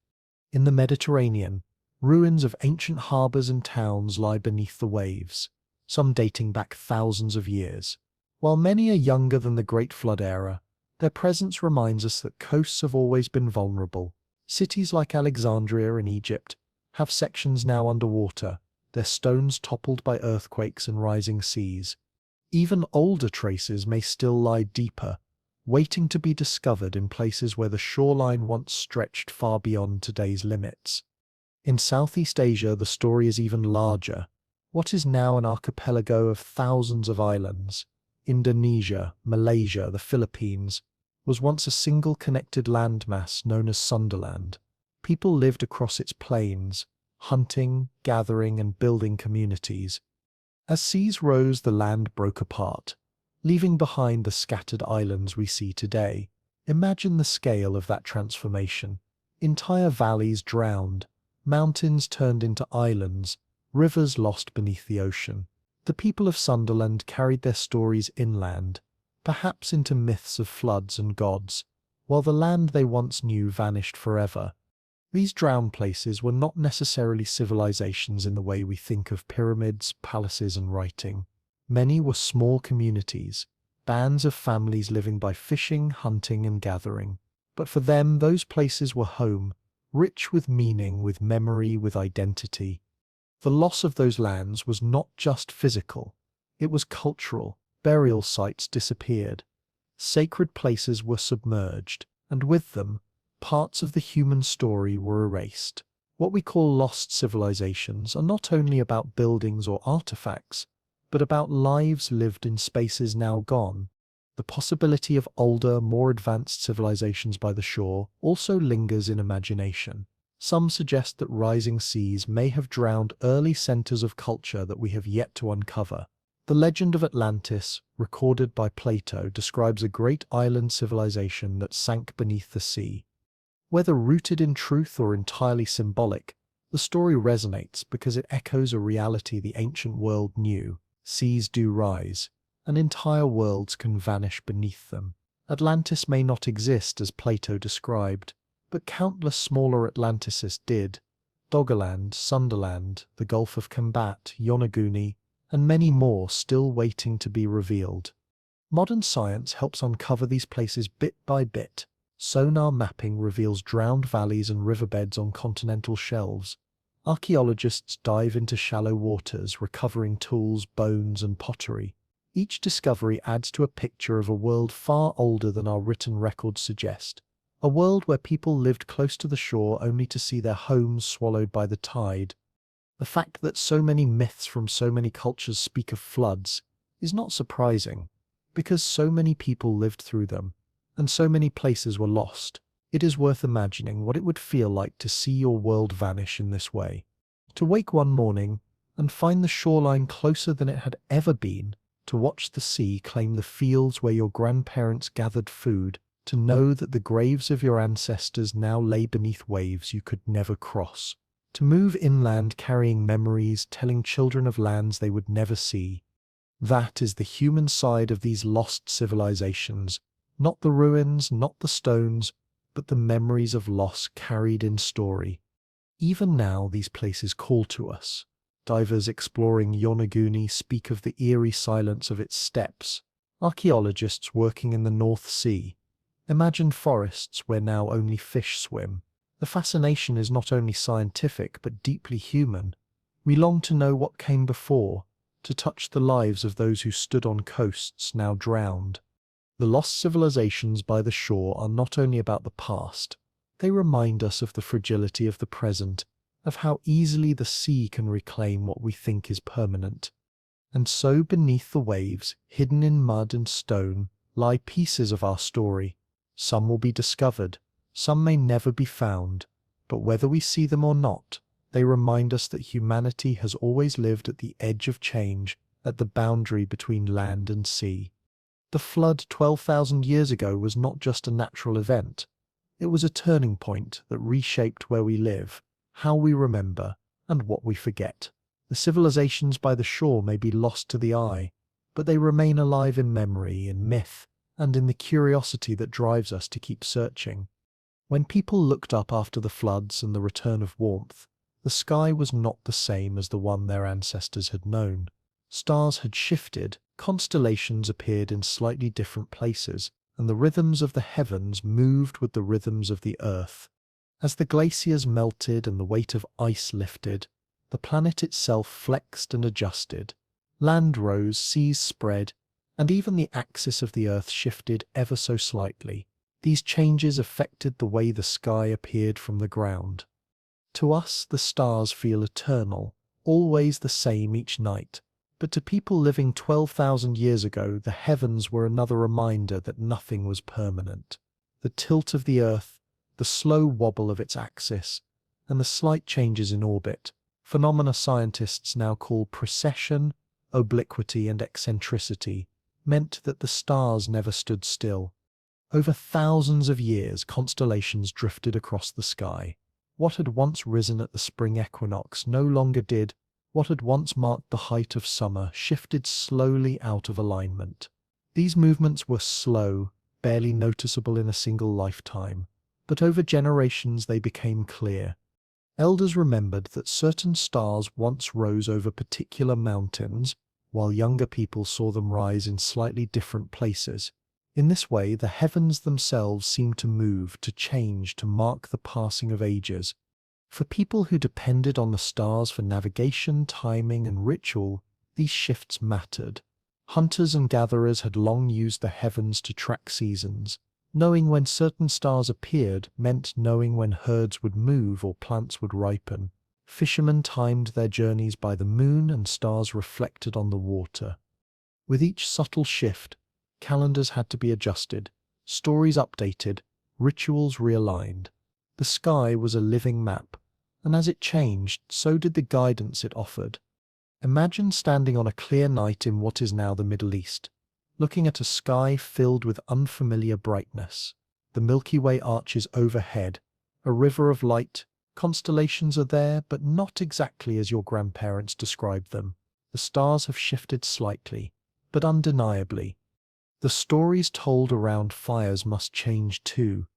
In the Mediterranean, ruins of ancient harbours and towns lie beneath the waves, some dating back thousands of years. While many are younger than the Great Flood era, their presence reminds us that coasts have always been vulnerable. Cities like Alexandria in Egypt have sections now underwater, their stones toppled by earthquakes and rising seas. Even older traces may still lie deeper, waiting to be discovered in places where the shoreline once stretched far beyond today's limits. In Southeast Asia, the story is even larger. What is now an archipelago of thousands of islands, Indonesia, Malaysia, the Philippines, was once a single connected landmass known as Sundaland. People lived across its plains, hunting, gathering, and building communities. As seas rose, the land broke apart, leaving behind the scattered islands we see today. Imagine the scale of that transformation. Entire valleys drowned, mountains turned into islands, rivers lost beneath the ocean. The people of Sunderland carried their stories inland, perhaps into myths of floods and gods, while the land they once knew vanished forever. These drowned places were not necessarily civilizations in the way we think of pyramids, palaces, and writing. Many were small communities, bands of families living by fishing, hunting, and gathering. But for them, those places were home, rich with meaning, with memory, with identity. The loss of those lands was not just physical, it was cultural. Burial sites disappeared. Sacred places were submerged, and with them, parts of the human story were erased. What we call lost civilizations are not only about buildings or artifacts, but about lives lived in spaces now gone. The possibility of older, more advanced civilizations by the shore also lingers in imagination. Some suggest that rising seas may have drowned early centers of culture that we have yet to uncover. The legend of Atlantis, recorded by Plato, describes a great island civilization that sank beneath the sea. Whether rooted in truth or entirely symbolic, the story resonates because it echoes a reality the ancient world knew. Seas do rise, and entire worlds can vanish beneath them. Atlantis may not exist as Plato described, but countless smaller Atlantises did. Doggerland, Sunderland, the Gulf of Combat, Yonaguni, and many more still waiting to be revealed. Modern science helps uncover these places bit by bit. Sonar mapping reveals drowned valleys and riverbeds on continental shelves. Archaeologists dive into shallow waters, recovering tools, bones, and pottery. Each discovery adds to a picture of a world far older than our written records suggest. A world where people lived close to the shore only to see their homes swallowed by the tide. The fact that so many myths from so many cultures speak of floods is not surprising, because so many people lived through them, and so many places were lost. It is worth imagining what it would feel like to see your world vanish in this way. To wake one morning and find the shoreline closer than it had ever been, to watch the sea claim the fields where your grandparents gathered food, to know that the graves of your ancestors now lay beneath waves you could never cross. To move inland carrying memories, telling children of lands they would never see. That is the human side of these lost civilizations, not the ruins, not the stones, but the memories of loss carried in story. Even now these places call to us. Divers exploring Yonaguni speak of the eerie silence of its steps. Archaeologists working in the North Sea imagine forests where now only fish swim. The fascination is not only scientific but deeply human. We long to know what came before, to touch the lives of those who stood on coasts now drowned. The lost civilizations by the shore are not only about the past, they remind us of the fragility of the present, of how easily the sea can reclaim what we think is permanent. And so beneath the waves, hidden in mud and stone, lie pieces of our story. Some will be discovered, some may never be found, but whether we see them or not, they remind us that humanity has always lived at the edge of change, at the boundary between land and sea. The flood 12,000 years ago was not just a natural event. It was a turning point that reshaped where we live, how we remember, and what we forget. The civilizations by the shore may be lost to the eye, but they remain alive in memory, in myth, and in the curiosity that drives us to keep searching. When people looked up after the floods and the return of warmth, the sky was not the same as the one their ancestors had known. Stars had shifted, constellations appeared in slightly different places, and the rhythms of the heavens moved with the rhythms of the earth. As the glaciers melted and the weight of ice lifted, the planet itself flexed and adjusted. Land rose, seas spread, and even the axis of the Earth shifted ever so slightly. These changes affected the way the sky appeared from the ground. To us, the stars feel eternal, always the same each night. But to people living 12,000 years ago, the heavens were another reminder that nothing was permanent. The tilt of the Earth, the slow wobble of its axis, and the slight changes in orbit, phenomena scientists now call precession, obliquity, and eccentricity, meant that the stars never stood still. Over thousands of years, constellations drifted across the sky. What had once risen at the spring equinox no longer did. What had once marked the height of summer shifted slowly out of alignment. These movements were slow, barely noticeable in a single lifetime, but over generations they became clear. Elders remembered that certain stars once rose over particular mountains, while younger people saw them rise in slightly different places. In this way, the heavens themselves seemed to move, to change, to mark the passing of ages. For people who depended on the stars for navigation, timing, and ritual, these shifts mattered. Hunters and gatherers had long used the heavens to track seasons. Knowing when certain stars appeared meant knowing when herds would move or plants would ripen. Fishermen timed their journeys by the moon, and stars reflected on the water. With each subtle shift, calendars had to be adjusted, stories updated, rituals realigned. The sky was a living map, and as it changed, so did the guidance it offered. Imagine standing on a clear night in what is now the Middle East, looking at a sky filled with unfamiliar brightness. The Milky Way arches overhead, a river of light. Constellations are there, but not exactly as your grandparents described them. The stars have shifted slightly, but undeniably. The stories told around fires must change too.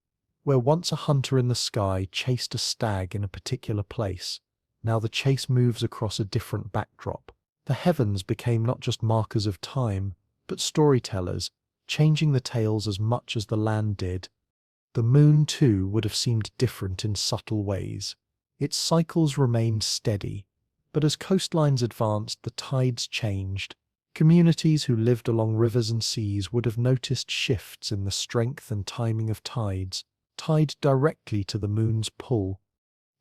Where once a hunter in the sky chased a stag in a particular place, now the chase moves across a different backdrop. The heavens became not just markers of time, but storytellers, changing the tales as much as the land did. The moon, too, would have seemed different in subtle ways. Its cycles remained steady, but as coastlines advanced, the tides changed. Communities who lived along rivers and seas would have noticed shifts in the strength and timing of tides, tied directly to the moon's pull.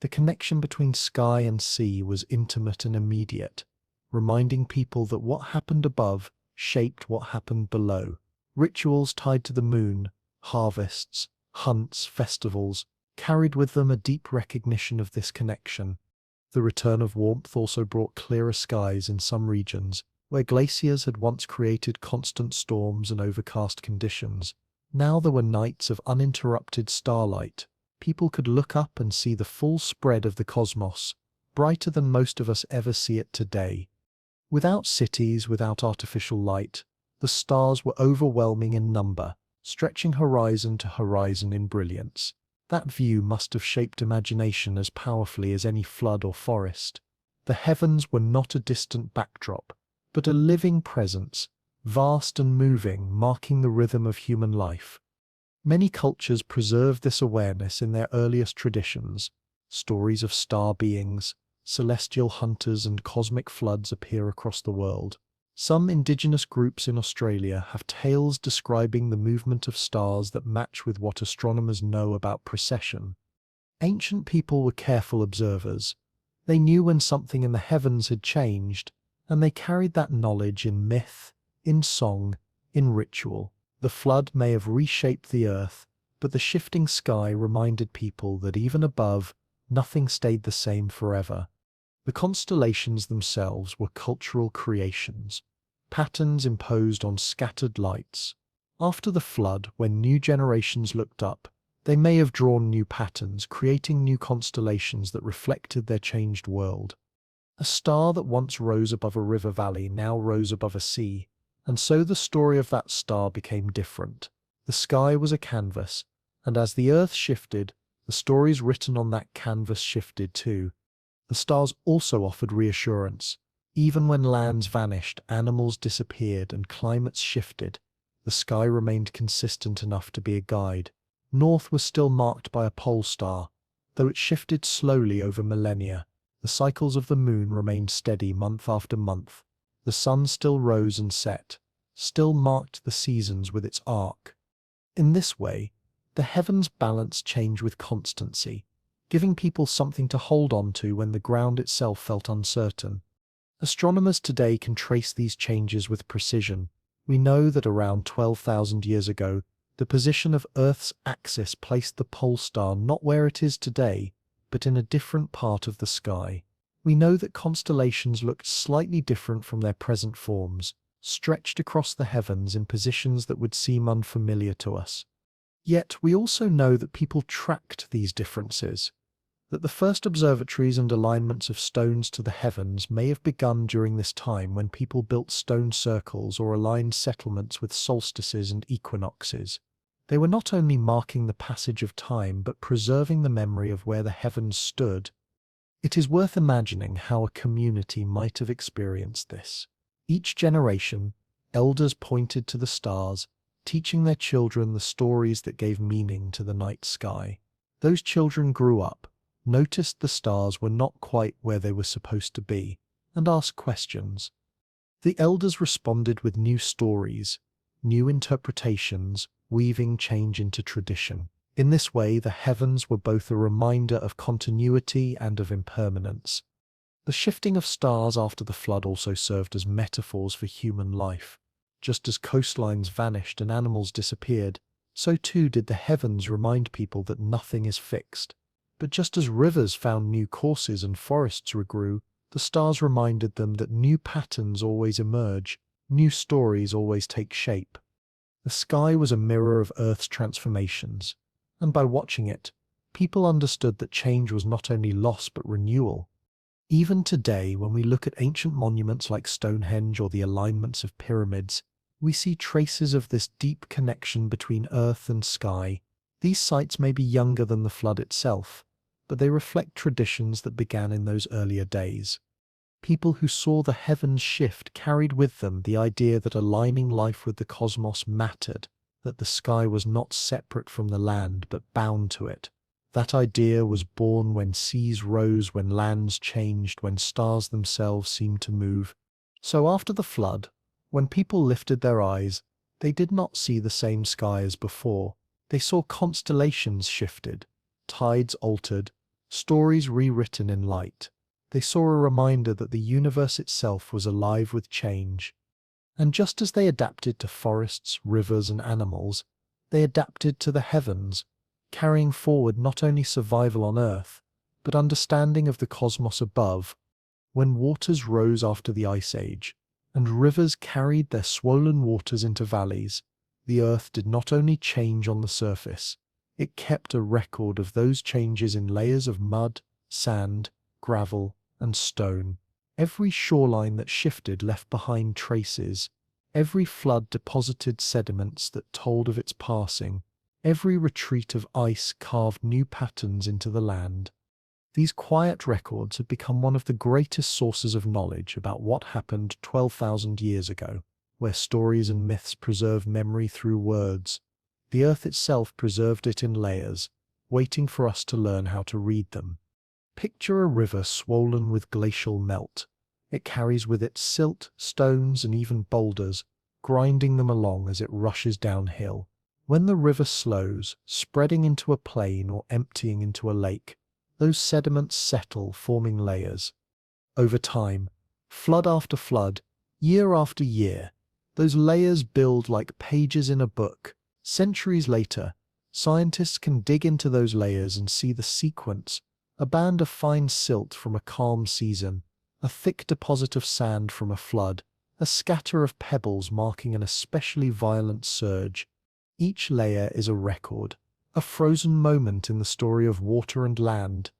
The connection between sky and sea was intimate and immediate, reminding people that what happened above shaped what happened below. Rituals tied to the moon, harvests, hunts, festivals, carried with them a deep recognition of this connection. The return of warmth also brought clearer skies in some regions, where glaciers had once created constant storms and overcast conditions. Now there were nights of uninterrupted starlight. People could look up and see the full spread of the cosmos, brighter than most of us ever see it today. Without cities, without artificial light, the stars were overwhelming in number, stretching horizon to horizon in brilliance. That view must have shaped imagination as powerfully as any flood or forest. The heavens were not a distant backdrop, but a living presence, vast and moving, marking the rhythm of human life. Many cultures preserve this awareness in their earliest traditions. Stories of star beings, celestial hunters, and cosmic floods appear across the world. Some indigenous groups in Australia have tales describing the movement of stars that match with what astronomers know about precession. Ancient people were careful observers. They knew when something in the heavens had changed, and they carried that knowledge in myth, in song, in ritual. The flood may have reshaped the earth, but the shifting sky reminded people that even above, nothing stayed the same forever. The constellations themselves were cultural creations, patterns imposed on scattered lights. After the flood, when new generations looked up, they may have drawn new patterns, creating new constellations that reflected their changed world. A star that once rose above a river valley now rose above a sea, and so the story of that star became different. The sky was a canvas, and as the earth shifted, the stories written on that canvas shifted too. The stars also offered reassurance. Even when lands vanished, animals disappeared, and climates shifted, the sky remained consistent enough to be a guide. North was still marked by a pole star. Though it shifted slowly over millennia, the cycles of the moon remained steady month after month. The sun still rose and set, still marked the seasons with its arc. In this way, the heavens' balance changed with constancy, giving people something to hold on to when the ground itself felt uncertain. Astronomers today can trace these changes with precision. We know that around 12,000 years ago, the position of Earth's axis placed the pole star not where it is today, but in a different part of the sky. We know that constellations looked slightly different from their present forms, stretched across the heavens in positions that would seem unfamiliar to us. Yet we also know that people tracked these differences, that the first observatories and alignments of stones to the heavens may have begun during this time when people built stone circles or aligned settlements with solstices and equinoxes. They were not only marking the passage of time but preserving the memory of where the heavens stood. It is worth imagining how a community might have experienced this. Each generation, elders pointed to the stars, teaching their children the stories that gave meaning to the night sky. Those children grew up, noticed the stars were not quite where they were supposed to be, and asked questions. The elders responded with new stories, new interpretations, weaving change into tradition. In this way, the heavens were both a reminder of continuity and of impermanence. The shifting of stars after the flood also served as metaphors for human life. Just as coastlines vanished and animals disappeared, so too did the heavens remind people that nothing is fixed. But just as rivers found new courses and forests regrew, the stars reminded them that new patterns always emerge, new stories always take shape. The sky was a mirror of Earth's transformations, and by watching it, people understood that change was not only loss but renewal. Even today, when we look at ancient monuments like Stonehenge or the alignments of pyramids, we see traces of this deep connection between earth and sky. These sites may be younger than the flood itself, but they reflect traditions that began in those earlier days. People who saw the heavens shift carried with them the idea that aligning life with the cosmos mattered, that the sky was not separate from the land but bound to it. That idea was born when seas rose, when lands changed, when stars themselves seemed to move. So after the flood, when people lifted their eyes, they did not see the same sky as before. They saw constellations shifted, tides altered, stories rewritten in light. They saw a reminder that the universe itself was alive with change. And just as they adapted to forests, rivers, and animals, they adapted to the heavens, carrying forward not only survival on Earth, but understanding of the cosmos above. When waters rose after the Ice Age, and rivers carried their swollen waters into valleys, the Earth did not only change on the surface, it kept a record of those changes in layers of mud, sand, gravel, and stone. Every shoreline that shifted left behind traces. Every flood deposited sediments that told of its passing. Every retreat of ice carved new patterns into the land. These quiet records have become one of the greatest sources of knowledge about what happened 12,000 years ago, where stories and myths preserve memory through words. The earth itself preserved it in layers, waiting for us to learn how to read them. Picture a river swollen with glacial melt. It carries with it silt, stones, and even boulders, grinding them along as it rushes downhill. When the river slows, spreading into a plain or emptying into a lake, those sediments settle, forming layers. Over time, flood after flood, year after year, those layers build like pages in a book. Centuries later, scientists can dig into those layers and see the sequence: a band of fine silt from a calm season, a thick deposit of sand from a flood, a scatter of pebbles marking an especially violent surge. Each layer is a record, a frozen moment in the story of water and land.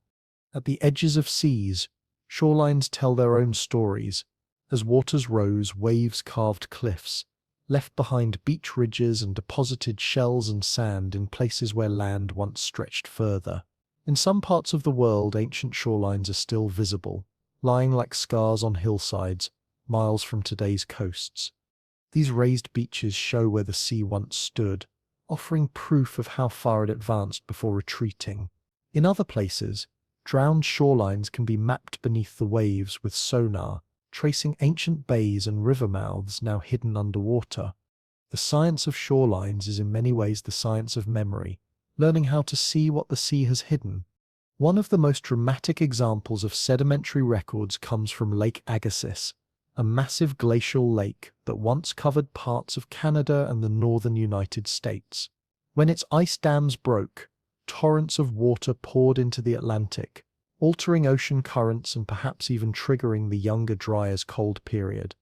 At the edges of seas, shorelines tell their own stories. As waters rose, waves carved cliffs, left behind beach ridges and deposited shells and sand in places where land once stretched further. In some parts of the world, ancient shorelines are still visible, lying like scars on hillsides, miles from today's coasts. These raised beaches show where the sea once stood, offering proof of how far it advanced before retreating. In other places, drowned shorelines can be mapped beneath the waves with sonar, tracing ancient bays and river mouths now hidden underwater. The science of shorelines is in many ways the science of memory, learning how to see what the sea has hidden. One of the most dramatic examples of sedimentary records comes from Lake Agassiz, a massive glacial lake that once covered parts of Canada and the northern United States. When its ice dams broke, torrents of water poured into the Atlantic, altering ocean currents and perhaps even triggering the Younger Dryas Cold period.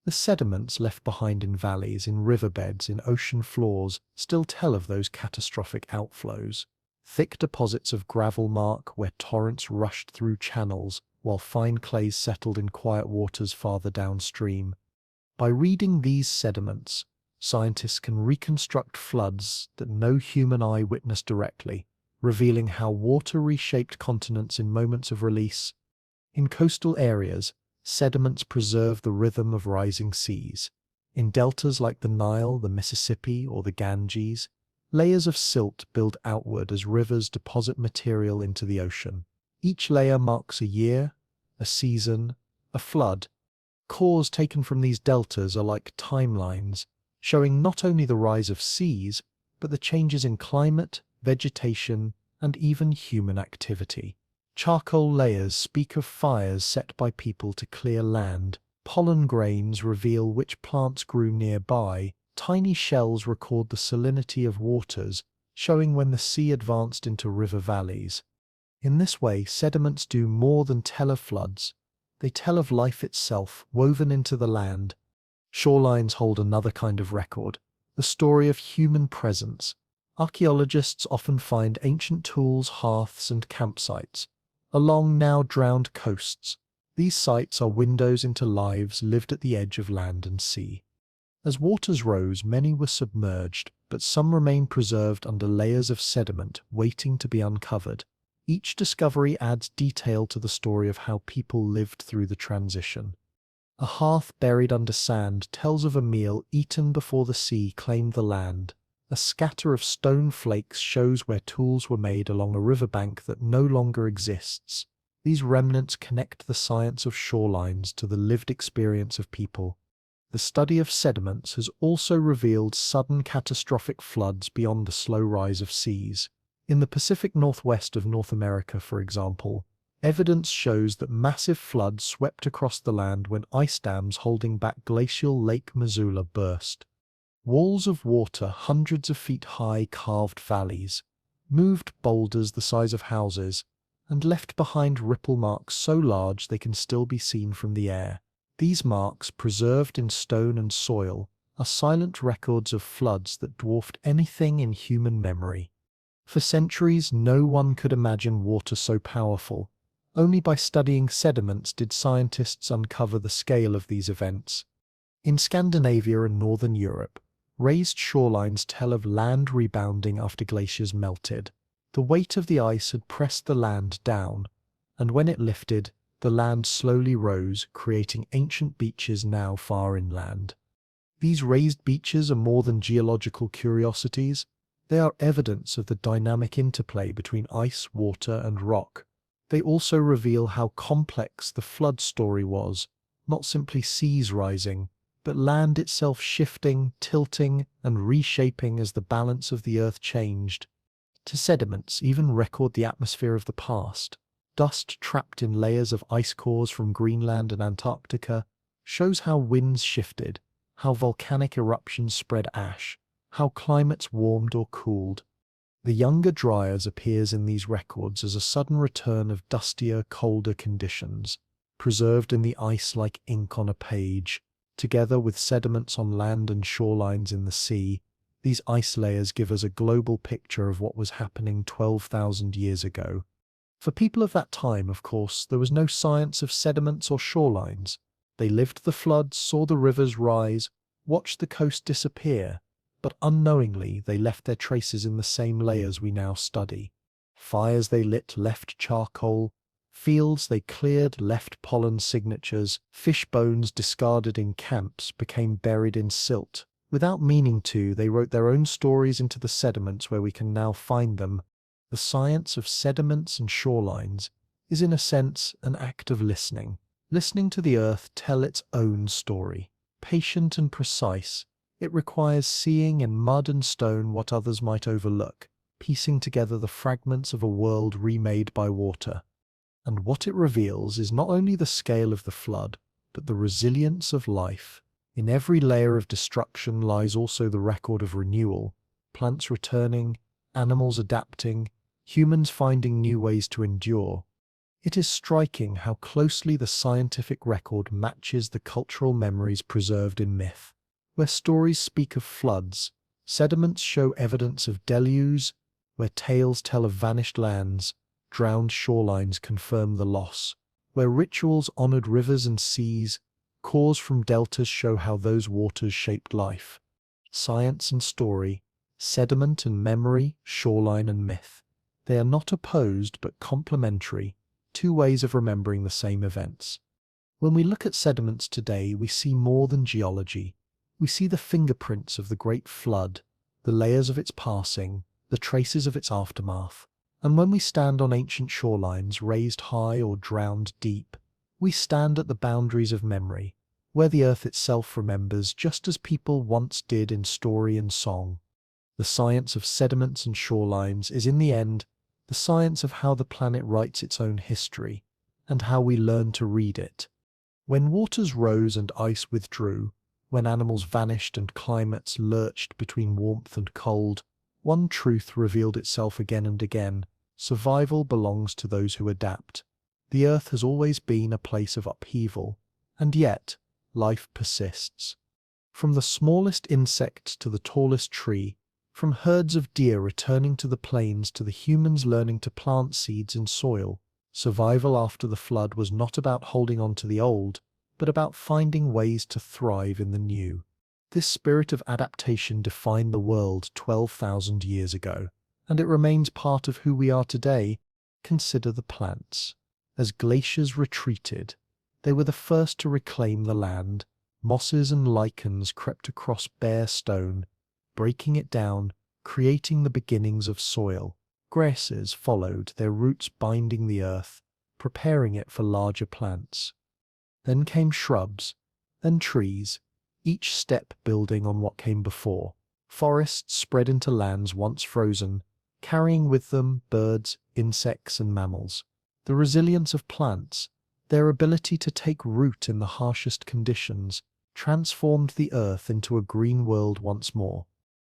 The sediments left behind in valleys, in riverbeds, in ocean floors still tell of those catastrophic outflows. Thick deposits of gravel mark where torrents rushed through channels, while fine clays settled in quiet waters farther downstream. By reading these sediments, scientists can reconstruct floods that no human eye witnessed directly, revealing how water reshaped continents in moments of release. In coastal areas, sediments preserve the rhythm of rising seas. In deltas like the Nile, the Mississippi, or the Ganges, layers of silt build outward as rivers deposit material into the ocean. Each layer marks a year, a season, a flood. Cores taken from these deltas are like timelines, showing not only the rise of seas, but the changes in climate, vegetation, and even human activity. Charcoal layers speak of fires set by people to clear land. Pollen grains reveal which plants grew nearby. Tiny shells record the salinity of waters, showing when the sea advanced into river valleys. In this way, sediments do more than tell of floods. They tell of life itself, woven into the land. Shorelines hold another kind of record, the story of human presence. Archaeologists often find ancient tools, hearths, and campsites along now drowned coasts. These sites are windows into lives lived at the edge of land and sea. As waters rose, many were submerged, but some remain preserved under layers of sediment waiting to be uncovered. Each discovery adds detail to the story of how people lived through the transition. A hearth buried under sand tells of a meal eaten before the sea claimed the land. A scatter of stone flakes shows where tools were made along a riverbank that no longer exists. These remnants connect the science of shorelines to the lived experience of people. The study of sediments has also revealed sudden catastrophic floods beyond the slow rise of seas. In the Pacific Northwest of North America, for example, evidence shows that massive floods swept across the land when ice dams holding back glacial Lake Missoula burst. Walls of water hundreds of feet high carved valleys, moved boulders the size of houses, and left behind ripple marks so large they can still be seen from the air. These marks, preserved in stone and soil, are silent records of floods that dwarfed anything in human memory. For centuries, no one could imagine water so powerful. Only by studying sediments did scientists uncover the scale of these events. In Scandinavia and northern Europe, raised shorelines tell of land rebounding after glaciers melted. The weight of the ice had pressed the land down, and when it lifted, the land slowly rose, creating ancient beaches now far inland. These raised beaches are more than geological curiosities. They are evidence of the dynamic interplay between ice, water, and rock. They also reveal how complex the flood story was, not simply seas rising, but land itself shifting, tilting, and reshaping as the balance of the earth changed. To sediments even record the atmosphere of the past. Dust trapped in layers of ice cores from Greenland and Antarctica shows how winds shifted, how volcanic eruptions spread ash, how climates warmed or cooled. The Younger Dryas appears in these records as a sudden return of dustier, colder conditions, preserved in the ice like ink on a page. Together with sediments on land and shorelines in the sea, these ice layers give us a global picture of what was happening 12,000 years ago. For people of that time, of course, there was no science of sediments or shorelines. They lived the floods, saw the rivers rise, watched the coast disappear, but unknowingly they left their traces in the same layers we now study. Fires they lit left charcoal, fields they cleared left pollen signatures, fish bones discarded in camps became buried in silt. Without meaning to, they wrote their own stories into the sediments where we can now find them. The science of sediments and shorelines is in a sense an act of listening, listening to the earth tell its own story. Patient and precise, it requires seeing in mud and stone what others might overlook, piecing together the fragments of a world remade by water. And what it reveals is not only the scale of the flood, but the resilience of life. In every layer of destruction lies also the record of renewal, plants returning, animals adapting, humans finding new ways to endure. It is striking how closely the scientific record matches the cultural memories preserved in myth. Where stories speak of floods, sediments show evidence of deluges; where tales tell of vanished lands, drowned shorelines confirm the loss. Where rituals honored rivers and seas, cores from deltas show how those waters shaped life. Science and story, sediment and memory, shoreline and myth. They are not opposed but complementary, two ways of remembering the same events. When we look at sediments today, we see more than geology. We see the fingerprints of the Great Flood, the layers of its passing, the traces of its aftermath. And when we stand on ancient shorelines raised high or drowned deep, we stand at the boundaries of memory, where the earth itself remembers just as people once did in story and song. The science of sediments and shorelines is in the end the science of how the planet writes its own history, and how we learn to read it. When waters rose and ice withdrew, when animals vanished and climates lurched between warmth and cold, one truth revealed itself again and again: survival belongs to those who adapt. The earth has always been a place of upheaval, and yet life persists. From the smallest insect to the tallest tree, from herds of deer returning to the plains to the humans learning to plant seeds in soil, survival after the flood was not about holding on to the old, but about finding ways to thrive in the new. This spirit of adaptation defined the world 12,000 years ago, and it remains part of who we are today. Consider the plants. As glaciers retreated, they were the first to reclaim the land. Mosses and lichens crept across bare stone, breaking it down, creating the beginnings of soil. Grasses followed, their roots binding the earth, preparing it for larger plants. Then came shrubs, then trees, each step building on what came before. Forests spread into lands once frozen, carrying with them birds, insects, and mammals. The resilience of plants, their ability to take root in the harshest conditions, transformed the earth into a green world once more.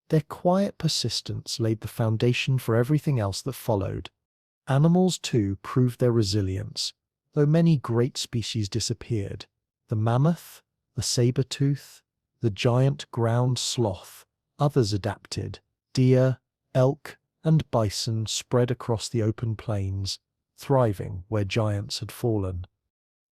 Their quiet persistence laid the foundation for everything else that followed. Animals, too, proved their resilience, though many great species disappeared. The mammoth, the saber-tooth, the giant ground sloth, others adapted. Deer, elk, and bison spread across the open plains, thriving where giants had fallen.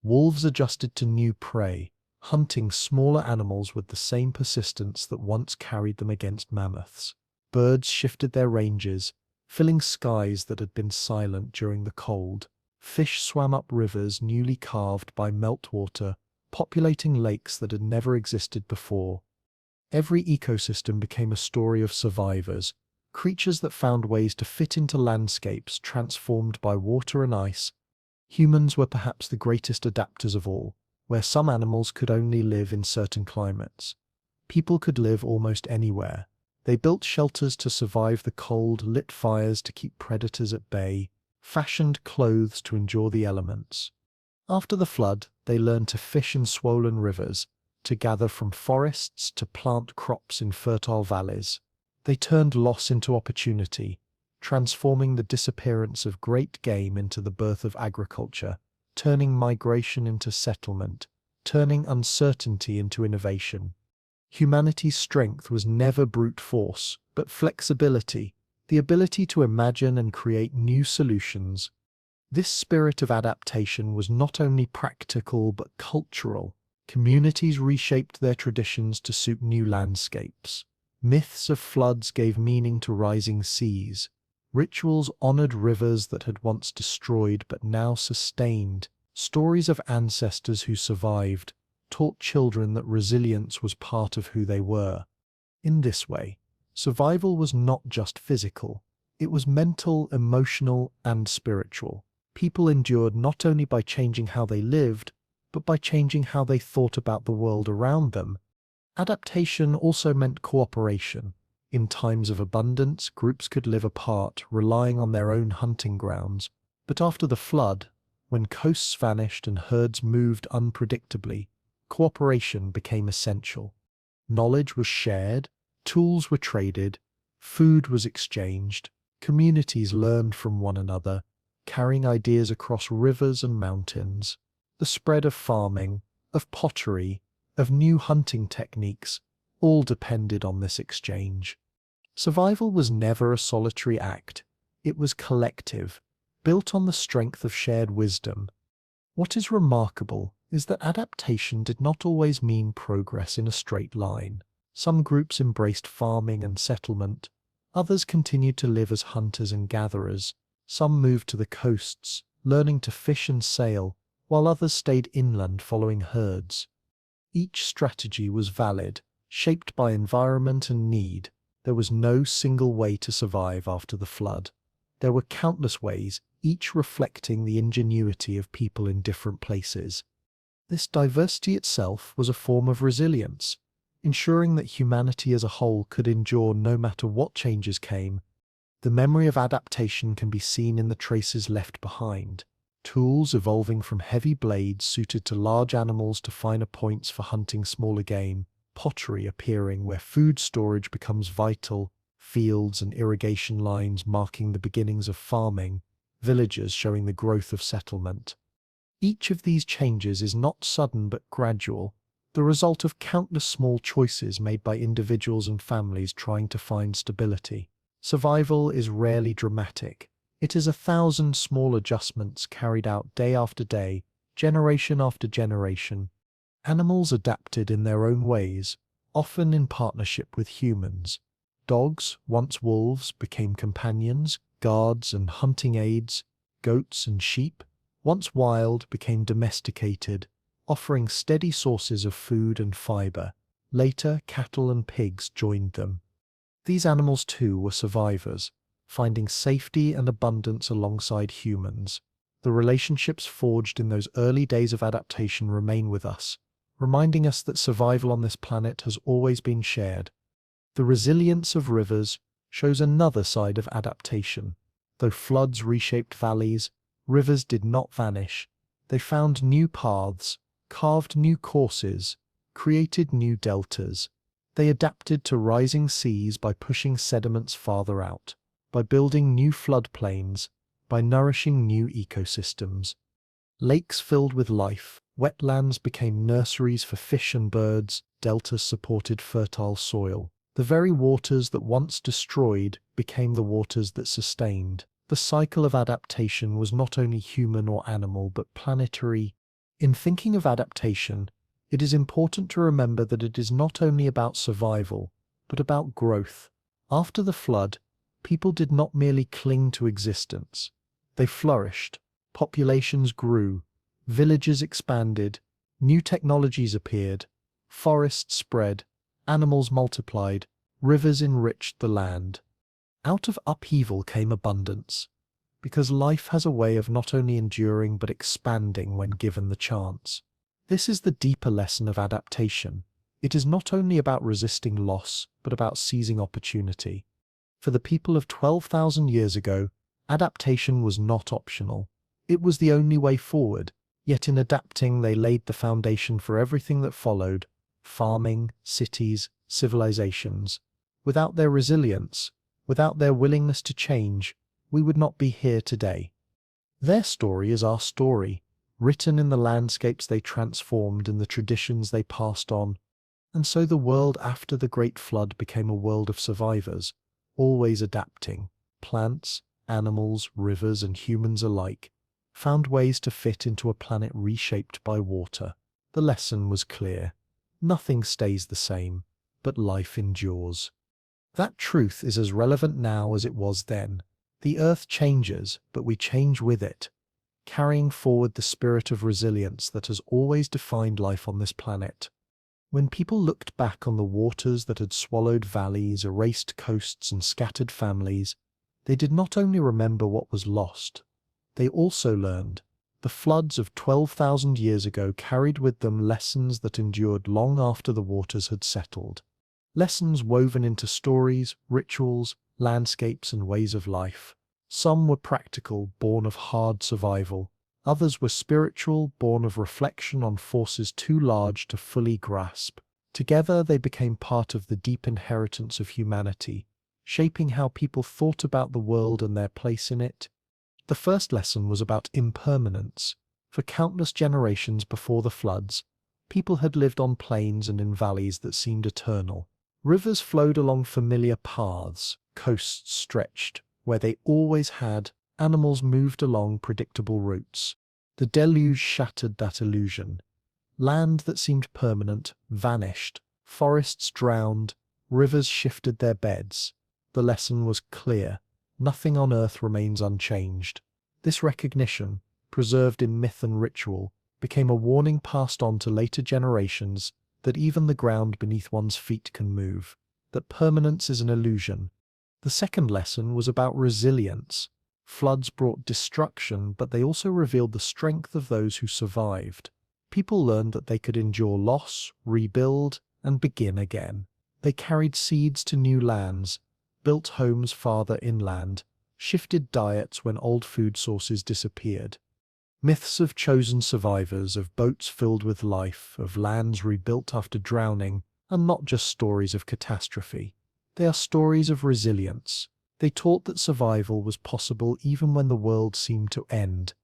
Wolves adjusted to new prey, hunting smaller animals with the same persistence that once carried them against mammoths. Birds shifted their ranges, filling skies that had been silent during the cold. Fish swam up rivers newly carved by meltwater, populating lakes that had never existed before. Every ecosystem became a story of survivors, creatures that found ways to fit into landscapes transformed by water and ice. Humans were perhaps the greatest adapters of all. Where some animals could only live in certain climates, people could live almost anywhere. They built shelters to survive the cold, lit fires to keep predators at bay, fashioned clothes to endure the elements. After the flood, they learned to fish in swollen rivers, to gather from forests, to plant crops in fertile valleys. They turned loss into opportunity, transforming the disappearance of great game into the birth of agriculture, turning migration into settlement, turning uncertainty into innovation. Humanity's strength was never brute force, but flexibility, the ability to imagine and create new solutions. This spirit of adaptation was not only practical but cultural. Communities reshaped their traditions to suit new landscapes. Myths of floods gave meaning to rising seas. Rituals honored rivers that had once destroyed but now sustained. Stories of ancestors who survived taught children that resilience was part of who they were. In this way, survival was not just physical, It was mental, emotional, and spiritual. People endured not only by changing how they lived, but by changing how they thought about the world around them. Adaptation also meant cooperation. In times of abundance, groups could live apart, relying on their own hunting grounds. But after the flood, when coasts vanished and herds moved unpredictably, cooperation became essential. Knowledge was shared, tools were traded, food was exchanged, communities learned from one another, carrying ideas across rivers and mountains. The spread of farming, of pottery, of new hunting techniques, all depended on this exchange. Survival was never a solitary act. It was collective, built on the strength of shared wisdom. What is remarkable is that adaptation did not always mean progress in a straight line. Some groups embraced farming and settlement, others continued to live as hunters and gatherers, some moved to the coasts, learning to fish and sail, while others stayed inland following herds. Each strategy was valid, shaped by environment and need. There was no single way to survive after the flood. There were countless ways, each reflecting the ingenuity of people in different places. This diversity itself was a form of resilience, ensuring that humanity as a whole could endure no matter what changes came. The memory of adaptation can be seen in the traces left behind. Tools evolving from heavy blades suited to large animals to finer points for hunting smaller game, pottery appearing where food storage becomes vital, fields and irrigation lines marking the beginnings of farming, villages showing the growth of settlement. Each of these changes is not sudden but gradual, the result of countless small choices made by individuals and families trying to find stability. Survival is rarely dramatic. It is 1,000 small adjustments carried out day after day, generation after generation. Animals adapted in their own ways, often in partnership with humans. Dogs, once wolves, became companions, guards and hunting aids. Goats and sheep, once wild, became domesticated, offering steady sources of food and fiber. Later, cattle and pigs joined them. These animals too were survivors, finding safety and abundance alongside humans. The relationships forged in those early days of adaptation remain with us, reminding us that survival on this planet has always been shared. The resilience of rivers shows another side of adaptation. Though floods reshaped valleys, rivers did not vanish. They found new paths, carved new courses, created new deltas. They adapted to rising seas by pushing sediments farther out, by building new floodplains, by nourishing new ecosystems. Lakes filled with life, wetlands became nurseries for fish and birds, deltas supported fertile soil. The very waters that once destroyed became the waters that sustained. The cycle of adaptation was not only human or animal but planetary. In thinking of adaptation, it is important to remember that it is not only about survival, but about growth. After the flood, people did not merely cling to existence. They flourished, populations grew, villages expanded, new technologies appeared, forests spread, animals multiplied, rivers enriched the land. Out of upheaval came abundance, because life has a way of not only enduring but expanding when given the chance. This is the deeper lesson of adaptation. It is not only about resisting loss, but about seizing opportunity. For the people of 12,000 years ago, adaptation was not optional. It was the only way forward, yet in adapting they laid the foundation for everything that followed: farming, cities, civilizations. Without their resilience, without their willingness to change, we would not be here today. Their story is our story, written in the landscapes they transformed and the traditions they passed on. And so the world after the Great Flood became a world of survivors, always adapting. Plants, animals, rivers, and humans alike found ways to fit into a planet reshaped by water. The lesson was clear. Nothing stays the same, but life endures. That truth is as relevant now as it was then. The Earth changes, but we change with it, carrying forward the spirit of resilience that has always defined life on this planet. When people looked back on the waters that had swallowed valleys, erased coasts, and scattered families, They did not only remember what was lost, they also learned. The floods of 12,000 years ago carried with them lessons that endured long after the waters had settled. Lessons woven into stories, rituals, landscapes, and ways of life. Some were practical, born of hard survival. Others were spiritual, born of reflection on forces too large to fully grasp. Together they became part of the deep inheritance of humanity, shaping how people thought about the world and their place in it. The first lesson was about impermanence. For countless generations before the floods, people had lived on plains and in valleys that seemed eternal. Rivers flowed along familiar paths, coasts stretched where they always had, animals moved along predictable routes. The deluge shattered that illusion. Land that seemed permanent vanished, forests drowned, rivers shifted their beds. The lesson was clear. Nothing on earth remains unchanged. This recognition, preserved in myth and ritual, became a warning passed on to later generations that even the ground beneath one's feet can move, that permanence is an illusion. The second lesson was about resilience. Floods brought destruction, but they also revealed the strength of those who survived. People learned that they could endure loss, rebuild, and begin again. They carried seeds to new lands, built homes farther inland, shifted diets when old food sources disappeared. Myths of chosen survivors, of boats filled with life, of lands rebuilt after drowning, are not just stories of catastrophe. They are stories of resilience. They taught that survival was possible even when the world seemed to end.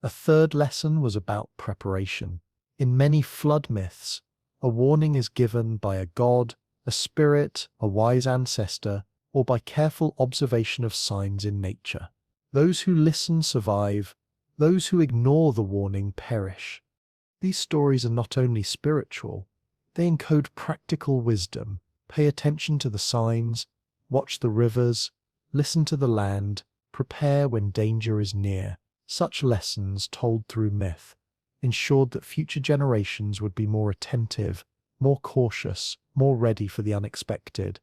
A third lesson was about preparation. In many flood myths, a warning is given by a god, a spirit, a wise ancestor, or by careful observation of signs in nature. Those who listen survive, those who ignore the warning perish. These stories are not only spiritual, they encode practical wisdom. Pay attention to the signs, watch the rivers, listen to the land, prepare when danger is near. Such lessons, told through myth, ensured that future generations would be more attentive, more cautious, more ready for the unexpected.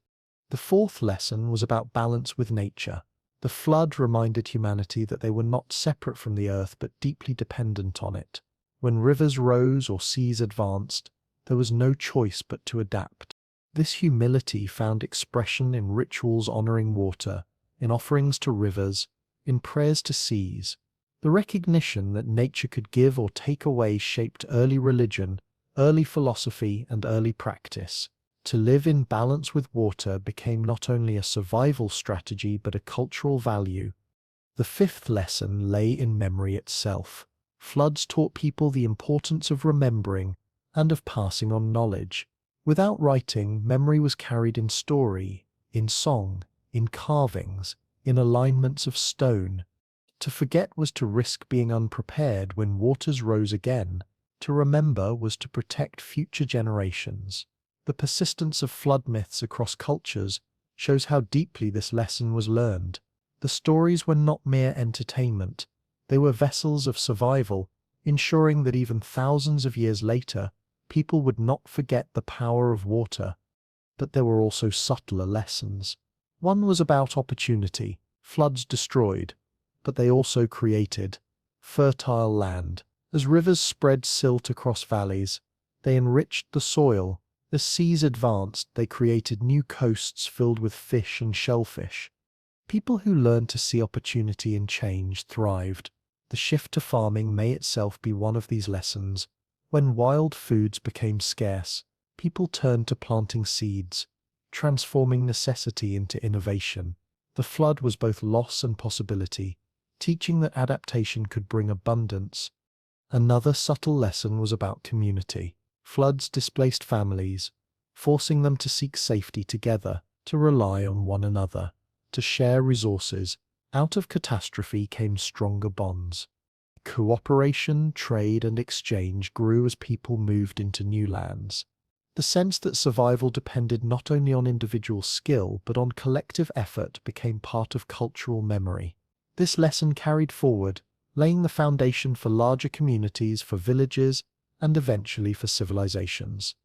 The fourth lesson was about balance with nature. The flood reminded humanity that they were not separate from the earth but deeply dependent on it. When rivers rose or seas advanced, there was no choice but to adapt. This humility found expression in rituals honoring water, in offerings to rivers, in prayers to seas. The recognition that nature could give or take away shaped early religion, early philosophy, and early practice. To live in balance with water became not only a survival strategy but a cultural value. The fifth lesson lay in memory itself. Floods taught people the importance of remembering and of passing on knowledge. Without writing, memory was carried in story, in song, in carvings, in alignments of stone. To forget was to risk being unprepared when waters rose again. To remember was to protect future generations. The persistence of flood myths across cultures shows how deeply this lesson was learned. The stories were not mere entertainment. They were vessels of survival, ensuring that even thousands of years later, people would not forget the power of water. But there were also subtler lessons. One was about opportunity. Floods destroyed, but they also created fertile land. As rivers spread silt across valleys, they enriched the soil. As seas advanced, they created new coasts filled with fish and shellfish. People who learned to see opportunity in change thrived. The shift to farming may itself be one of these lessons. When wild foods became scarce, people turned to planting seeds, transforming necessity into innovation. The flood was both loss and possibility, teaching that adaptation could bring abundance. Another subtle lesson was about community. Floods displaced families, forcing them to seek safety together, to rely on one another, to share resources. Out of catastrophe came stronger bonds. Cooperation, trade, and exchange grew as people moved into new lands. The sense that survival depended not only on individual skill but on collective effort became part of cultural memory. This lesson carried forward, laying the foundation for larger communities, for villages, and eventually for civilizations.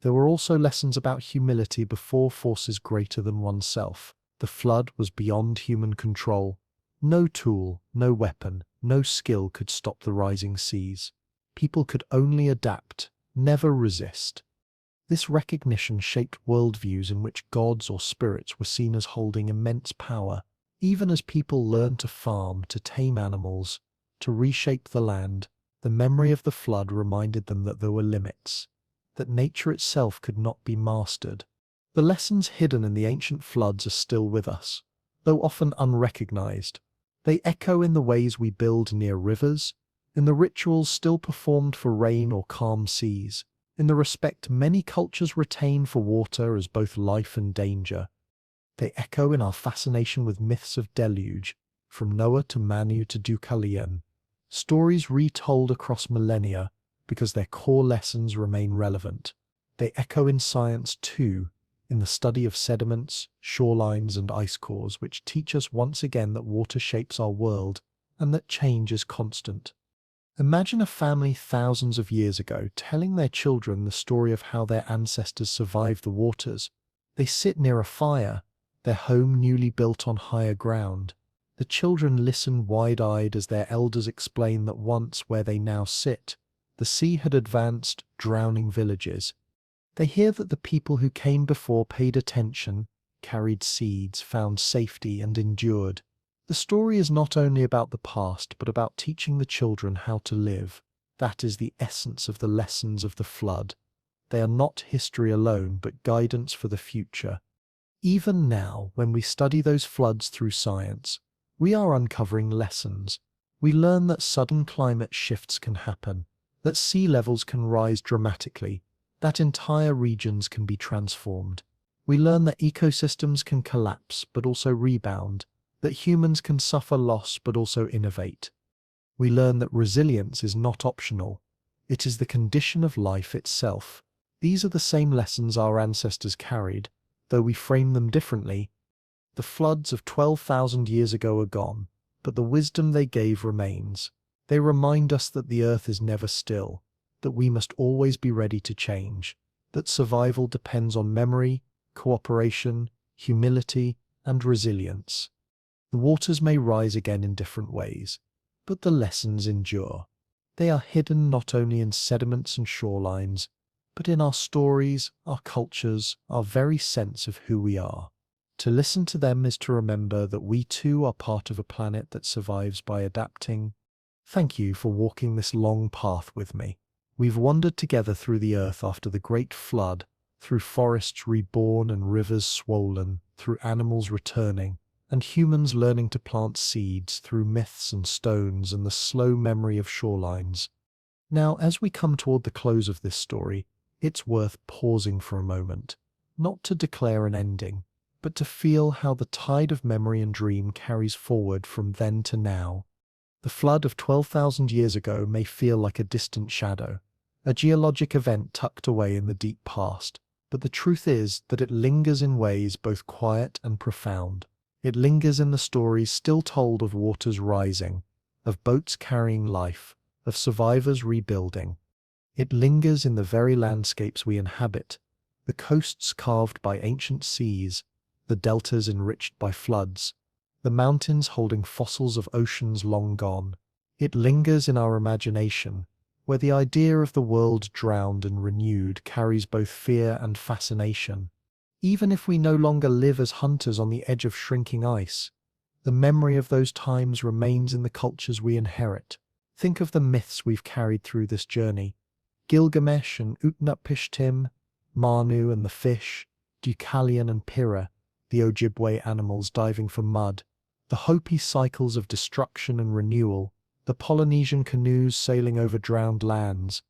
There were also lessons about humility before forces greater than oneself. The The flood was beyond human control. No tool, no weapon, no skill could stop the rising seas. People could only adapt, never resist. This recognition shaped worldviews in which gods or spirits were seen as holding immense power. Even as people learned to farm, to tame animals, to reshape the land, the memory of the flood reminded them that there were limits, that nature itself could not be mastered. The lessons hidden in the ancient floods are still with us, though often unrecognized. They echo in the ways we build near rivers, in the rituals still performed for rain or calm seas, in the respect many cultures retain for water as both life and danger. They echo in our fascination with myths of deluge, from Noah to Manu to Deucalion, stories retold across millennia because their core lessons remain relevant. They echo in science too, in the study of sediments, shorelines and ice cores, which teach us once again that water shapes our world and that change is constant. Imagine a family thousands of years ago telling their children the story of how their ancestors survived the waters. They sit near a fire, their home newly built on higher ground. The children listen wide-eyed as their elders explain that once where they now sit, the sea had advanced, drowning villages. They hear that the people who came before paid attention, carried seeds, found safety, and endured. The story is not only about the past, but about teaching the children how to live. That is the essence of the lessons of the flood. They are not history alone, but guidance for the future. Even now, when we study those floods through science, we are uncovering lessons. We learn that sudden climate shifts can happen, that sea levels can rise dramatically, that entire regions can be transformed. We learn that ecosystems can collapse but also rebound, that humans can suffer loss but also innovate. We learn that resilience is not optional. It is the condition of life itself. These are the same lessons our ancestors carried, though we frame them differently. The floods of 12,000 years ago are gone, but the wisdom they gave remains. They remind us that the earth is never still, that we must always be ready to change, that survival depends on memory, cooperation, humility, and resilience. The waters may rise again in different ways, but the lessons endure. They are hidden not only in sediments and shorelines, but in our stories, our cultures, our very sense of who we are. To listen to them is to remember that we too are part of a planet that survives by adapting. Thank you for walking this long path with me. We've wandered together through the earth after the great flood, through forests reborn and rivers swollen, through animals returning, and humans learning to plant seeds, through myths and stones and the slow memory of shorelines. Now, as we come toward the close of this story, it's worth pausing for a moment, not to declare an ending, but to feel how the tide of memory and dream carries forward from then to now. The flood of 12,000 years ago may feel like a distant shadow, a geologic event tucked away in the deep past, but the truth is that it lingers in ways both quiet and profound. It lingers in the stories still told of waters rising, of boats carrying life, of survivors rebuilding. It lingers in the very landscapes we inhabit, the coasts carved by ancient seas, the deltas enriched by floods, the mountains holding fossils of oceans long gone. It lingers in our imagination, where the idea of the world drowned and renewed carries both fear and fascination. Even if we no longer live as hunters on the edge of shrinking ice, the memory of those times remains in the cultures we inherit. Think of the myths we've carried through this journey. Gilgamesh and Utnapishtim, Manu and the fish, Deucalion and Pyrrha, the Ojibwe animals diving for mud, the Hopi cycles of destruction and renewal, the Polynesian canoes sailing over drowned lands.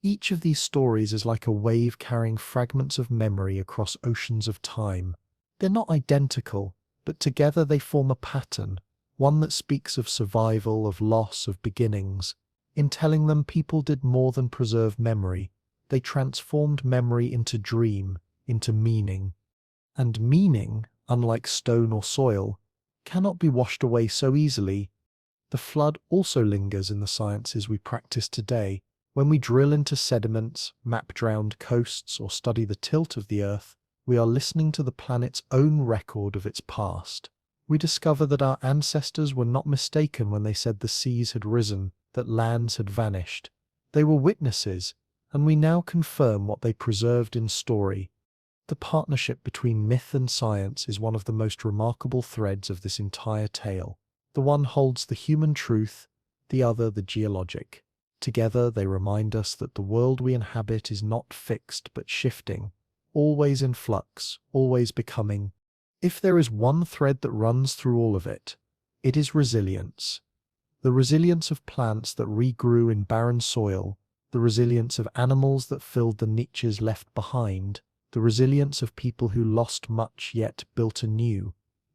Each of these stories is like a wave carrying fragments of memory across oceans of time. They're not identical, but together they form a pattern, one that speaks of survival, of loss, of beginnings. In telling them, people did more than preserve memory. They transformed memory into dream, into meaning. And meaning, unlike stone or soil, cannot be washed away so easily. The flood also lingers in the sciences we practice today. When we drill into sediments, map drowned coasts, or study the tilt of the earth, We are listening to the planet's own record of its past. We discover that our ancestors were not mistaken when they said the seas had risen, that lands had vanished. They were witnesses, and we now confirm what they preserved in story. The partnership between myth and science is one of the most remarkable threads of this entire tale. The one holds the human truth, the other the geologic. Together they remind us that the world we inhabit is not fixed but shifting, always in flux, always becoming. If there is one thread that runs through all of it, it is resilience. The resilience of plants that regrew in barren soil, the resilience of animals that filled the niches left behind, the resilience of people who lost much yet built anew,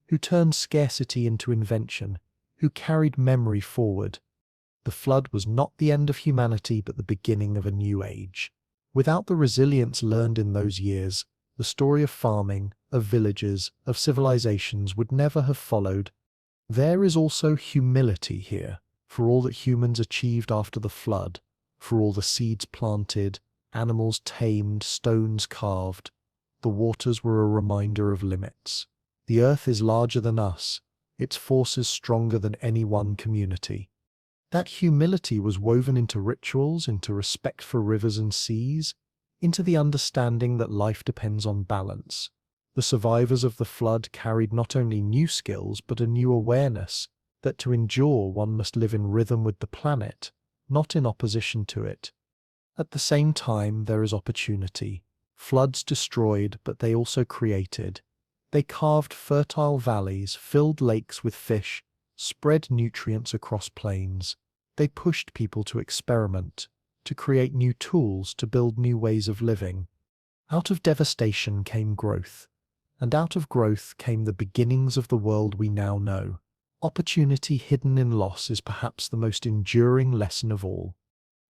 who turned scarcity into invention, who carried memory forward. The flood was not the end of humanity but the beginning of a new age. Without the resilience learned in those years, the story of farming, of villages, of civilizations would never have followed. There is also humility here, for all that humans achieved after the flood, for all the seeds planted, animals tamed, stones carved. The waters were a reminder of limits. The earth is larger than us, its forces stronger than any one community. That humility was woven into rituals, into respect for rivers and seas, into the understanding that life depends on balance. The survivors of the flood carried not only new skills but a new awareness that to endure one must live in rhythm with the planet, not in opposition to it. At the same time, there is opportunity. Floods destroyed, but they also created. They carved fertile valleys, filled lakes with fish, spread nutrients across plains. They pushed people to experiment, to create new tools, to build new ways of living. Out of devastation came growth, and out of growth came the beginnings of the world we now know. Opportunity hidden in loss is perhaps the most enduring lesson of all.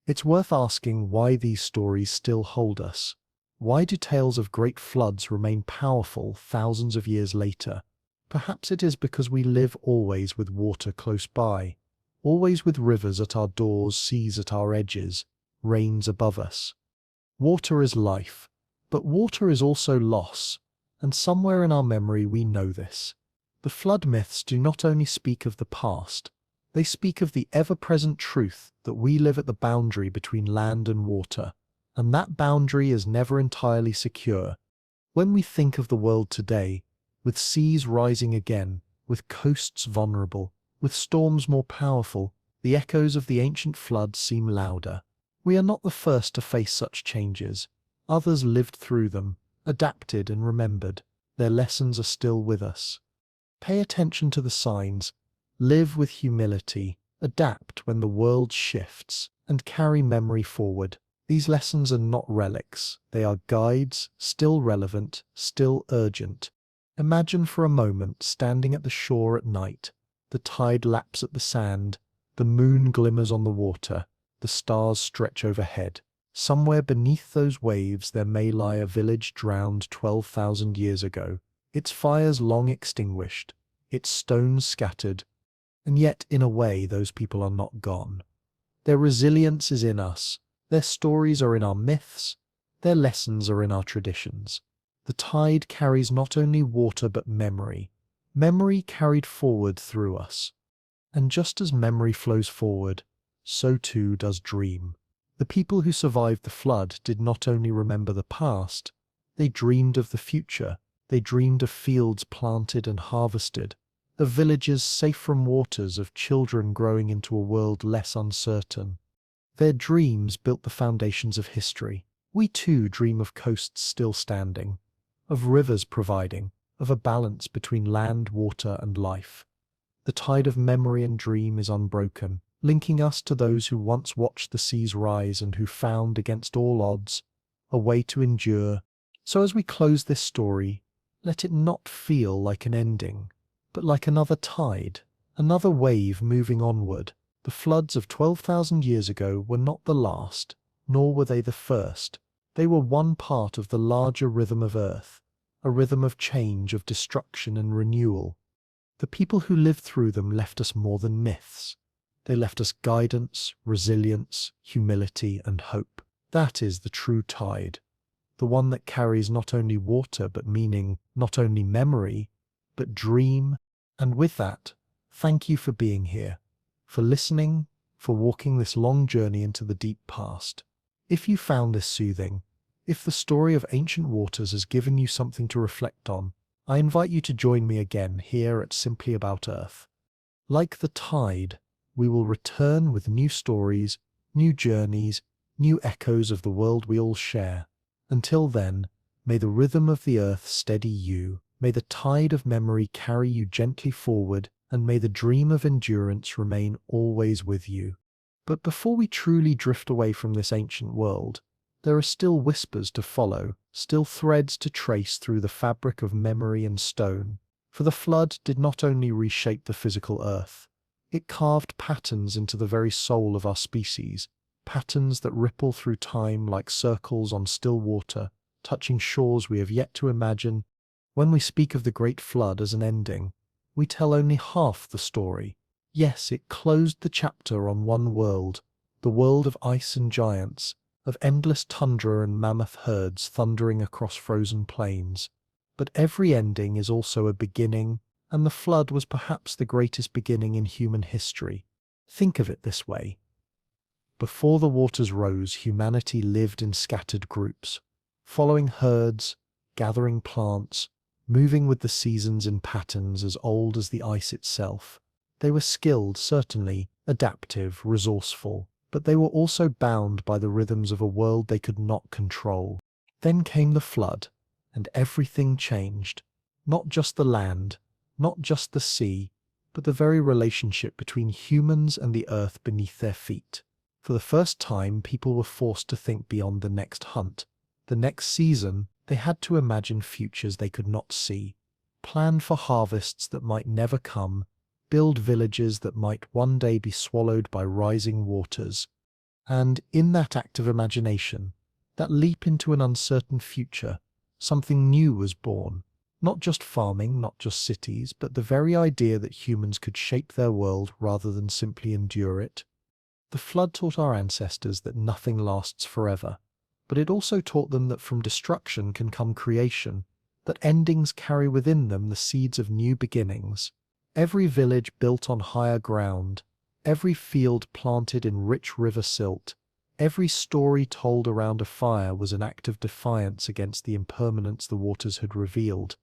It's worth asking why these stories still hold us. Why do tales of great floods remain powerful thousands of years later? Perhaps it is because we live always with water close by, always with rivers at our doors, seas at our edges, rains above us. Water is life, but water is also loss, and somewhere in our memory we know this. The flood myths do not only speak of the past, they speak of the ever-present truth that we live at the boundary between land and water, and that boundary is never entirely secure. When we think of the world today, with seas rising again, with coasts vulnerable, with storms more powerful, the echoes of the ancient floods seem louder. We are not the first to face such changes. Others lived through them, adapted and remembered. Their lessons are still with us. Pay attention to the signs. Live with humility. Adapt when the world shifts, and carry memory forward. These lessons are not relics. They are guides, still relevant, still urgent. Imagine for a moment standing at the shore at night. The tide laps at the sand. The moon glimmers on the water. The stars stretch overhead. Somewhere beneath those waves there may lie a village drowned 12,000 years ago, its fires long extinguished, its stones scattered. And yet, in a way, those people are not gone. Their resilience is in us. Their stories are in our myths. Their lessons are in our traditions. The tide carries not only water but memory. Memory carried forward through us. And just as memory flows forward, so too does dream. The people who survived the flood did not only remember the past, they dreamed of the future. They dreamed of fields planted and harvested, of villages safe from waters, of children growing into a world less uncertain. Their dreams built the foundations of history. We too dream of coasts still standing, of rivers providing, of a balance between land, water, and life. The tide of memory and dream is unbroken, linking us to those who once watched the seas rise and who found, against all odds, a way to endure. So as we close this story, let it not feel like an ending, but like another tide, another wave moving onward. The floods of 12,000 years ago were not the last, nor were they the first. They were one part of the larger rhythm of Earth, a rhythm of change, of destruction and renewal. The people who lived through them left us more than myths. They left us guidance, resilience, humility, and hope. That is the true tide. the one that carries not only water but meaning, not only memory, but dream. And with that, thank you for being here, for listening, for walking this long journey into the deep past. If you found this soothing, if the story of ancient waters has given you something to reflect on, I invite you to join me again here at Simply About Earth. Like the tide, we will return with new stories, new journeys, new echoes of the world we all share. Until then, may the rhythm of the earth steady you, may the tide of memory carry you gently forward, and may the dream of endurance remain always with you. But before we truly drift away from this ancient world, there are still whispers to follow, still threads to trace through the fabric of memory and stone. For the flood did not only reshape the physical earth, it carved patterns into the very soul of our species, patterns that ripple through time like circles on still water, touching shores we have yet to imagine. When we speak of the Great Flood as an ending, we tell only half the story. Yes, it closed the chapter on one world, the world of ice and giants, of endless tundra and mammoth herds thundering across frozen plains. But every ending is also a beginning, and the flood was perhaps the greatest beginning in human history. Think of it this way. Before the waters rose, humanity lived in scattered groups, following herds, gathering plants, moving with the seasons in patterns as old as the ice itself. They were skilled, certainly, adaptive, resourceful, but they were also bound by the rhythms of a world they could not control. Then came the flood, and everything changed. Not just the land, not just the sea, but the very relationship between humans and the earth beneath their feet. For the first time, people were forced to think beyond the next hunt. The next season, they had to imagine futures they could not see, plan for harvests that might never come, build villages that might one day be swallowed by rising waters. And in that act of imagination, that leap into an uncertain future, something new was born. Not just farming, not just cities, but the very idea that humans could shape their world rather than simply endure it. The flood taught our ancestors that nothing lasts forever, but it also taught them that from destruction can come creation, that endings carry within them the seeds of new beginnings. Every village built on higher ground, every field planted in rich river silt, every story told around a fire was an act of defiance against the impermanence the waters had revealed.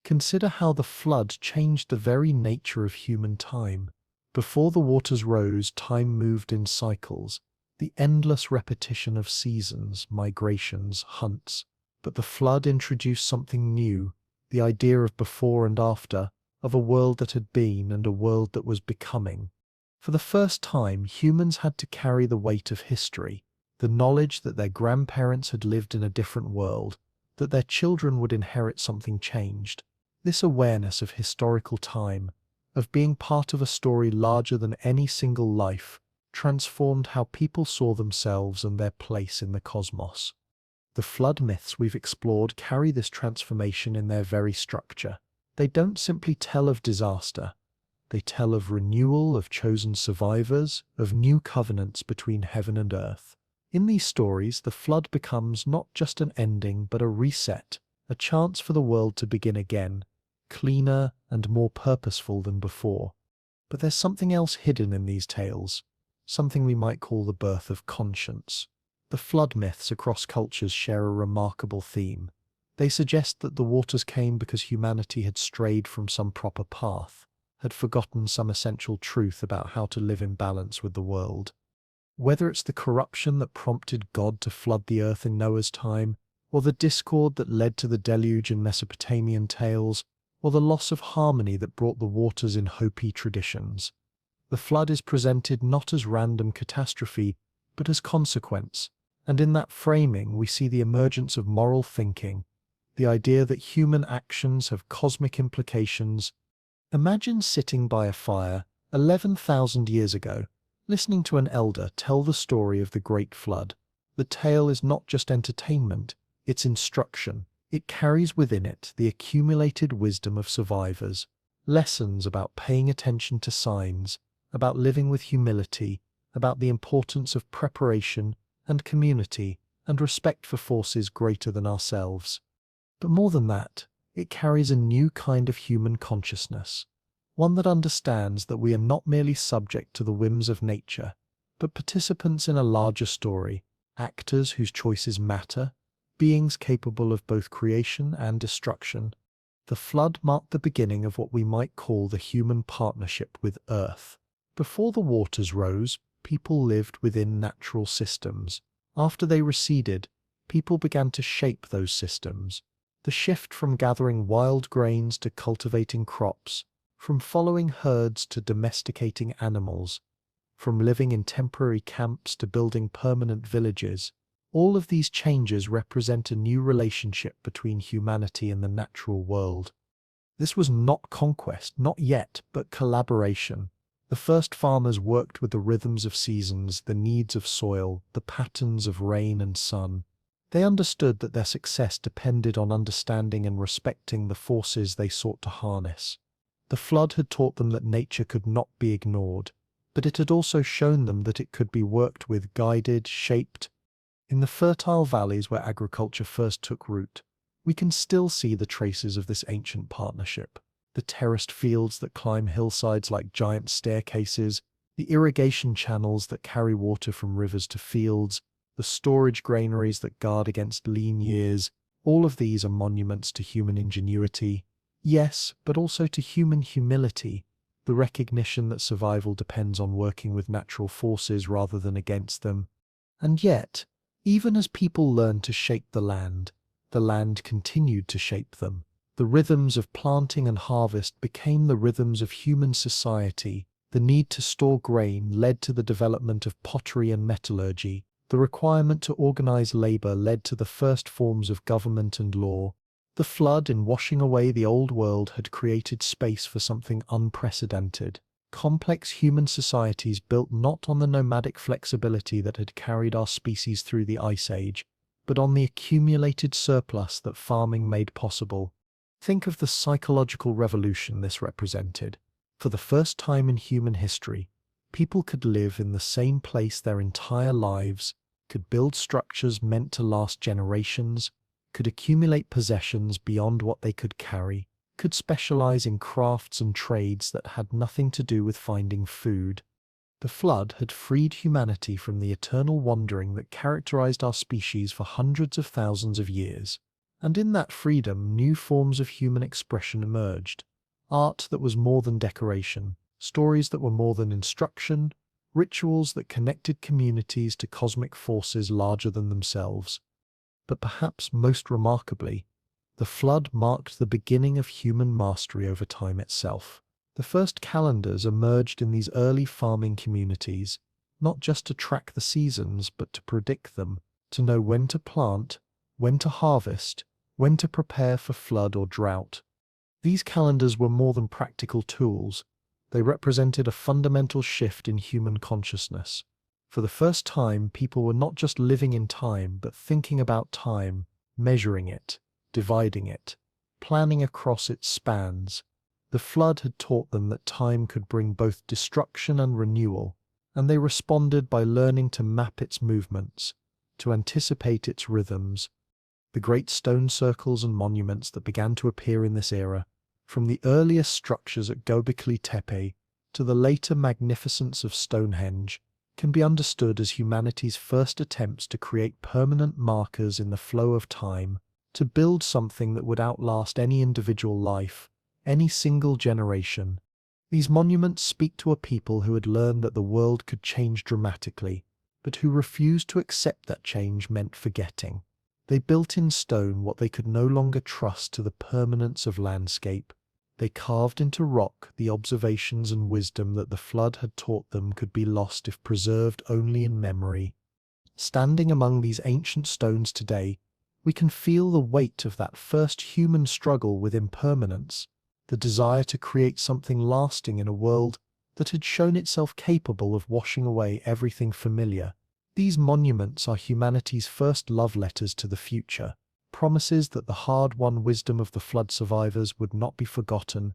Consider how the flood changed the very nature of human time. Before the waters rose, time moved in cycles, the endless repetition of seasons, migrations, hunts. But the flood introduced something new, the idea of before and after, of a world that had been and a world that was becoming. For the first time, humans had to carry the weight of history, the knowledge that their grandparents had lived in a different world, that their children would inherit something changed. This awareness of historical time, of being part of a story larger than any single life, transformed how people saw themselves and their place in the cosmos. The flood myths we've explored carry this transformation in their very structure. They don't simply tell of disaster. They tell of renewal, of chosen survivors, of new covenants between heaven and earth. In these stories, the flood becomes not just an ending, but a reset, a chance for the world to begin again, cleaner and more purposeful than before. But there's something else hidden in these tales, something we might call the birth of conscience. The flood myths across cultures share a remarkable theme. They suggest that the waters came because humanity had strayed from some proper path, had forgotten some essential truth about how to live in balance with the world. Whether it's the corruption that prompted God to flood the earth in Noah's time, or the discord that led to the deluge in Mesopotamian tales, or the loss of harmony that brought the waters in Hopi traditions, the flood is presented not as random catastrophe, but as consequence. And in that framing, we see the emergence of moral thinking, the idea that human actions have cosmic implications. Imagine sitting by a fire 11,000 years ago, listening to an elder tell the story of the Great Flood. The tale is not just entertainment, it's instruction. It carries within it the accumulated wisdom of survivors, lessons about paying attention to signs, about living with humility, about the importance of preparation and community. and respect for forces greater than ourselves. But more than that, it carries a new kind of human consciousness, one that understands that we are not merely subject to the whims of nature, but participants in a larger story, actors whose choices matter, beings capable of both creation and destruction. The flood marked the beginning of what we might call the human partnership with Earth. Before the waters rose, people lived within natural systems. After they receded, people began to shape those systems. The shift from gathering wild grains to cultivating crops, from following herds to domesticating animals, from living in temporary camps to building permanent villages, all of these changes represent a new relationship between humanity and the natural world. This was not conquest, not yet, but collaboration. The first farmers worked with the rhythms of seasons, the needs of soil, the patterns of rain and sun. They understood that their success depended on understanding and respecting the forces they sought to harness. The flood had taught them that nature could not be ignored, but it had also shown them that it could be worked with, guided, shaped. In the fertile valleys where agriculture first took root, we can still see the traces of this ancient partnership. The terraced fields that climb hillsides like giant staircases, the irrigation channels that carry water from rivers to fields, the storage granaries that guard against lean years, all of these are monuments to human ingenuity. Yes, but also to human humility, the recognition that survival depends on working with natural forces rather than against them. And yet, even as people learned to shape the land continued to shape them. The rhythms of planting and harvest became the rhythms of human society. The need to store grain led to the development of pottery and metallurgy. The requirement to organize labor led to the first forms of government and law. The flood, in washing away the old world, had created space for something unprecedented. Complex human societies built not on the nomadic flexibility that had carried our species through the Ice Age, but on the accumulated surplus that farming made possible. Think of the psychological revolution this represented. For the first time in human history, people could live in the same place their entire lives, could build structures meant to last generations, could accumulate possessions beyond what they could carry, could specialize in crafts and trades that had nothing to do with finding food. The flood had freed humanity from the eternal wandering that characterized our species for hundreds of thousands of years. And in that freedom, new forms of human expression emerged. Art that was more than decoration, stories that were more than instruction, rituals that connected communities to cosmic forces larger than themselves. But perhaps most remarkably, the flood marked the beginning of human mastery over time itself. The first calendars emerged in these early farming communities, not just to track the seasons, but to predict them, to know when to plant, when to harvest, when to prepare for flood or drought. These calendars were more than practical tools. They represented a fundamental shift in human consciousness. For the first time, people were not just living in time, but thinking about time, measuring it, dividing it, planning across its spans. The flood had taught them that time could bring both destruction and renewal, and they responded by learning to map its movements, to anticipate its rhythms. The great stone circles and monuments that began to appear in this era, from the earliest structures at Göbekli Tepe to the later magnificence of Stonehenge, can be understood as humanity's first attempts to create permanent markers in the flow of time, to build something that would outlast any individual life, any single generation. These monuments speak to a people who had learned that the world could change dramatically, but who refused to accept that change meant forgetting. They built in stone what they could no longer trust to the permanence of landscape. They carved into rock the observations and wisdom that the flood had taught them could be lost if preserved only in memory. Standing among these ancient stones today, we can feel the weight of that first human struggle with impermanence, the desire to create something lasting in a world that had shown itself capable of washing away everything familiar. These monuments are humanity's first love letters to the future, promises that the hard-won wisdom of the flood survivors would not be forgotten.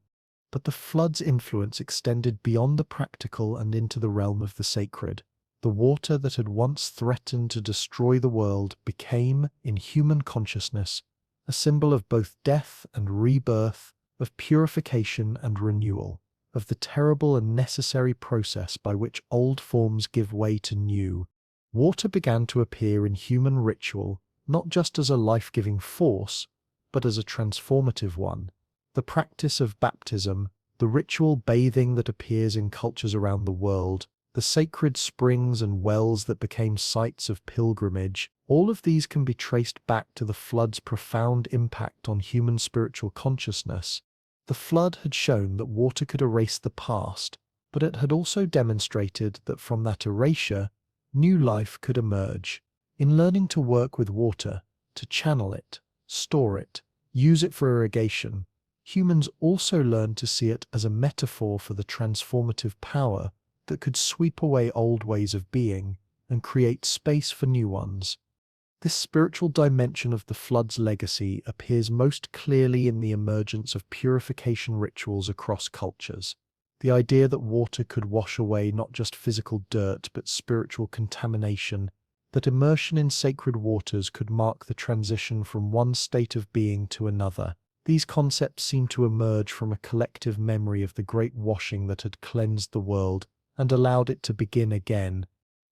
But the flood's influence extended beyond the practical and into the realm of the sacred. The water that had once threatened to destroy the world became, in human consciousness, a symbol of both death and rebirth, of purification and renewal, of the terrible and necessary process by which old forms give way to new. Water began to appear in human ritual, not just as a life-giving force, but as a transformative one. The practice of baptism, the ritual bathing that appears in cultures around the world, the sacred springs and wells that became sites of pilgrimage, all of these can be traced back to the flood's profound impact on human spiritual consciousness. The flood had shown that water could erase the past, but it had also demonstrated that from that erasure, new life could emerge. In learning to work with water, to channel it, store it, use it for irrigation, humans also learned to see it as a metaphor for the transformative power that could sweep away old ways of being and create space for new ones. This spiritual dimension of the flood's legacy appears most clearly in the emergence of purification rituals across cultures. The idea that water could wash away not just physical dirt but spiritual contamination, that immersion in sacred waters could mark the transition from one state of being to another. These concepts seem to emerge from a collective memory of the great washing that had cleansed the world and allowed it to begin again.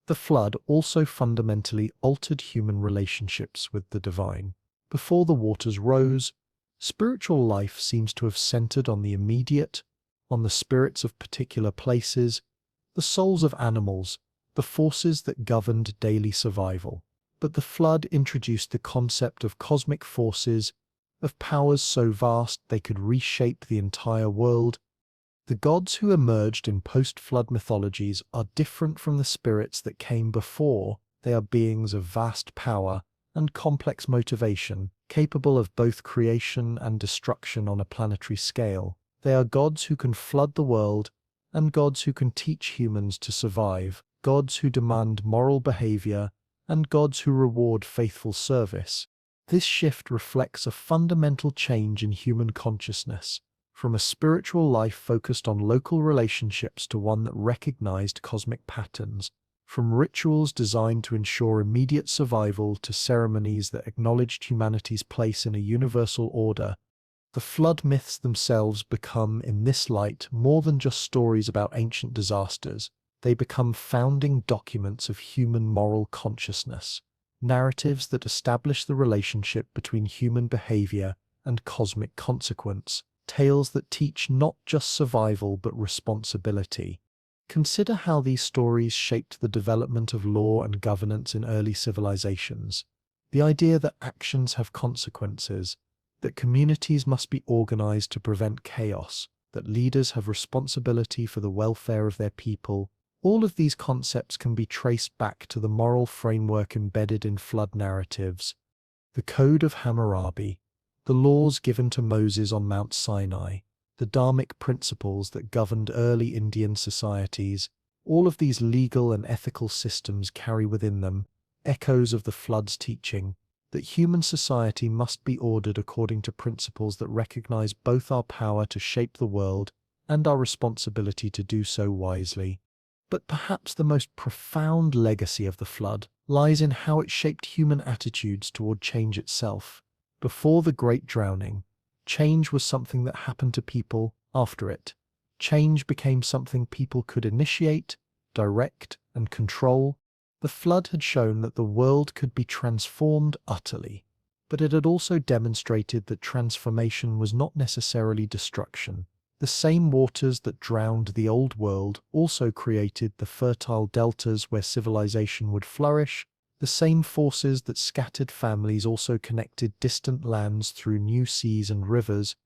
The flood also fundamentally altered human relationships with the divine. Before the waters rose, spiritual life seems to have centered on the immediate, on the spirits of particular places, the souls of animals, the forces that governed daily survival. But the flood introduced the concept of cosmic forces, of powers so vast they could reshape the entire world. The gods who emerged in post-flood mythologies are different from the spirits that came before. They are beings of vast power and complex motivation, capable of both creation and destruction on a planetary scale. They are gods who can flood the world and gods who can teach humans to survive, gods who demand moral behavior and gods who reward faithful service. This shift reflects a fundamental change in human consciousness, from a spiritual life focused on local relationships to one that recognized cosmic patterns, from rituals designed to ensure immediate survival to ceremonies that acknowledged humanity's place in a universal order. The flood myths themselves become, in this light, more than just stories about ancient disasters. They become founding documents of human moral consciousness, narratives that establish the relationship between human behavior and cosmic consequence. Tales that teach not just survival but responsibility. Consider how these stories shaped the development of law and governance in early civilizations. The idea that actions have consequences, that communities must be organized to prevent chaos, that leaders have responsibility for the welfare of their people. All of these concepts can be traced back to the moral framework embedded in flood narratives. The Code of Hammurabi, the laws given to Moses on Mount Sinai, the Dharmic principles that governed early Indian societies, all of these legal and ethical systems carry within them echoes of the flood's teaching, that human society must be ordered according to principles that recognize both our power to shape the world and our responsibility to do so wisely. But perhaps the most profound legacy of the flood lies in how it shaped human attitudes toward change itself. Before the Great Drowning, change was something that happened to people. After it, change became something people could initiate, direct, and control. The flood had shown that the world could be transformed utterly, but it had also demonstrated that transformation was not necessarily destruction. The same waters that drowned the old world also created the fertile deltas where civilization would flourish. The same forces that scattered families also connected distant lands through new seas and rivers.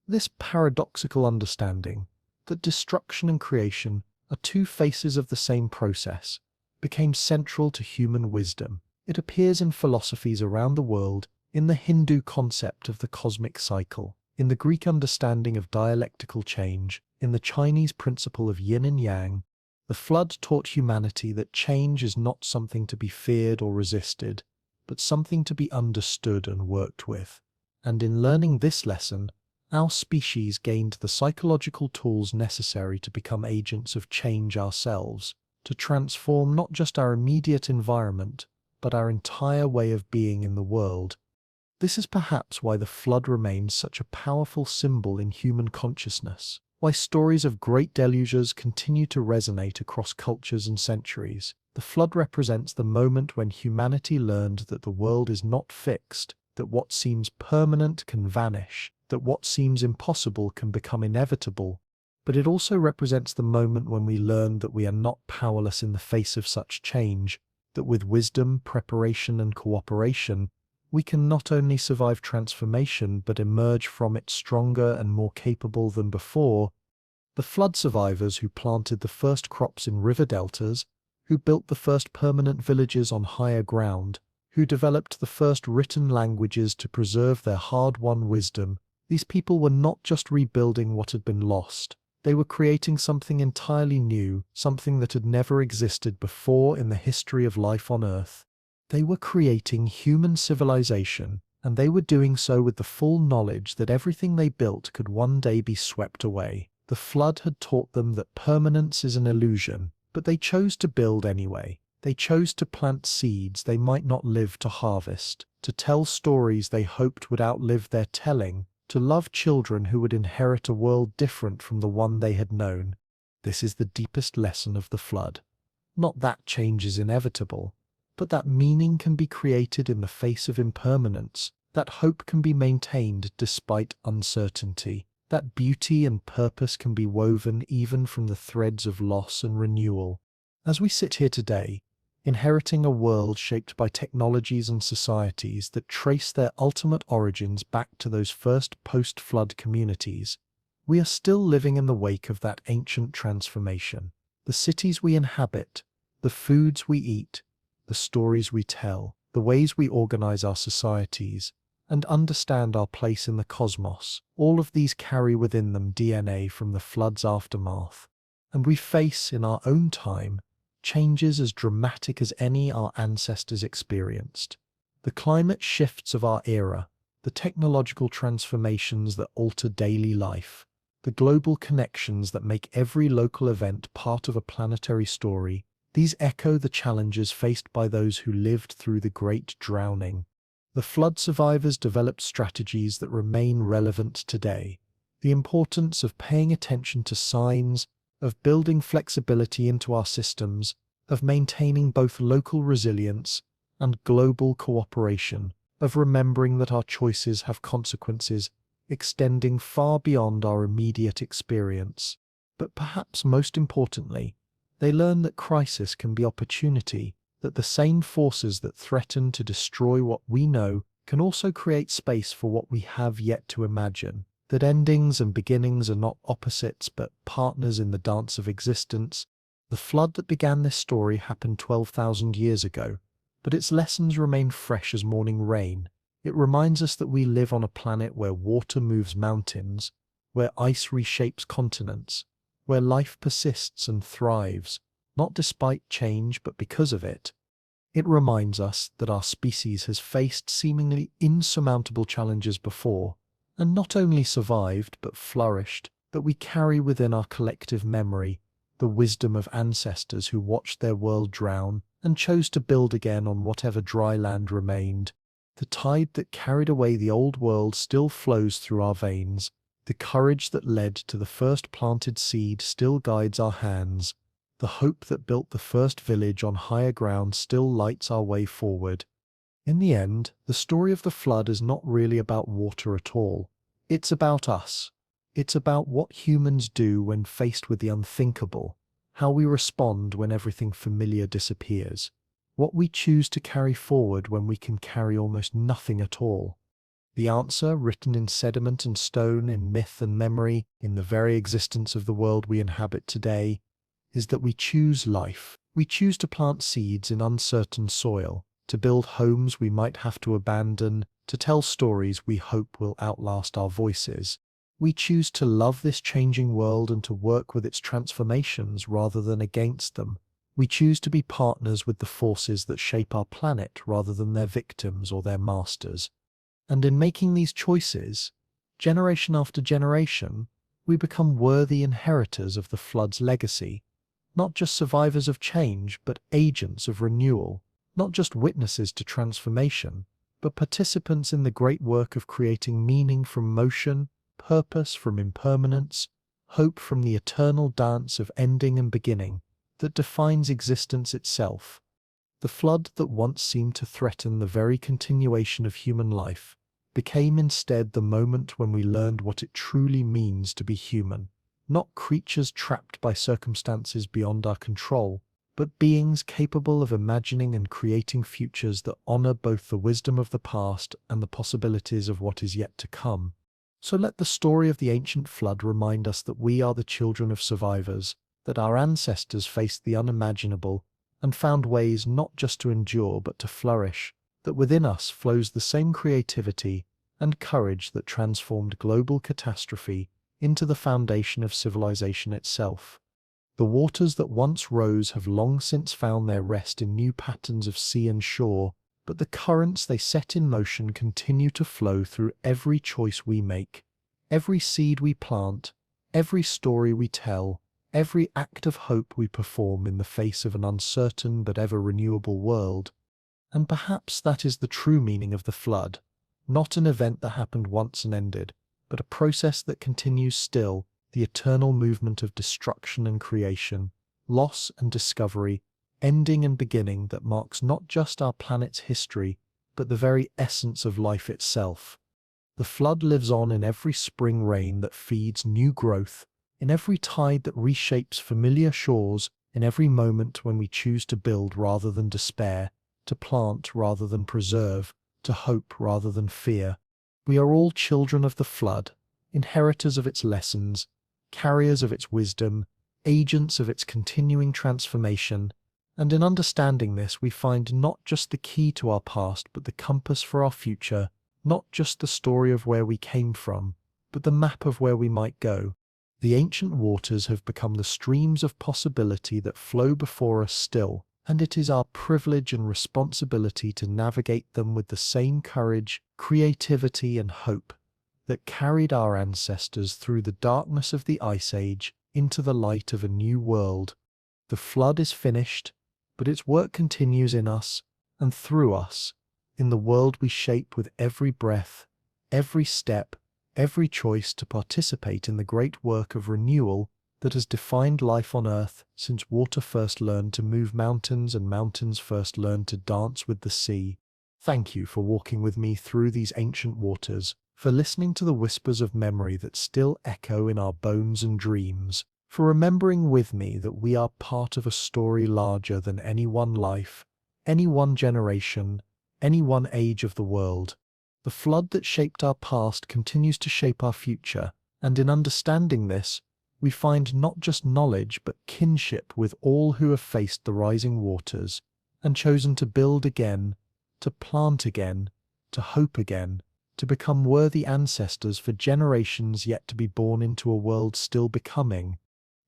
This paradoxical understanding, that destruction and creation are two faces of the same process, became central to human wisdom. It appears in philosophies around the world, in the Hindu concept of the cosmic cycle, in the Greek understanding of dialectical change, in the Chinese principle of yin and yang. The flood taught humanity that change is not something to be feared or resisted, but something to be understood and worked with. And in learning this lesson, our species gained the psychological tools necessary to become agents of change ourselves, to transform not just our immediate environment, but our entire way of being in the world. This is perhaps why the flood remains such a powerful symbol in human consciousness, why stories of great delugers continue to resonate across cultures and centuries. The flood represents the moment when humanity learned that the world is not fixed, that what seems permanent can vanish, that what seems impossible can become inevitable. But it also represents the moment when we learn that we are not powerless in the face of such change, that with wisdom, preparation, and cooperation, we can not only survive transformation but emerge from it stronger and more capable than before. The flood survivors who planted the first crops in river deltas, who built the first permanent villages on higher ground, who developed the first written languages to preserve their hard-won wisdom, these people were not just rebuilding what had been lost. They were creating something entirely new, something that had never existed before in the history of life on Earth. They were creating human civilization, and they were doing so with the full knowledge that everything they built could one day be swept away. The flood had taught them that permanence is an illusion, but they chose to build anyway. They chose to plant seeds they might not live to harvest, to tell stories they hoped would outlive their telling, to love children who would inherit a world different from the one they had known. This is the deepest lesson of the flood. Not that change is inevitable, but that meaning can be created in the face of impermanence, that hope can be maintained despite uncertainty, that beauty and purpose can be woven even from the threads of loss and renewal. As we sit here today, inheriting a world shaped by technologies and societies that trace their ultimate origins back to those first post-flood communities, we are still living in the wake of that ancient transformation. The cities we inhabit, the foods we eat, the stories we tell, the ways we organize our societies, and understand our place in the cosmos, all of these carry within them DNA from the flood's aftermath. And we face, in our own time, changes as dramatic as any our ancestors experienced. The climate shifts of our era, the technological transformations that alter daily life, the global connections that make every local event part of a planetary story, these echo the challenges faced by those who lived through the Great Drowning. The flood survivors developed strategies that remain relevant today. The importance of paying attention to signs, of building flexibility into our systems, of maintaining both local resilience and global cooperation, of remembering that our choices have consequences extending far beyond our immediate experience. But perhaps most importantly, they learn that crisis can be opportunity, that the same forces that threaten to destroy what we know can also create space for what we have yet to imagine, that endings and beginnings are not opposites but partners in the dance of existence. The flood that began this story happened 12,000 years ago, but its lessons remain fresh as morning rain. It reminds us that we live on a planet where water moves mountains, where ice reshapes continents, where life persists and thrives, not despite change but because of it. It reminds us that our species has faced seemingly insurmountable challenges before, and not only survived but flourished, that we carry within our collective memory the wisdom of ancestors who watched their world drown and chose to build again on whatever dry land remained. The tide that carried away the old world still flows through our veins. The courage that led to the first planted seed still guides our hands. The hope that built the first village on higher ground still lights our way forward. In the end, the story of the flood is not really about water at all. It's about us. It's about what humans do when faced with the unthinkable, how we respond when everything familiar disappears, what we choose to carry forward when we can carry almost nothing at all. The answer, written in sediment and stone, in myth and memory, in the very existence of the world we inhabit today, is that we choose life. We choose to plant seeds in uncertain soil, to build homes we might have to abandon, to tell stories we hope will outlast our voices. We choose to love this changing world and to work with its transformations rather than against them. We choose to be partners with the forces that shape our planet rather than their victims or their masters. And in making these choices, generation after generation, we become worthy inheritors of the flood's legacy. not just survivors of change, but agents of renewal, not just witnesses to transformation, but participants in the great work of creating meaning from motion, purpose from impermanence, hope from the eternal dance of ending and beginning that defines existence itself. The flood that once seemed to threaten the very continuation of human life became instead the moment when we learned what it truly means to be human, not creatures trapped by circumstances beyond our control, but beings capable of imagining and creating futures that honor both the wisdom of the past and the possibilities of what is yet to come. So let the story of the ancient flood remind us that we are the children of survivors, that our ancestors faced the unimaginable and found ways not just to endure but to flourish, that within us flows the same creativity and courage that transformed global catastrophe into the foundation of civilization itself. The waters that once rose have long since found their rest in new patterns of sea and shore, but the currents they set in motion continue to flow through every choice we make, every seed we plant, every story we tell, every act of hope we perform in the face of an uncertain but ever renewable world. And perhaps that is the true meaning of the flood, not an event that happened once and ended, but a process that continues still, the eternal movement of destruction and creation, loss and discovery, ending and beginning that marks not just our planet's history, but the very essence of life itself. The flood lives on in every spring rain that feeds new growth, in every tide that reshapes familiar shores, in every moment when we choose to build rather than despair, to plant rather than preserve, to hope rather than fear. We are all children of the flood, inheritors of its lessons, carriers of its wisdom, agents of its continuing transformation, and in understanding this we find not just the key to our past but the compass for our future, not just the story of where we came from, but the map of where we might go. The ancient waters have become the streams of possibility that flow before us still, and it is our privilege and responsibility to navigate them with the same courage, creativity, and hope that carried our ancestors through the darkness of the Ice Age into the light of a new world. The flood is finished, but its work continues in us and through us, in the world we shape with every breath, every step, every choice to participate in the great work of renewal that has defined life on Earth since water first learned to move mountains and mountains first learned to dance with the sea. Thank you for walking with me through these ancient waters, for listening to the whispers of memory that still echo in our bones and dreams, for remembering with me that we are part of a story larger than any one life, any one generation, any one age of the world. The flood that shaped our past continues to shape our future, and in understanding this, we find not just knowledge but kinship with all who have faced the rising waters and chosen to build again, to plant again, to hope again, to become worthy ancestors for generations yet to be born into a world still becoming.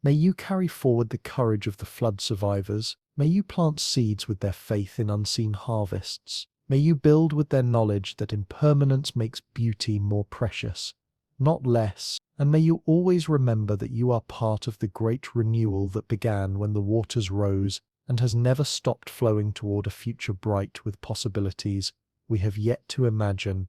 May you carry forward the courage of the flood survivors. May you plant seeds with their faith in unseen harvests. May you build with their knowledge that impermanence makes beauty more precious, not less. And may you always remember that you are part of the great renewal that began when the waters rose and has never stopped flowing toward a future bright with possibilities we have yet to imagine.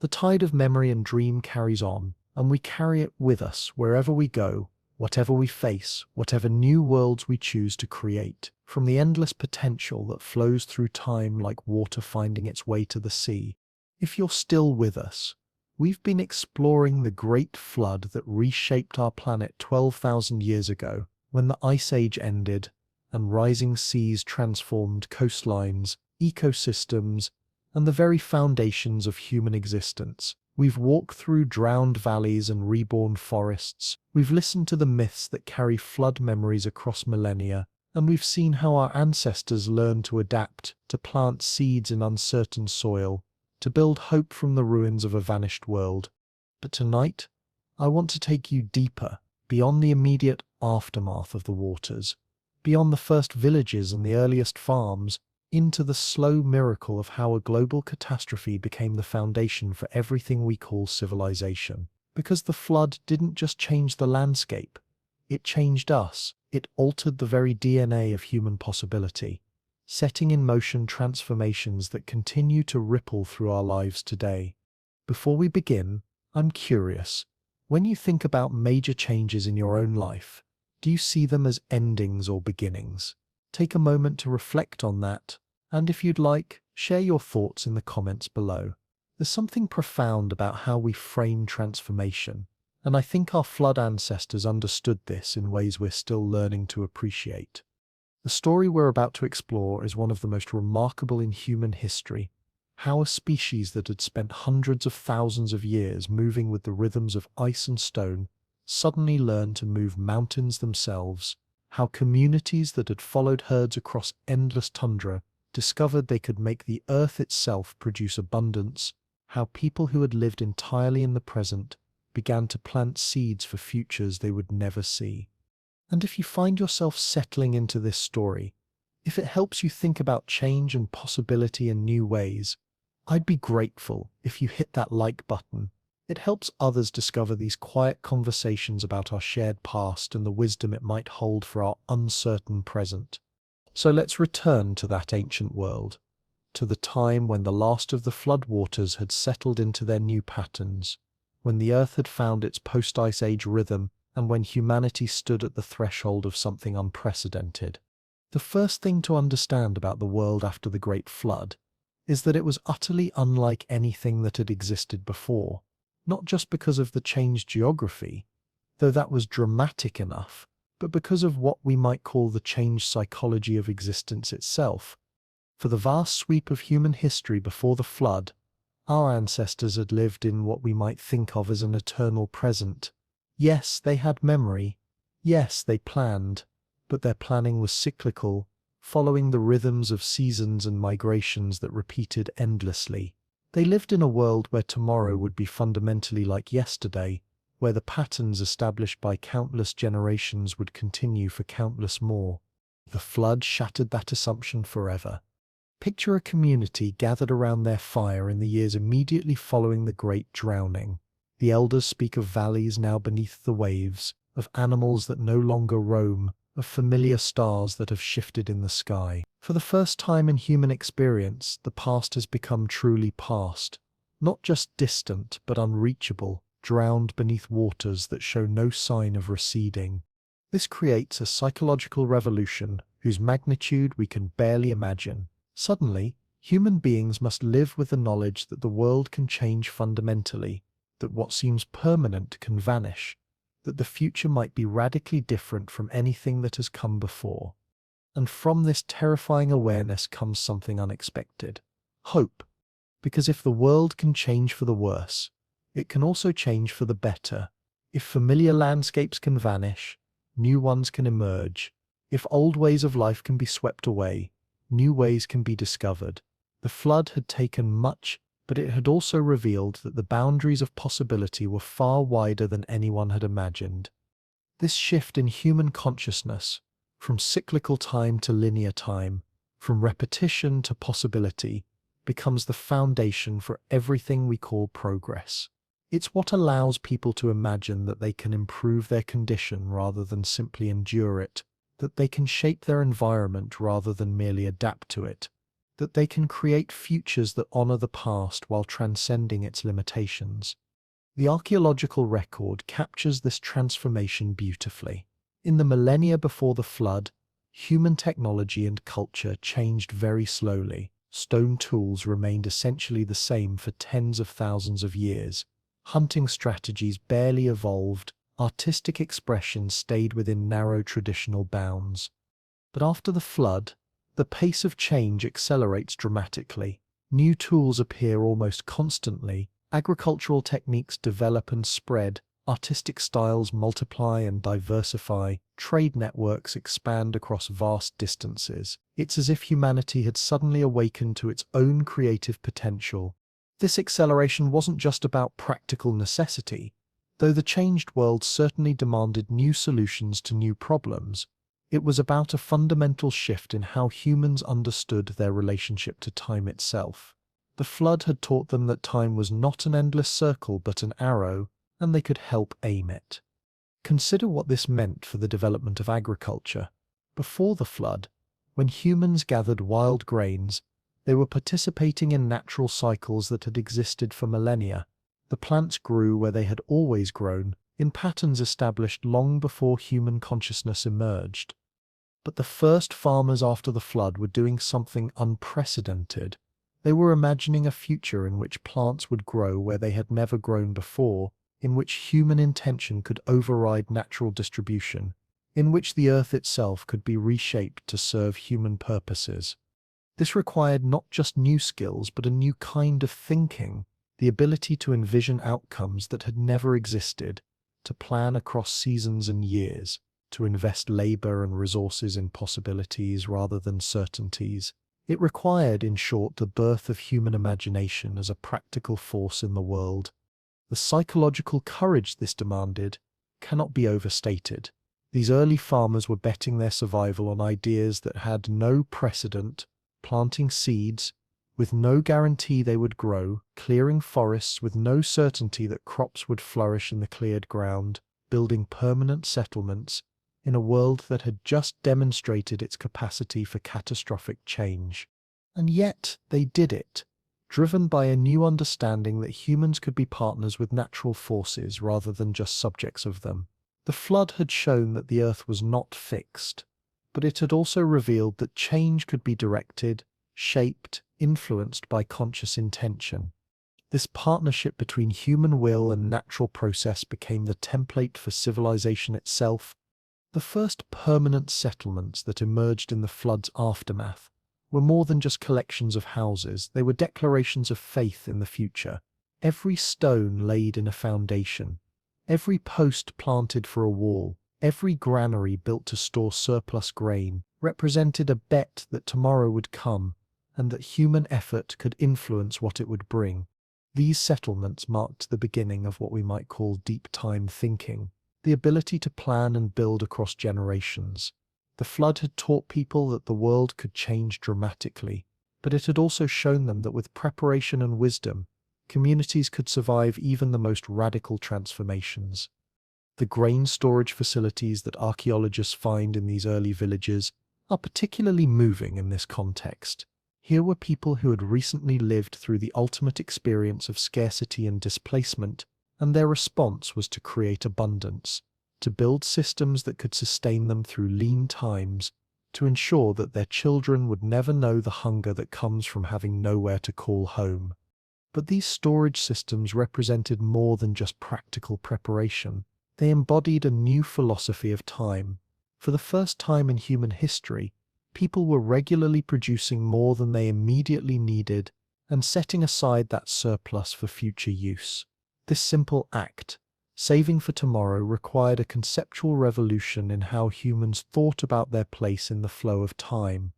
The tide of memory and dream carries on, and we carry it with us wherever we go, whatever we face, whatever new worlds we choose to create, from the endless potential that flows through time like water finding its way to the sea. If you're still with us, we've been exploring the great flood that reshaped our planet 12,000 years ago, when the Ice Age ended and rising seas transformed coastlines, ecosystems, and the very foundations of human existence. We've walked through drowned valleys and reborn forests. We've listened to the myths that carry flood memories across millennia, and we've seen how our ancestors learned to adapt, to plant seeds in uncertain soil, to build hope from the ruins of a vanished world. But tonight, I want to take you deeper, beyond the immediate aftermath of the waters, beyond the first villages and the earliest farms, into the slow miracle of how a global catastrophe became the foundation for everything we call civilization. Because the flood didn't just change the landscape, it changed us. It altered the very DNA of human possibility, setting in motion transformations that continue to ripple through our lives today. Before we begin, I'm curious, when you think about major changes in your own life, do you see them as endings or beginnings? Take a moment to reflect on that, and if you'd like, share your thoughts in the comments below. There's something profound about how we frame transformation, and I think our flood ancestors understood this in ways we're still learning to appreciate. The story we're about to explore is one of the most remarkable in human history. How a species that had spent hundreds of thousands of years moving with the rhythms of ice and stone suddenly learned to move mountains themselves. How communities that had followed herds across endless tundra discovered they could make the earth itself produce abundance. How people who had lived entirely in the present began to plant seeds for futures they would never see. And if you find yourself settling into this story, if it helps you think about change and possibility in new ways, I'd be grateful if you hit that like button. It helps others discover these quiet conversations about our shared past and the wisdom it might hold for our uncertain present. So let's return to that ancient world, to the time when the last of the flood waters had settled into their new patterns, when the earth had found its post-ice age rhythm, and when humanity stood at the threshold of something unprecedented. The first thing to understand about the world after the Great Flood is that it was utterly unlike anything that had existed before, not just because of the changed geography, though that was dramatic enough, but because of what we might call the changed psychology of existence itself. For the vast sweep of human history before the flood, our ancestors had lived in what we might think of as an eternal present. Yes, they had memory. Yes, they planned, but their planning was cyclical, following the rhythms of seasons and migrations that repeated endlessly. They lived in a world where tomorrow would be fundamentally like yesterday, where the patterns established by countless generations would continue for countless more. The flood shattered that assumption forever. Picture a community gathered around their fire in the years immediately following the Great Drowning. The elders speak of valleys now beneath the waves, of animals that no longer roam, of familiar stars that have shifted in the sky. For the first time in human experience, the past has become truly past, not just distant but unreachable, drowned beneath waters that show no sign of receding. This creates a psychological revolution whose magnitude we can barely imagine. Suddenly, human beings must live with the knowledge that the world can change fundamentally, that what seems permanent can vanish, that the future might be radically different from anything that has come before. And from this terrifying awareness comes something unexpected: hope. Because if the world can change for the worse, it can also change for the better. If familiar landscapes can vanish, new ones can emerge. If old ways of life can be swept away, new ways can be discovered. The flood had taken much, but it had also revealed that the boundaries of possibility were far wider than anyone had imagined. This shift in human consciousness, from cyclical time to linear time, from repetition to possibility, becomes the foundation for everything we call progress. It's what allows people to imagine that they can improve their condition rather than simply endure it, that they can shape their environment rather than merely adapt to it, that they can create futures that honor the past while transcending its limitations. The archaeological record captures this transformation beautifully. In the millennia before the flood, human technology and culture changed very slowly. Stone tools remained essentially the same for tens of thousands of years. Hunting strategies barely evolved. Artistic expression stayed within narrow traditional bounds. But after the flood, the pace of change accelerates dramatically. New tools appear almost constantly. Agricultural techniques develop and spread. Artistic styles multiply and diversify. Trade networks expand across vast distances. It's as if humanity had suddenly awakened to its own creative potential. This acceleration wasn't just about practical necessity. Though the changed world certainly demanded new solutions to new problems, it was about a fundamental shift in how humans understood their relationship to time itself. The flood had taught them that time was not an endless circle but an arrow, and they could help aim it. Consider what this meant for the development of agriculture. Before the flood, when humans gathered wild grains, they were participating in natural cycles that had existed for millennia. The plants grew where they had always grown, in patterns established long before human consciousness emerged. But the first farmers after the flood were doing something unprecedented. They were imagining a future in which plants would grow where they had never grown before, in which human intention could override natural distribution, in which the earth itself could be reshaped to serve human purposes. This required not just new skills, but a new kind of thinking, the ability to envision outcomes that had never existed, to plan across seasons and years, to invest labor and resources in possibilities rather than certainties. It required, in short, the birth of human imagination as a practical force in the world. The psychological courage this demanded cannot be overstated. These early farmers were betting their survival on ideas that had no precedent, planting seeds with no guarantee they would grow, clearing forests with no certainty that crops would flourish in the cleared ground, building permanent settlements in a world that had just demonstrated its capacity for catastrophic change. And yet they did it, driven by a new understanding that humans could be partners with natural forces rather than just subjects of them. The flood had shown that the earth was not fixed, but it had also revealed that change could be directed, shaped, influenced by conscious intention. This partnership between human will and natural process became the template for civilization itself. The first permanent settlements that emerged in the flood's aftermath were more than just collections of houses. They were declarations of faith in the future. Every stone laid in a foundation, every post planted for a wall, every granary built to store surplus grain represented a bet that tomorrow would come and that human effort could influence what it would bring. These settlements marked the beginning of what we might call deep time thinking, the ability to plan and build across generations. The flood had taught people that the world could change dramatically, but it had also shown them that with preparation and wisdom, communities could survive even the most radical transformations. The grain storage facilities that archaeologists find in these early villages are particularly moving in this context. Here were people who had recently lived through the ultimate experience of scarcity and displacement, and their response was to create abundance, to build systems that could sustain them through lean times, to ensure that their children would never know the hunger that comes from having nowhere to call home. But these storage systems represented more than just practical preparation. They embodied a new philosophy of time. For the first time in human history, people were regularly producing more than they immediately needed and setting aside that surplus for future use. This simple act, saving for tomorrow, required a conceptual revolution in how humans thought about their place in the flow of time.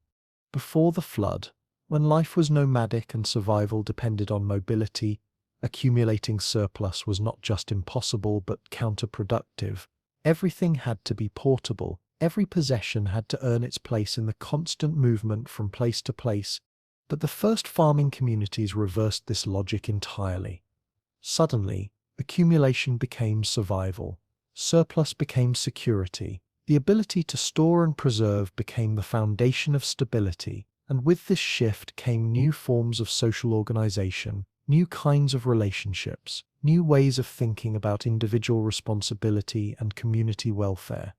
Before the flood, when life was nomadic and survival depended on mobility, accumulating surplus was not just impossible but counterproductive. Everything had to be portable. Every possession had to earn its place in the constant movement from place to place. But the first farming communities reversed this logic entirely. Suddenly, accumulation became survival. Surplus became security. The ability to store and preserve became the foundation of stability. And with this shift came new forms of social organization, new kinds of relationships, new ways of thinking about individual responsibility and community welfare.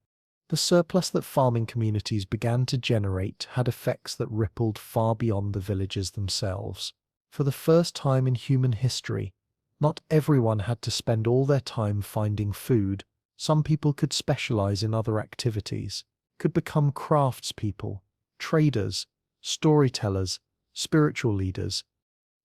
The surplus that farming communities began to generate had effects that rippled far beyond the villages themselves. For the first time in human history, not everyone had to spend all their time finding food. Some people could specialize in other activities, could become craftspeople, traders, storytellers, spiritual leaders.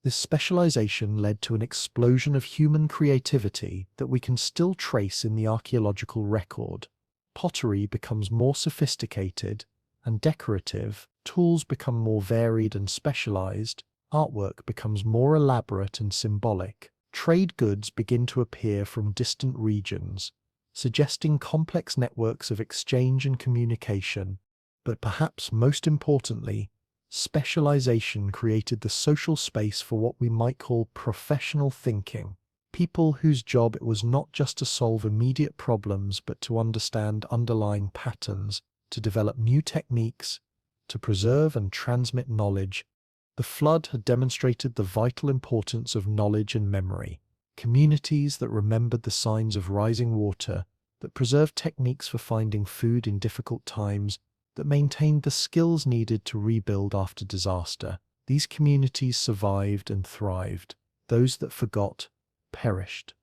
This specialization led to an explosion of human creativity that we can still trace in the archaeological record. Pottery becomes more sophisticated and decorative, tools become more varied and specialized, artwork becomes more elaborate and symbolic. Trade goods begin to appear from distant regions, suggesting complex networks of exchange and communication. But perhaps most importantly, specialization created the social space for what we might call professional thinking. People whose job it was not just to solve immediate problems but to understand underlying patterns, to develop new techniques, to preserve and transmit knowledge. The flood had demonstrated the vital importance of knowledge and memory. Communities that remembered the signs of rising water, that preserved techniques for finding food in difficult times, that maintained the skills needed to rebuild after disaster. These communities survived and thrived. Those that forgot perished.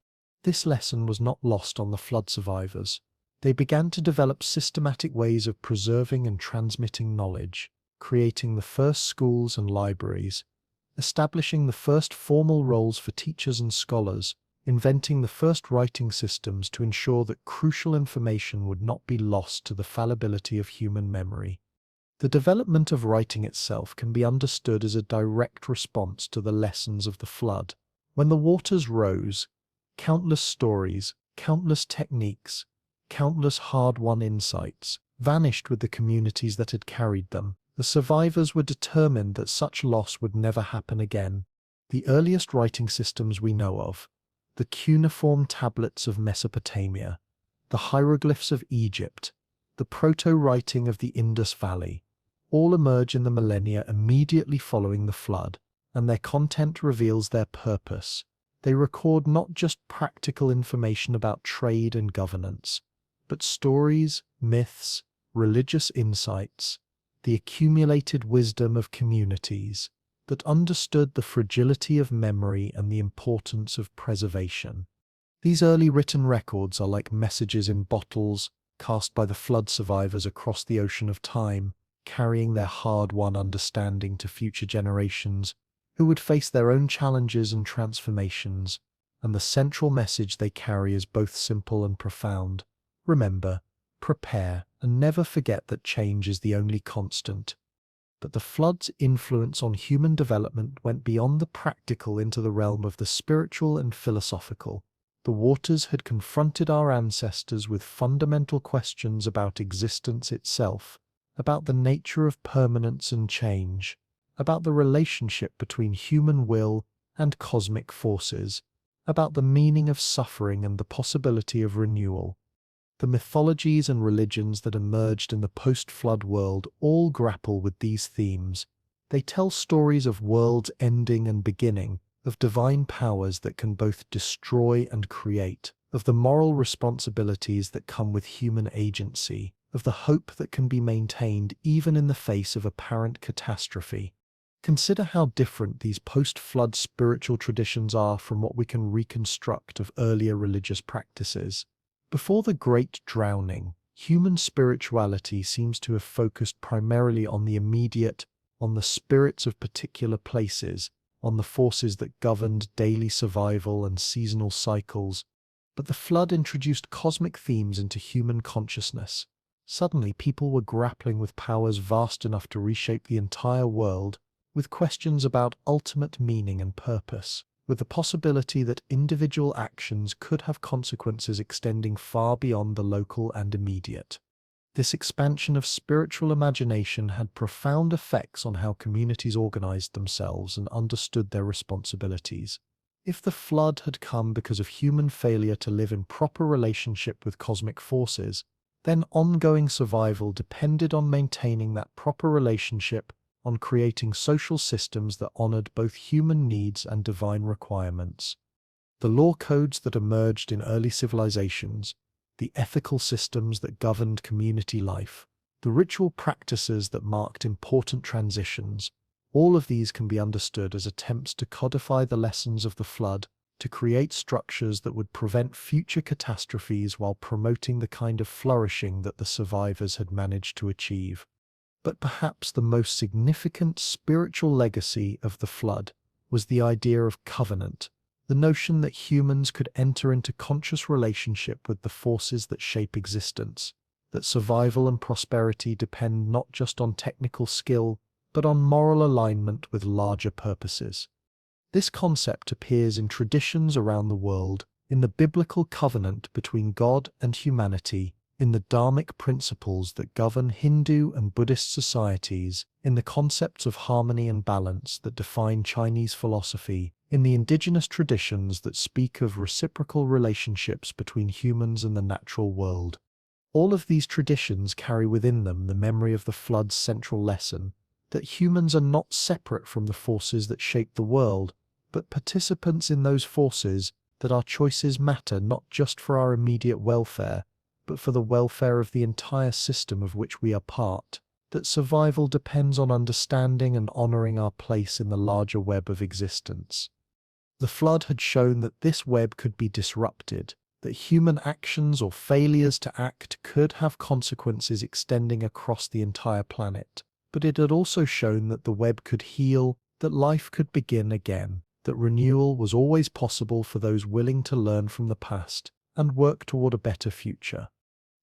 This lesson was not lost on the flood survivors. They began to develop systematic ways of preserving and transmitting knowledge, creating the first schools and libraries, establishing the first formal roles for teachers and scholars, inventing the first writing systems to ensure that crucial information would not be lost to the fallibility of human memory. The development of writing itself can be understood as a direct response to the lessons of the flood. When the waters rose, countless stories, countless techniques, countless hard-won insights vanished with the communities that had carried them. The survivors were determined that such loss would never happen again. The earliest writing systems we know of, the cuneiform tablets of Mesopotamia, the hieroglyphs of Egypt, the proto-writing of the Indus Valley, all emerge in the millennia immediately following the flood, and their content reveals their purpose. They record not just practical information about trade and governance, but stories, myths, religious insights, the accumulated wisdom of communities that understood the fragility of memory and the importance of preservation. These early written records are like messages in bottles cast by the flood survivors across the ocean of time, carrying their hard-won understanding to future generations who would face their own challenges and transformations, and the central message they carry is both simple and profound. Remember, prepare, and never forget that change is the only constant. But the flood's influence on human development went beyond the practical into the realm of the spiritual and philosophical. The waters had confronted our ancestors with fundamental questions about existence itself, about the nature of permanence and change, about the relationship between human will and cosmic forces, about the meaning of suffering and the possibility of renewal. The mythologies and religions that emerged in the post-flood world all grapple with these themes. They tell stories of worlds ending and beginning, of divine powers that can both destroy and create, of the moral responsibilities that come with human agency, of the hope that can be maintained even in the face of apparent catastrophe. Consider how different these post-flood spiritual traditions are from what we can reconstruct of earlier religious practices. Before the Great Drowning, human spirituality seems to have focused primarily on the immediate, on the spirits of particular places, on the forces that governed daily survival and seasonal cycles. But the flood introduced cosmic themes into human consciousness. Suddenly, people were grappling with powers vast enough to reshape the entire world, with questions about ultimate meaning and purpose, with the possibility that individual actions could have consequences extending far beyond the local and immediate. This expansion of spiritual imagination had profound effects on how communities organized themselves and understood their responsibilities. If the flood had come because of human failure to live in proper relationship with cosmic forces, then ongoing survival depended on maintaining that proper relationship, on creating social systems that honored both human needs and divine requirements. The law codes that emerged in early civilizations, the ethical systems that governed community life, the ritual practices that marked important transitions, all of these can be understood as attempts to codify the lessons of the flood, to create structures that would prevent future catastrophes while promoting the kind of flourishing that the survivors had managed to achieve. But perhaps the most significant spiritual legacy of the flood was the idea of covenant, the notion that humans could enter into conscious relationship with the forces that shape existence, that survival and prosperity depend not just on technical skill, but on moral alignment with larger purposes. This concept appears in traditions around the world, in the biblical covenant between God and humanity, in the dharmic principles that govern Hindu and Buddhist societies, in the concepts of harmony and balance that define Chinese philosophy, in the indigenous traditions that speak of reciprocal relationships between humans and the natural world. All of these traditions carry within them the memory of the flood's central lesson, that humans are not separate from the forces that shape the world, but participants in those forces, that our choices matter not just for our immediate welfare, but for the welfare of the entire system of which we are part, that survival depends on understanding and honoring our place in the larger web of existence. The flood had shown that this web could be disrupted, that human actions or failures to act could have consequences extending across the entire planet. But it had also shown that the web could heal, that life could begin again, that renewal was always possible for those willing to learn from the past and work toward a better future.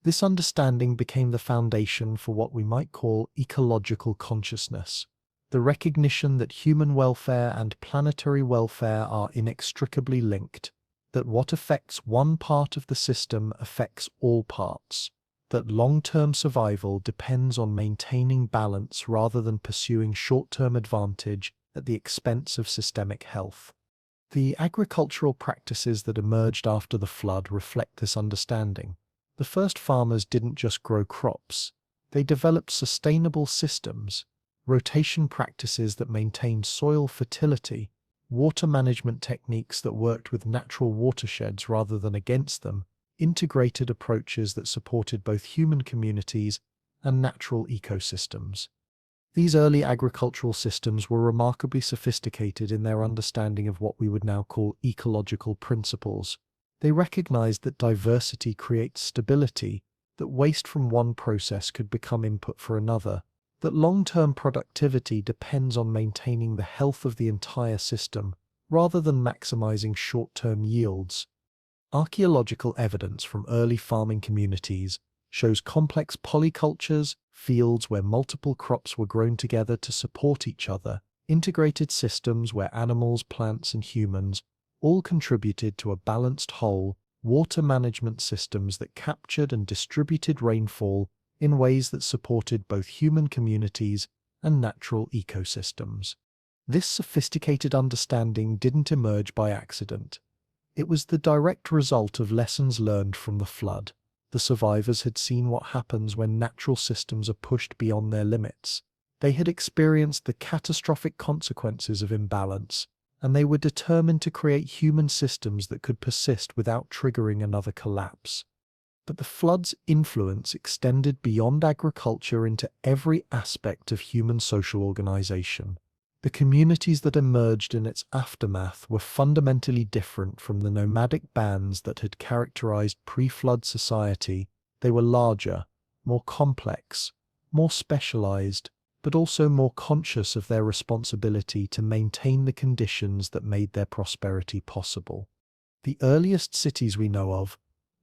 This understanding became the foundation for what we might call ecological consciousness, the recognition that human welfare and planetary welfare are inextricably linked, that what affects one part of the system affects all parts, that long-term survival depends on maintaining balance rather than pursuing short-term advantage at the expense of systemic health. The agricultural practices that emerged after the flood reflect this understanding. The first farmers didn't just grow crops, they developed sustainable systems, rotation practices that maintained soil fertility, water management techniques that worked with natural watersheds rather than against them, integrated approaches that supported both human communities and natural ecosystems. These early agricultural systems were remarkably sophisticated in their understanding of what we would now call ecological principles. They recognized that diversity creates stability, that waste from one process could become input for another, that long-term productivity depends on maintaining the health of the entire system, rather than maximizing short-term yields. Archaeological evidence from early farming communities shows complex polycultures, fields where multiple crops were grown together to support each other, integrated systems where animals, plants, and humans all contributed to a balanced whole, water management systems that captured and distributed rainfall in ways that supported both human communities and natural ecosystems. This sophisticated understanding didn't emerge by accident. It was the direct result of lessons learned from the flood. The survivors had seen what happens when natural systems are pushed beyond their limits. They had experienced the catastrophic consequences of imbalance, and they were determined to create human systems that could persist without triggering another collapse. But the flood's influence extended beyond agriculture into every aspect of human social organization. The communities that emerged in its aftermath were fundamentally different from the nomadic bands that had characterized pre-flood society. They were larger, more complex, more specialized, but also more conscious of their responsibility to maintain the conditions that made their prosperity possible. The earliest cities we know of,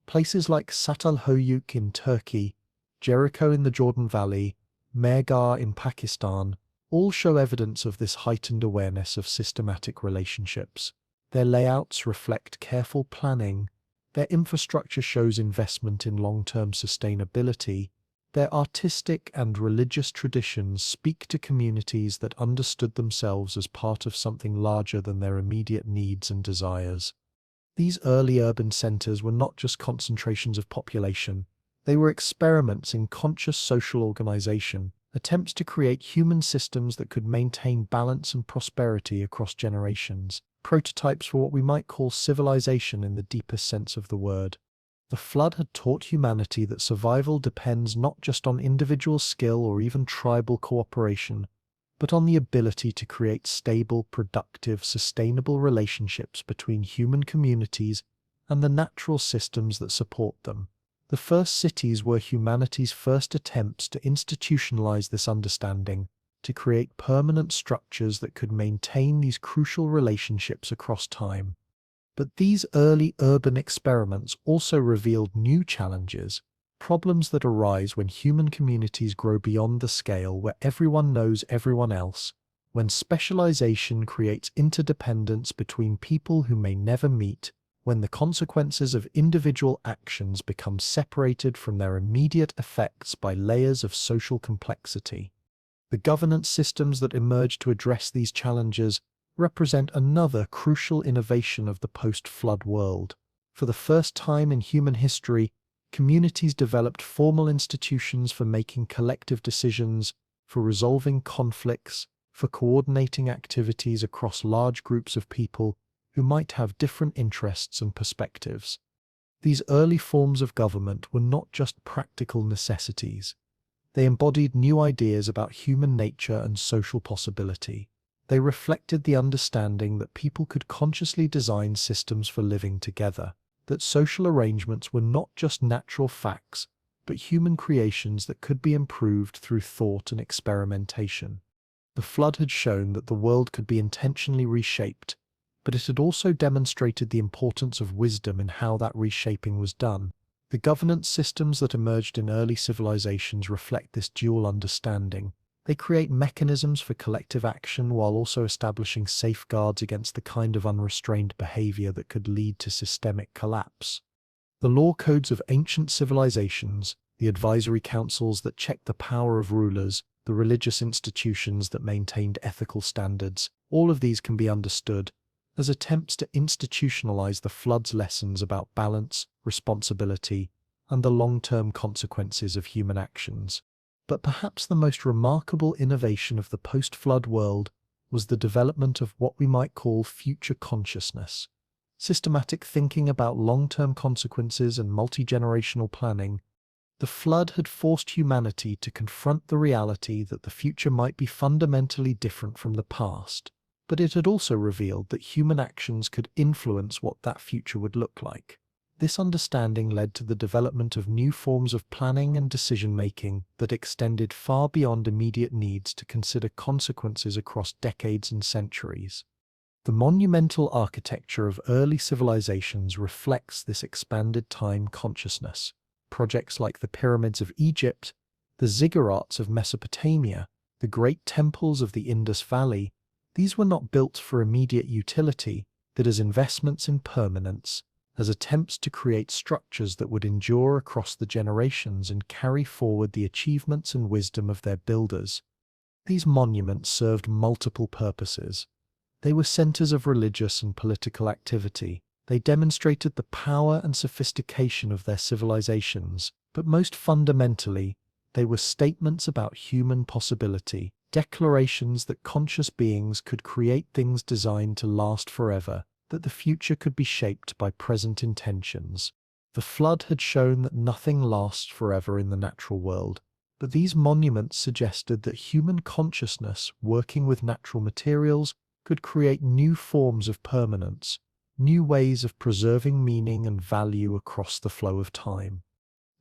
places like Çatalhöyük in Turkey, Jericho in the Jordan Valley, Mehrgarh in Pakistan, all show evidence of this heightened awareness of systematic relationships. Their layouts reflect careful planning, their infrastructure shows investment in long-term sustainability, their artistic and religious traditions speak to communities that understood themselves as part of something larger than their immediate needs and desires. These early urban centers were not just concentrations of population, they were experiments in conscious social organization, attempts to create human systems that could maintain balance and prosperity across generations, prototypes for what we might call civilization in the deepest sense of the word. The flood had taught humanity that survival depends not just on individual skill or even tribal cooperation, but on the ability to create stable, productive, sustainable relationships between human communities and the natural systems that support them. The first cities were humanity's first attempts to institutionalize this understanding, to create permanent structures that could maintain these crucial relationships across time. But these early urban experiments also revealed new challenges, problems that arise when human communities grow beyond the scale where everyone knows everyone else, when specialization creates interdependence between people who may never meet, when the consequences of individual actions become separated from their immediate effects by layers of social complexity. The governance systems that emerged to address these challenges represent another crucial innovation of the post-flood world. For the first time in human history, communities developed formal institutions for making collective decisions, for resolving conflicts, for coordinating activities across large groups of people who might have different interests and perspectives. These early forms of government were not just practical necessities. They embodied new ideas about human nature and social possibility. They reflected the understanding that people could consciously design systems for living together, that social arrangements were not just natural facts, but human creations that could be improved through thought and experimentation. The flood had shown that the world could be intentionally reshaped, but it had also demonstrated the importance of wisdom in how that reshaping was done. The governance systems that emerged in early civilizations reflect this dual understanding. They create mechanisms for collective action while also establishing safeguards against the kind of unrestrained behavior that could lead to systemic collapse. The law codes of ancient civilizations, the advisory councils that checked the power of rulers, the religious institutions that maintained ethical standards, all of these can be understood as attempts to institutionalize the flood's lessons about balance, responsibility, and the long-term consequences of human actions. But perhaps the most remarkable innovation of the post-flood world was the development of what we might call future consciousness. Systematic thinking about long-term consequences and multi-generational planning. The flood had forced humanity to confront the reality that the future might be fundamentally different from the past, but it had also revealed that human actions could influence what that future would look like. This understanding led to the development of new forms of planning and decision-making that extended far beyond immediate needs to consider consequences across decades and centuries. The monumental architecture of early civilizations reflects this expanded time consciousness. Projects like the pyramids of Egypt, the ziggurats of Mesopotamia, the great temples of the Indus Valley, these were not built for immediate utility, but as investments in permanence, as attempts to create structures that would endure across the generations and carry forward the achievements and wisdom of their builders. These monuments served multiple purposes. They were centers of religious and political activity. They demonstrated the power and sophistication of their civilizations, but most fundamentally, they were statements about human possibility, declarations that conscious beings could create things designed to last forever, that the future could be shaped by present intentions. The flood had shown that nothing lasts forever in the natural world, but these monuments suggested that human consciousness, working with natural materials, could create new forms of permanence, new ways of preserving meaning and value across the flow of time.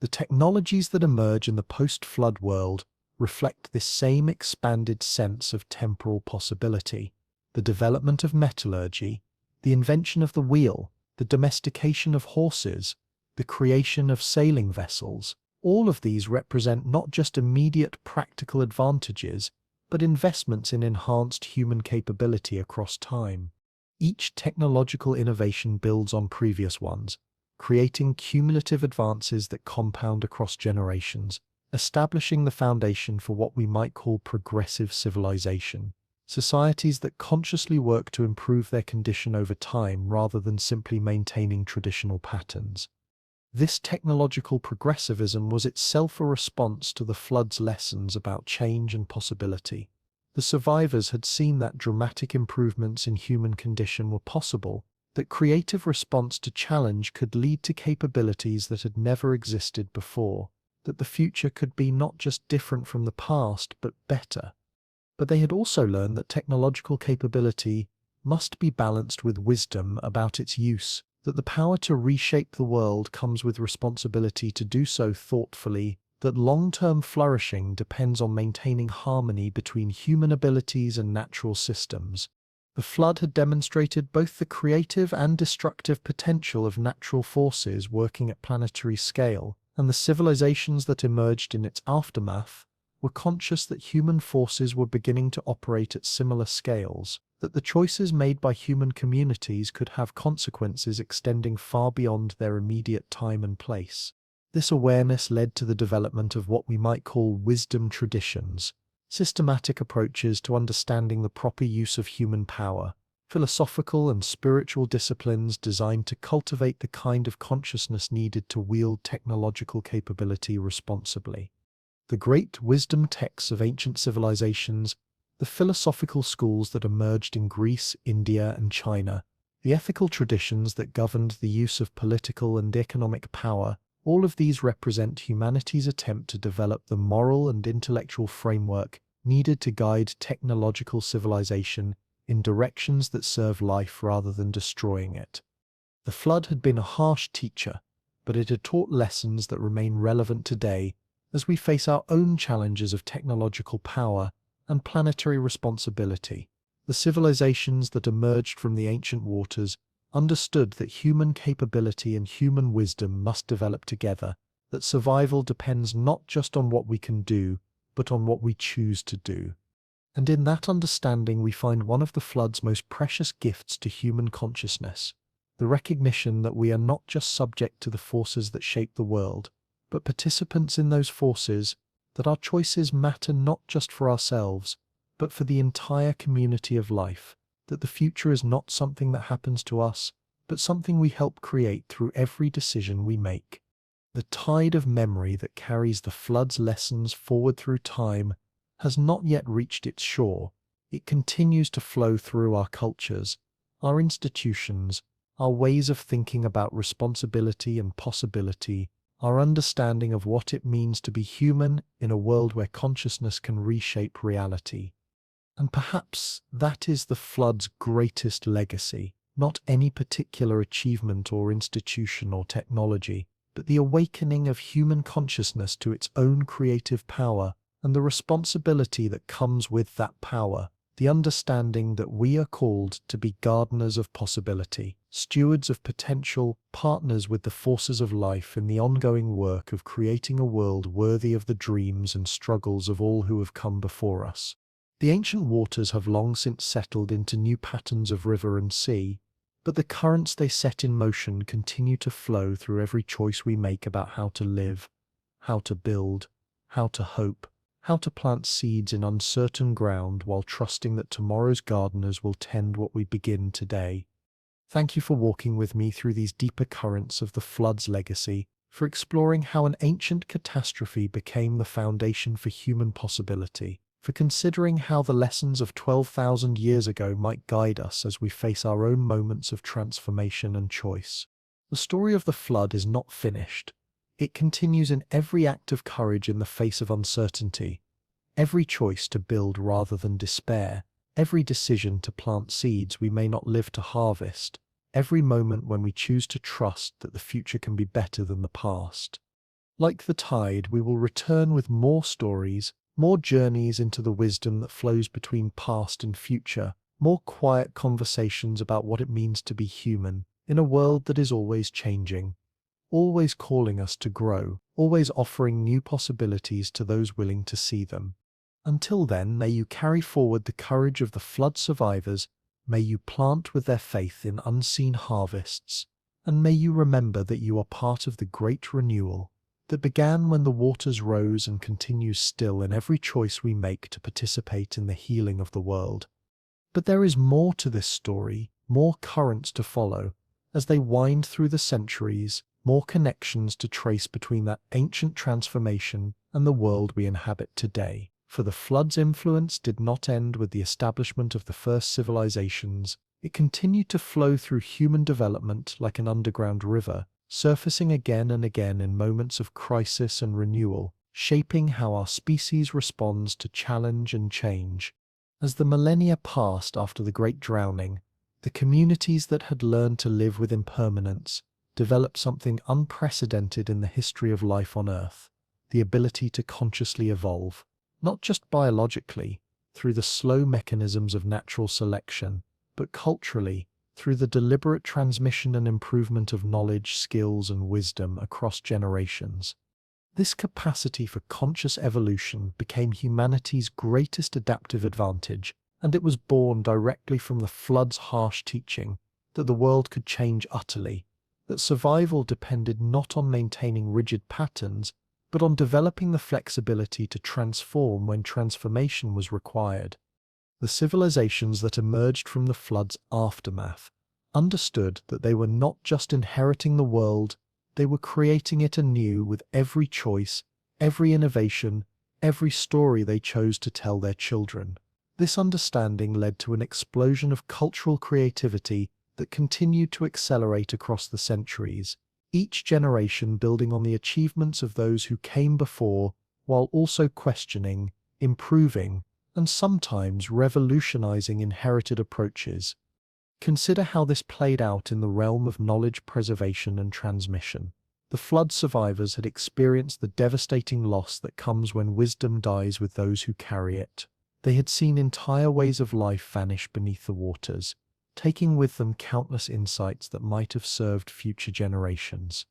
The technologies that emerge in the post-flood world reflect this same expanded sense of temporal possibility. The development of metallurgy, the invention of the wheel, the domestication of horses, the creation of sailing vessels, all of these represent not just immediate practical advantages, but investments in enhanced human capability across time. Each technological innovation builds on previous ones, creating cumulative advances that compound across generations, establishing the foundation for what we might call progressive civilization. Societies that consciously work to improve their condition over time rather than simply maintaining traditional patterns. This technological progressivism was itself a response to the flood's lessons about change and possibility. The survivors had seen that dramatic improvements in human condition were possible, that creative response to challenge could lead to capabilities that had never existed before, that the future could be not just different from the past, but better. But they had also learned that technological capability must be balanced with wisdom about its use, that the power to reshape the world comes with responsibility to do so thoughtfully, that long-term flourishing depends on maintaining harmony between human abilities and natural systems. The flood had demonstrated both the creative and destructive potential of natural forces working at planetary scale, and the civilizations that emerged in its aftermath were conscious that human forces were beginning to operate at similar scales, that the choices made by human communities could have consequences extending far beyond their immediate time and place. This awareness led to the development of what we might call wisdom traditions, systematic approaches to understanding the proper use of human power, philosophical and spiritual disciplines designed to cultivate the kind of consciousness needed to wield technological capability responsibly. The great wisdom texts of ancient civilizations, the philosophical schools that emerged in Greece, India, and China, the ethical traditions that governed the use of political and economic power, all of these represent humanity's attempt to develop the moral and intellectual framework needed to guide technological civilization in directions that serve life rather than destroying it. The flood had been a harsh teacher, but it had taught lessons that remain relevant today as we face our own challenges of technological power and planetary responsibility. The civilizations that emerged from the ancient waters understood that human capability and human wisdom must develop together, that survival depends not just on what we can do, but on what we choose to do. And in that understanding we find one of the flood's most precious gifts to human consciousness, the recognition that we are not just subject to the forces that shape the world, but participants in those forces, that our choices matter not just for ourselves, but for the entire community of life, that the future is not something that happens to us, but something we help create through every decision we make. The tide of memory that carries the flood's lessons forward through time has not yet reached its shore. It continues to flow through our cultures, our institutions, our ways of thinking about responsibility and possibility, our understanding of what it means to be human in a world where consciousness can reshape reality. And perhaps that is the flood's greatest legacy, not any particular achievement or institution or technology, but the awakening of human consciousness to its own creative power and the responsibility that comes with that power, the understanding that we are called to be gardeners of possibility, stewards of potential, partners with the forces of life in the ongoing work of creating a world worthy of the dreams and struggles of all who have come before us. The ancient waters have long since settled into new patterns of river and sea, but the currents they set in motion continue to flow through every choice we make about how to live, how to build, how to hope, how to plant seeds in uncertain ground while trusting that tomorrow's gardeners will tend what we begin today. Thank you for walking with me through these deeper currents of the flood's legacy, for exploring how an ancient catastrophe became the foundation for human possibility, for considering how the lessons of 12,000 years ago might guide us as we face our own moments of transformation and choice. The story of the flood is not finished. It continues in every act of courage in the face of uncertainty, every choice to build rather than despair, every decision to plant seeds we may not live to harvest, every moment when we choose to trust that the future can be better than the past. Like the tide, we will return with more stories, more journeys into the wisdom that flows between past and future, more quiet conversations about what it means to be human in a world that is always changing, always calling us to grow, always offering new possibilities to those willing to see them. Until then, may you carry forward the courage of the flood survivors, may you plant with their faith in unseen harvests, and may you remember that you are part of the great renewal that began when the waters rose and continues still in every choice we make to participate in the healing of the world. But there is more to this story, more currents to follow, as they wind through the centuries, more connections to trace between that ancient transformation and the world we inhabit today. For the flood's influence did not end with the establishment of the first civilizations. It continued to flow through human development like an underground river, surfacing again and again in moments of crisis and renewal, shaping how our species responds to challenge and change. As the millennia passed after the Great Drowning, the communities that had learned to live with impermanence developed something unprecedented in the history of life on Earth, the ability to consciously evolve, not just biologically, through the slow mechanisms of natural selection, but culturally, through the deliberate transmission and improvement of knowledge, skills, and wisdom across generations. This capacity for conscious evolution became humanity's greatest adaptive advantage, and it was born directly from the flood's harsh teaching that the world could change utterly, that survival depended not on maintaining rigid patterns, but on developing the flexibility to transform when transformation was required. The civilizations that emerged from the flood's aftermath understood that they were not just inheriting the world, they were creating it anew with every choice, every innovation, every story they chose to tell their children. This understanding led to an explosion of cultural creativity that continued to accelerate across the centuries, each generation building on the achievements of those who came before, while also questioning, improving, and sometimes revolutionizing inherited approaches. Consider how this played out in the realm of knowledge preservation and transmission. The flood survivors had experienced the devastating loss that comes when wisdom dies with those who carry it. They had seen entire ways of life vanish beneath the waters, taking with them countless insights that might have served future generations.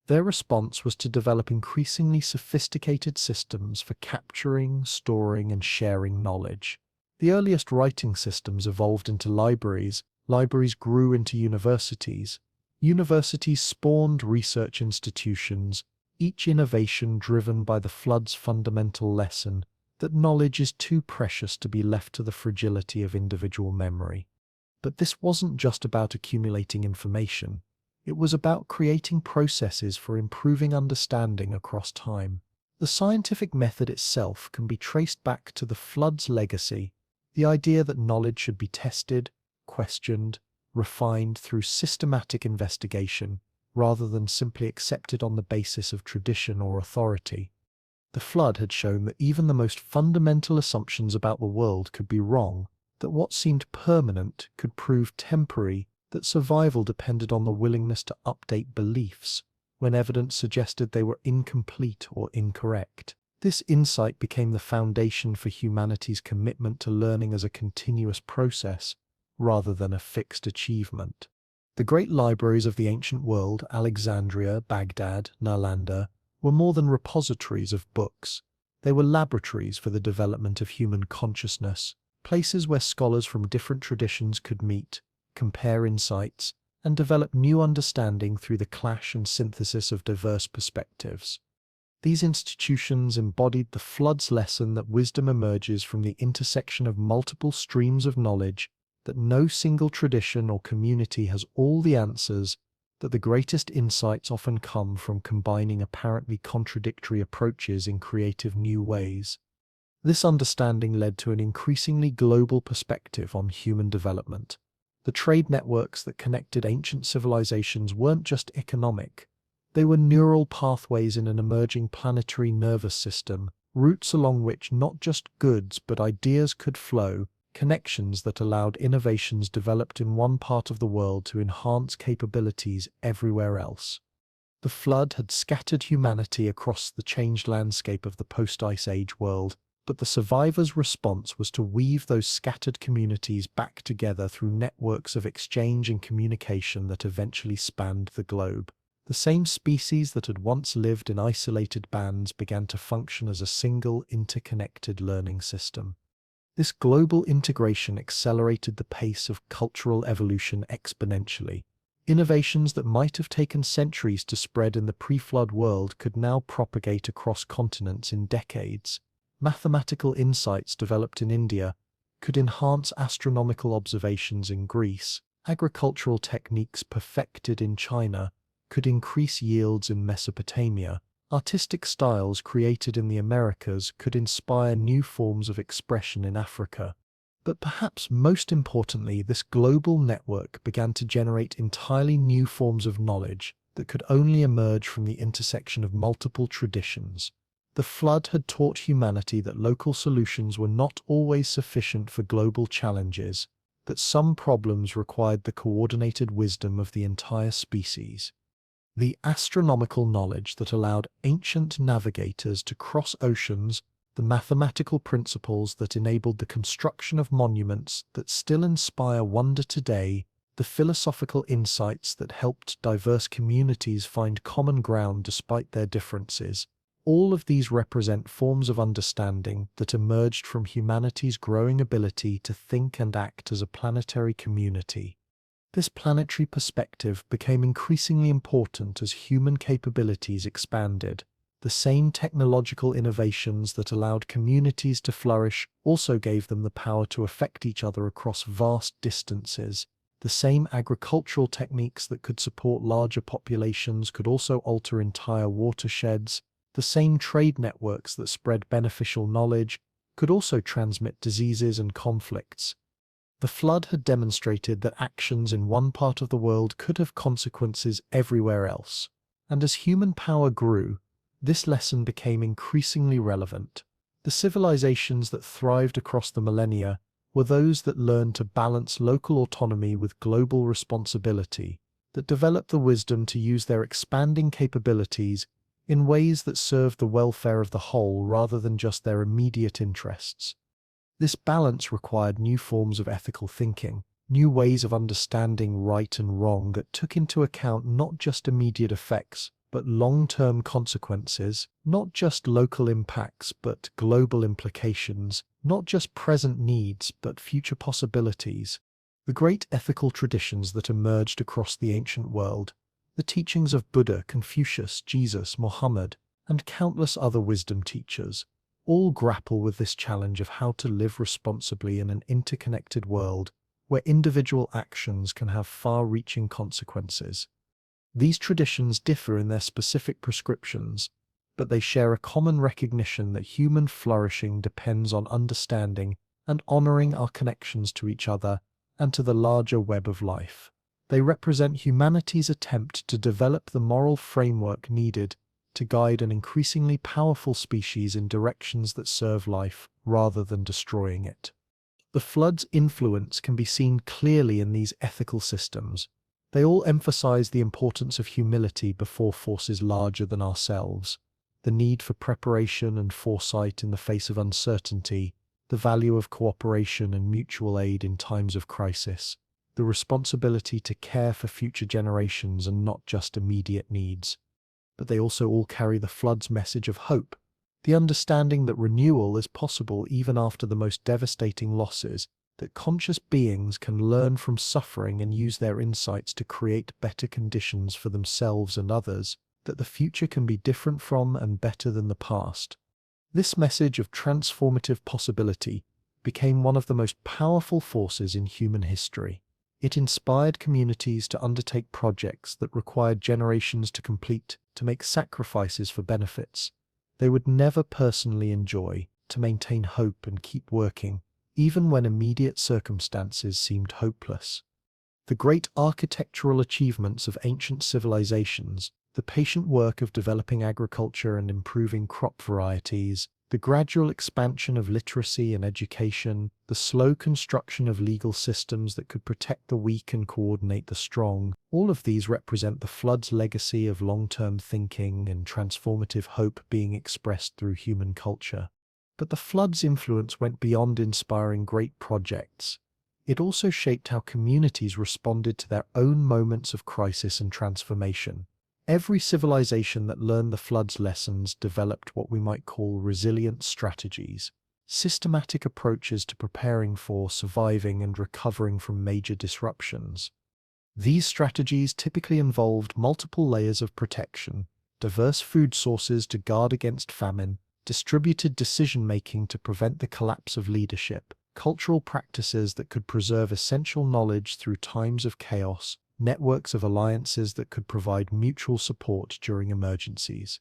Their response was to develop increasingly sophisticated systems for capturing, storing, and sharing knowledge. The earliest writing systems evolved into libraries, libraries grew into universities, universities spawned research institutions, each innovation driven by the flood's fundamental lesson that knowledge is too precious to be left to the fragility of individual memory. But this wasn't just about accumulating information. It was about creating processes for improving understanding across time. The scientific method itself can be traced back to the flood's legacy, the idea that knowledge should be tested, questioned, refined through systematic investigation, rather than simply accepted on the basis of tradition or authority. The flood had shown that even the most fundamental assumptions about the world could be wrong, that what seemed permanent could prove temporary, that survival depended on the willingness to update beliefs when evidence suggested they were incomplete or incorrect. This insight became the foundation for humanity's commitment to learning as a continuous process, rather than a fixed achievement. The great libraries of the ancient world, Alexandria, Baghdad, Nalanda, were more than repositories of books. They were laboratories for the development of human consciousness, places where scholars from different traditions could meet, compare insights, and develop new understanding through the clash and synthesis of diverse perspectives. These institutions embodied the flood's lesson that wisdom emerges from the intersection of multiple streams of knowledge, that no single tradition or community has all the answers, that the greatest insights often come from combining apparently contradictory approaches in creative new ways. This understanding led to an increasingly global perspective on human development. The trade networks that connected ancient civilizations weren't just economic. They were neural pathways in an emerging planetary nervous system, routes along which not just goods but ideas could flow, connections that allowed innovations developed in one part of the world to enhance capabilities everywhere else. The flood had scattered humanity across the changed landscape of the post-Ice Age world, but the survivors' response was to weave those scattered communities back together through networks of exchange and communication that eventually spanned the globe. The same species that had once lived in isolated bands began to function as a single, interconnected learning system. This global integration accelerated the pace of cultural evolution exponentially. Innovations that might have taken centuries to spread in the pre-flood world could now propagate across continents in decades. Mathematical insights developed in India could enhance astronomical observations in Greece. Agricultural techniques perfected in China could increase yields in Mesopotamia. Artistic styles created in the Americas could inspire new forms of expression in Africa. But perhaps most importantly, this global network began to generate entirely new forms of knowledge that could only emerge from the intersection of multiple traditions. The flood had taught humanity that local solutions were not always sufficient for global challenges, that some problems required the coordinated wisdom of the entire species. The astronomical knowledge that allowed ancient navigators to cross oceans, the mathematical principles that enabled the construction of monuments that still inspire wonder today, the philosophical insights that helped diverse communities find common ground despite their differences, all of these represent forms of understanding that emerged from humanity's growing ability to think and act as a planetary community. This planetary perspective became increasingly important as human capabilities expanded. The same technological innovations that allowed communities to flourish also gave them the power to affect each other across vast distances. The same agricultural techniques that could support larger populations could also alter entire watersheds. The same trade networks that spread beneficial knowledge could also transmit diseases and conflicts. The flood had demonstrated that actions in one part of the world could have consequences everywhere else. And as human power grew, this lesson became increasingly relevant. The civilizations that thrived across the millennia were those that learned to balance local autonomy with global responsibility, that developed the wisdom to use their expanding capabilities in ways that served the welfare of the whole rather than just their immediate interests. This balance required new forms of ethical thinking, new ways of understanding right and wrong that took into account not just immediate effects, but long-term consequences, not just local impacts, but global implications, not just present needs, but future possibilities. The great ethical traditions that emerged across the ancient world, the teachings of Buddha, Confucius, Jesus, Mohammed, and countless other wisdom teachers, all grapple with this challenge of how to live responsibly in an interconnected world where individual actions can have far-reaching consequences. These traditions differ in their specific prescriptions, but they share a common recognition that human flourishing depends on understanding and honoring our connections to each other and to the larger web of life. They represent humanity's attempt to develop the moral framework needed to guide an increasingly powerful species in directions that serve life rather than destroying it. The flood's influence can be seen clearly in these ethical systems. They all emphasize the importance of humility before forces larger than ourselves, the need for preparation and foresight in the face of uncertainty, the value of cooperation and mutual aid in times of crisis, the responsibility to care for future generations and not just immediate needs. But they also all carry the flood's message of hope, the understanding that renewal is possible even after the most devastating losses, that conscious beings can learn from suffering and use their insights to create better conditions for themselves and others, that the future can be different from and better than the past. This message of transformative possibility became one of the most powerful forces in human history. It inspired communities to undertake projects that required generations to complete, to make sacrifices for benefits they would never personally enjoy, to maintain hope and keep working, even when immediate circumstances seemed hopeless. The great architectural achievements of ancient civilizations, the patient work of developing agriculture and improving crop varieties, the gradual expansion of literacy and education, the slow construction of legal systems that could protect the weak and coordinate the strong, all of these represent the flood's legacy of long-term thinking and transformative hope being expressed through human culture. But the flood's influence went beyond inspiring great projects. It also shaped how communities responded to their own moments of crisis and transformation. Every civilization that learned the flood's lessons developed what we might call resilient strategies, systematic approaches to preparing for, surviving, and recovering from major disruptions. These strategies typically involved multiple layers of protection, diverse food sources to guard against famine, distributed decision-making to prevent the collapse of leadership, cultural practices that could preserve essential knowledge through times of chaos, networks of alliances that could provide mutual support during emergencies.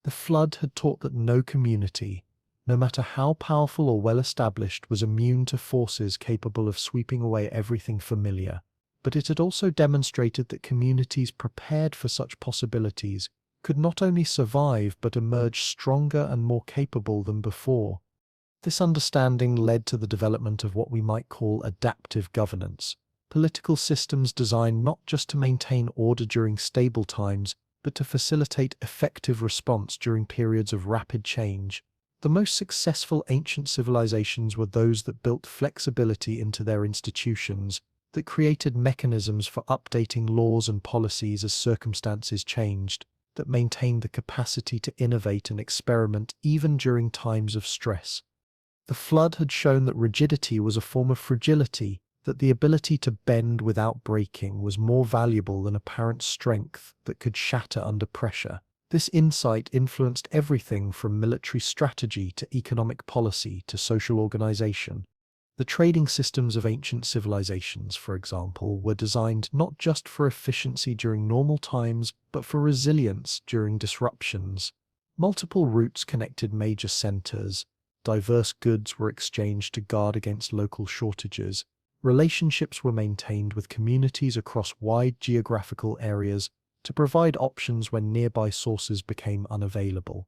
The flood had taught that no community, no matter how powerful or well-established, was immune to forces capable of sweeping away everything familiar. But it had also demonstrated that communities prepared for such possibilities could not only survive but emerge stronger and more capable than before. This understanding led to the development of what we might call adaptive governance, political systems designed not just to maintain order during stable times, but to facilitate effective response during periods of rapid change. The most successful ancient civilizations were those that built flexibility into their institutions, that created mechanisms for updating laws and policies as circumstances changed, that maintained the capacity to innovate and experiment even during times of stress. The flood had shown that rigidity was a form of fragility, that the ability to bend without breaking was more valuable than apparent strength that could shatter under pressure. This insight influenced everything from military strategy to economic policy to social organization. The trading systems of ancient civilizations, for example, were designed not just for efficiency during normal times, but for resilience during disruptions. Multiple routes connected major centers. Diverse goods were exchanged to guard against local shortages. Relationships were maintained with communities across wide geographical areas to provide options when nearby sources became unavailable.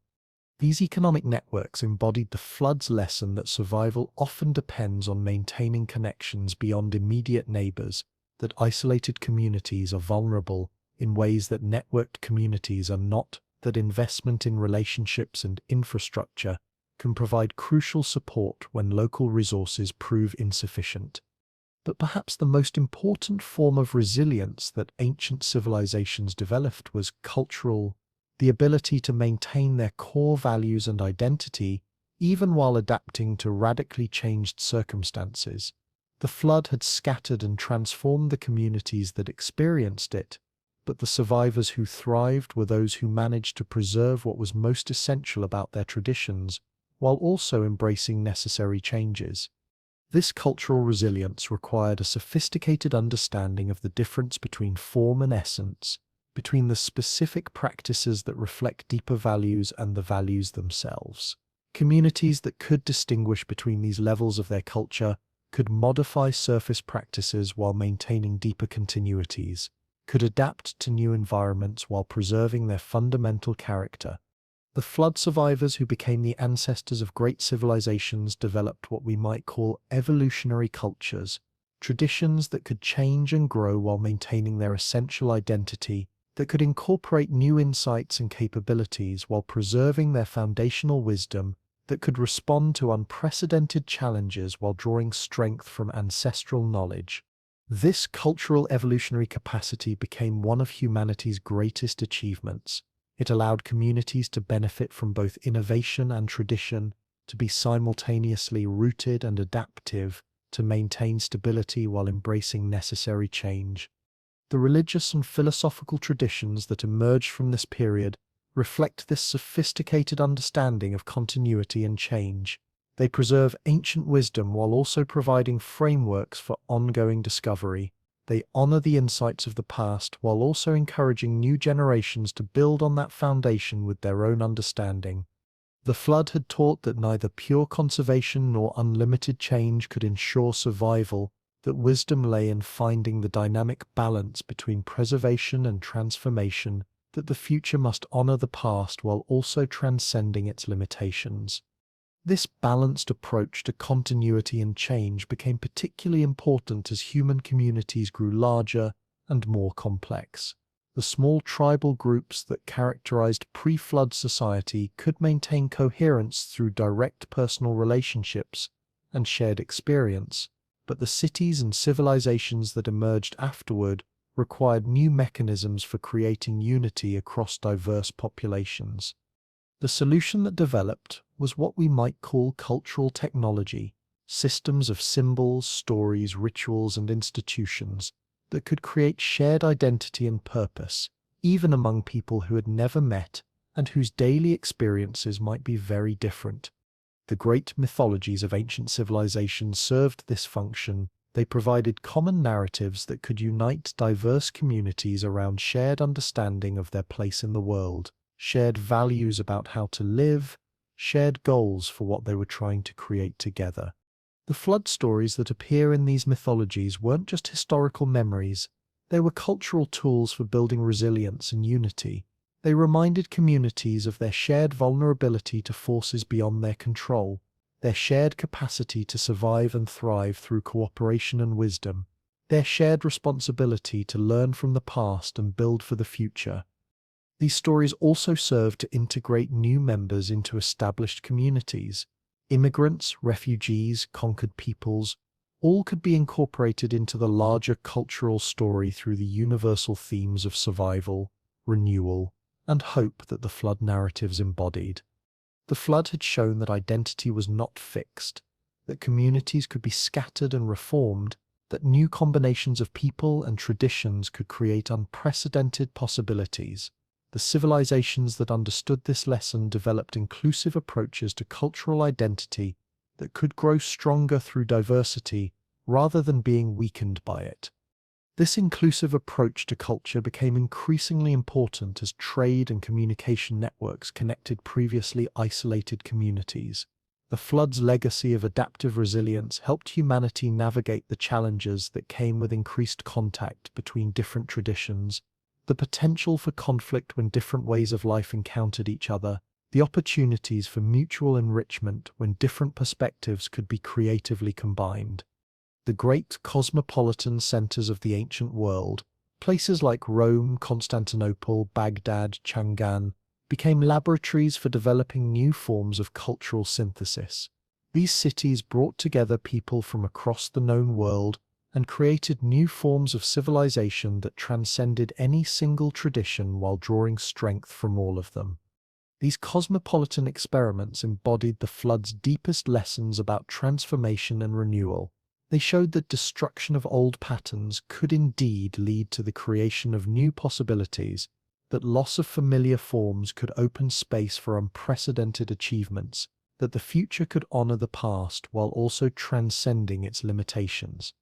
These economic networks embodied the flood's lesson that survival often depends on maintaining connections beyond immediate neighbors, that isolated communities are vulnerable in ways that networked communities are not, that investment in relationships and infrastructure can provide crucial support when local resources prove insufficient. But perhaps the most important form of resilience that ancient civilizations developed was cultural, the ability to maintain their core values and identity even while adapting to radically changed circumstances. The flood had scattered and transformed the communities that experienced it, but the survivors who thrived were those who managed to preserve what was most essential about their traditions, while also embracing necessary changes. This cultural resilience required a sophisticated understanding of the difference between form and essence, between the specific practices that reflect deeper values and the values themselves. Communities that could distinguish between these levels of their culture could modify surface practices while maintaining deeper continuities, could adapt to new environments while preserving their fundamental character. The flood survivors who became the ancestors of great civilizations developed what we might call evolutionary cultures, traditions that could change and grow while maintaining their essential identity, that could incorporate new insights and capabilities while preserving their foundational wisdom, that could respond to unprecedented challenges while drawing strength from ancestral knowledge. This cultural evolutionary capacity became one of humanity's greatest achievements. It allowed communities to benefit from both innovation and tradition, to be simultaneously rooted and adaptive, to maintain stability while embracing necessary change. The religious and philosophical traditions that emerged from this period reflect this sophisticated understanding of continuity and change. They preserve ancient wisdom while also providing frameworks for ongoing discovery. They honor the insights of the past while also encouraging new generations to build on that foundation with their own understanding. The flood had taught that neither pure conservation nor unlimited change could ensure survival, that wisdom lay in finding the dynamic balance between preservation and transformation, that the future must honor the past while also transcending its limitations. This balanced approach to continuity and change became particularly important as human communities grew larger and more complex. The small tribal groups that characterized pre-flood society could maintain coherence through direct personal relationships and shared experience, but the cities and civilizations that emerged afterward required new mechanisms for creating unity across diverse populations. The solution that developed was what we might call cultural technology, systems of symbols, stories, rituals, and institutions that could create shared identity and purpose, even among people who had never met and whose daily experiences might be very different. The great mythologies of ancient civilizations served this function. They provided common narratives that could unite diverse communities around shared understanding of their place in the world, shared values about how to live, shared goals for what they were trying to create together. The flood stories that appear in these mythologies weren't just historical memories, they were cultural tools for building resilience and unity. They reminded communities of their shared vulnerability to forces beyond their control, their shared capacity to survive and thrive through cooperation and wisdom, their shared responsibility to learn from the past and build for the future. These stories also served to integrate new members into established communities. Immigrants, refugees, conquered peoples, all could be incorporated into the larger cultural story through the universal themes of survival, renewal, and hope that the flood narratives embodied. The flood had shown that identity was not fixed, that communities could be scattered and reformed, that new combinations of people and traditions could create unprecedented possibilities. The civilizations that understood this lesson developed inclusive approaches to cultural identity that could grow stronger through diversity rather than being weakened by it. This inclusive approach to culture became increasingly important as trade and communication networks connected previously isolated communities. The flood's legacy of adaptive resilience helped humanity navigate the challenges that came with increased contact between different traditions, the potential for conflict when different ways of life encountered each other, the opportunities for mutual enrichment when different perspectives could be creatively combined. The great cosmopolitan centers of the ancient world, places like Rome, Constantinople, Baghdad, Chang'an, became laboratories for developing new forms of cultural synthesis. These cities brought together people from across the known world and created new forms of civilization that transcended any single tradition while drawing strength from all of them. These cosmopolitan experiments embodied the flood's deepest lessons about transformation and renewal. They showed that destruction of old patterns could indeed lead to the creation of new possibilities, that loss of familiar forms could open space for unprecedented achievements, that the future could honor the past while also transcending its limitations.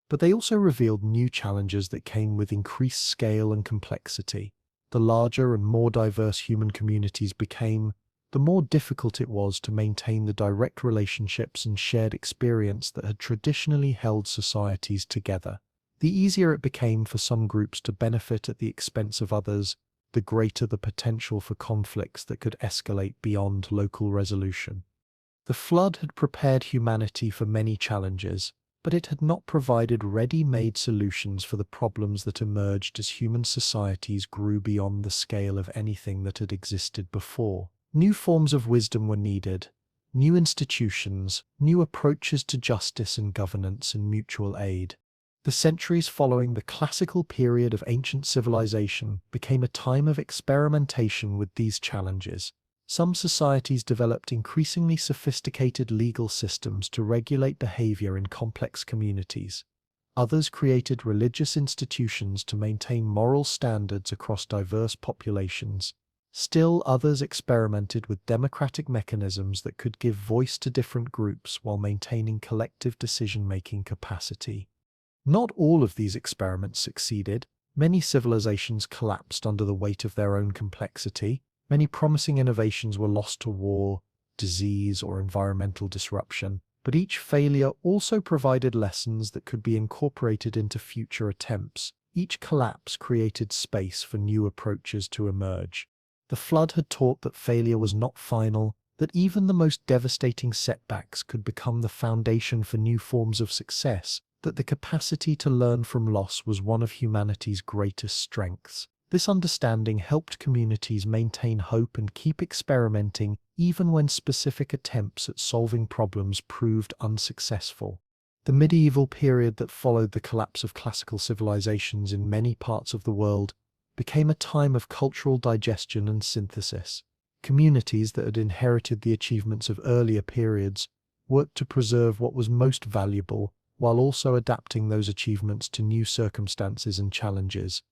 But they also revealed new challenges that came with increased scale and complexity. The larger and more diverse human communities became, the more difficult it was to maintain the direct relationships and shared experience that had traditionally held societies together. The easier it became for some groups to benefit at the expense of others, the greater the potential for conflicts that could escalate beyond local resolution. The flood had prepared humanity for many challenges, but it had not provided ready-made solutions for the problems that emerged as human societies grew beyond the scale of anything that had existed before. New forms of wisdom were needed, new institutions, new approaches to justice and governance and mutual aid. The centuries following the classical period of ancient civilization became a time of experimentation with these challenges. Some societies developed increasingly sophisticated legal systems to regulate behavior in complex communities. Others created religious institutions to maintain moral standards across diverse populations. Still others experimented with democratic mechanisms that could give voice to different groups while maintaining collective decision-making capacity. Not all of these experiments succeeded. Many civilizations collapsed under the weight of their own complexity. Many promising innovations were lost to war, disease, or environmental disruption. But each failure also provided lessons that could be incorporated into future attempts. Each collapse created space for new approaches to emerge. The flood had taught that failure was not final, that even the most devastating setbacks could become the foundation for new forms of success, that the capacity to learn from loss was one of humanity's greatest strengths. This understanding helped communities maintain hope and keep experimenting even when specific attempts at solving problems proved unsuccessful. The medieval period that followed the collapse of classical civilizations in many parts of the world became a time of cultural digestion and synthesis. Communities that had inherited the achievements of earlier periods worked to preserve what was most valuable, while also adapting those achievements to new circumstances and challenges.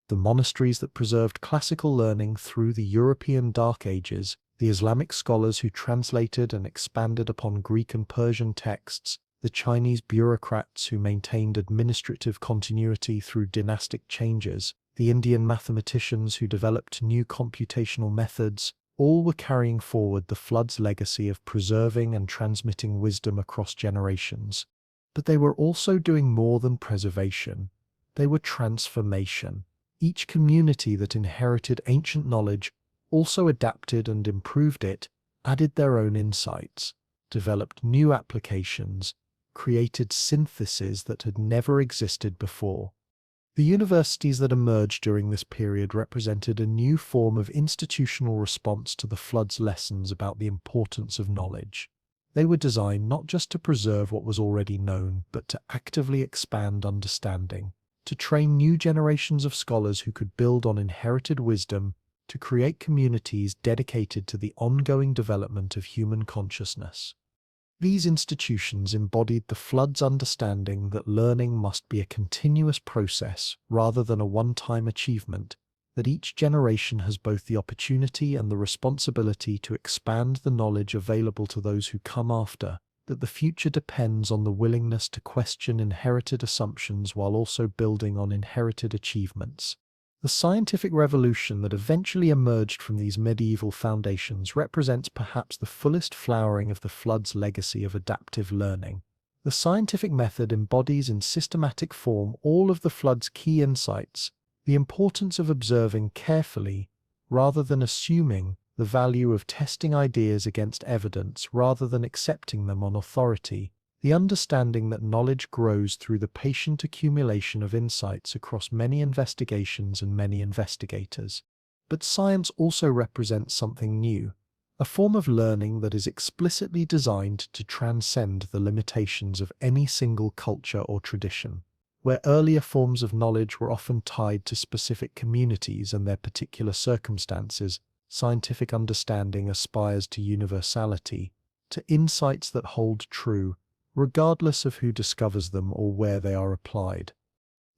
The monasteries that preserved classical learning through the European Dark Ages, the Islamic scholars who translated and expanded upon Greek and Persian texts, the Chinese bureaucrats who maintained administrative continuity through dynastic changes, the Indian mathematicians who developed new computational methods, all were carrying forward the flood's legacy of preserving and transmitting wisdom across generations. But they were also doing more than preservation. They were transformation. Each community that inherited ancient knowledge also adapted and improved it, added their own insights, developed new applications, created syntheses that had never existed before. The universities that emerged during this period represented a new form of institutional response to the flood's lessons about the importance of knowledge. They were designed not just to preserve what was already known, but to actively expand understanding, to train new generations of scholars who could build on inherited wisdom, to create communities dedicated to the ongoing development of human consciousness. These institutions embodied the flood's understanding that learning must be a continuous process rather than a one-time achievement. that each generation has both the opportunity and the responsibility to expand the knowledge available to those who come after, that the future depends on the willingness to question inherited assumptions while also building on inherited achievements. The scientific revolution that eventually emerged from these medieval foundations represents perhaps the fullest flowering of the flood's legacy of adaptive learning. The scientific method embodies in systematic form all of the flood's key insights: the importance of observing carefully rather than assuming, the value of testing ideas against evidence rather than accepting them on authority, the understanding that knowledge grows through the patient accumulation of insights across many investigations and many investigators. But science also represents something new, a form of learning that is explicitly designed to transcend the limitations of any single culture or tradition. Where earlier forms of knowledge were often tied to specific communities and their particular circumstances, scientific understanding aspires to universality, to insights that hold true, regardless of who discovers them or where they are applied.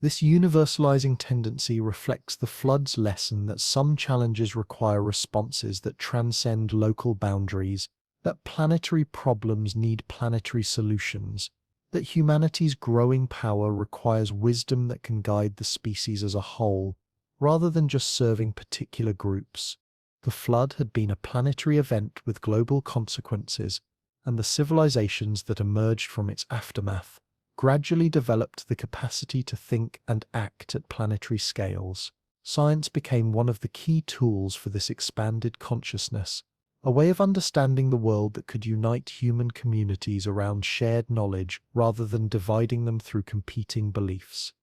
This universalizing tendency reflects the flood's lesson that some challenges require responses that transcend local boundaries, that planetary problems need planetary solutions, that humanity's growing power requires wisdom that can guide the species as a whole, rather than just serving particular groups. The flood had been a planetary event with global consequences, and the civilizations that emerged from its aftermath gradually developed the capacity to think and act at planetary scales. Science became one of the key tools for this expanded consciousness, a way of understanding the world that could unite human communities around shared knowledge rather than dividing them through competing beliefs.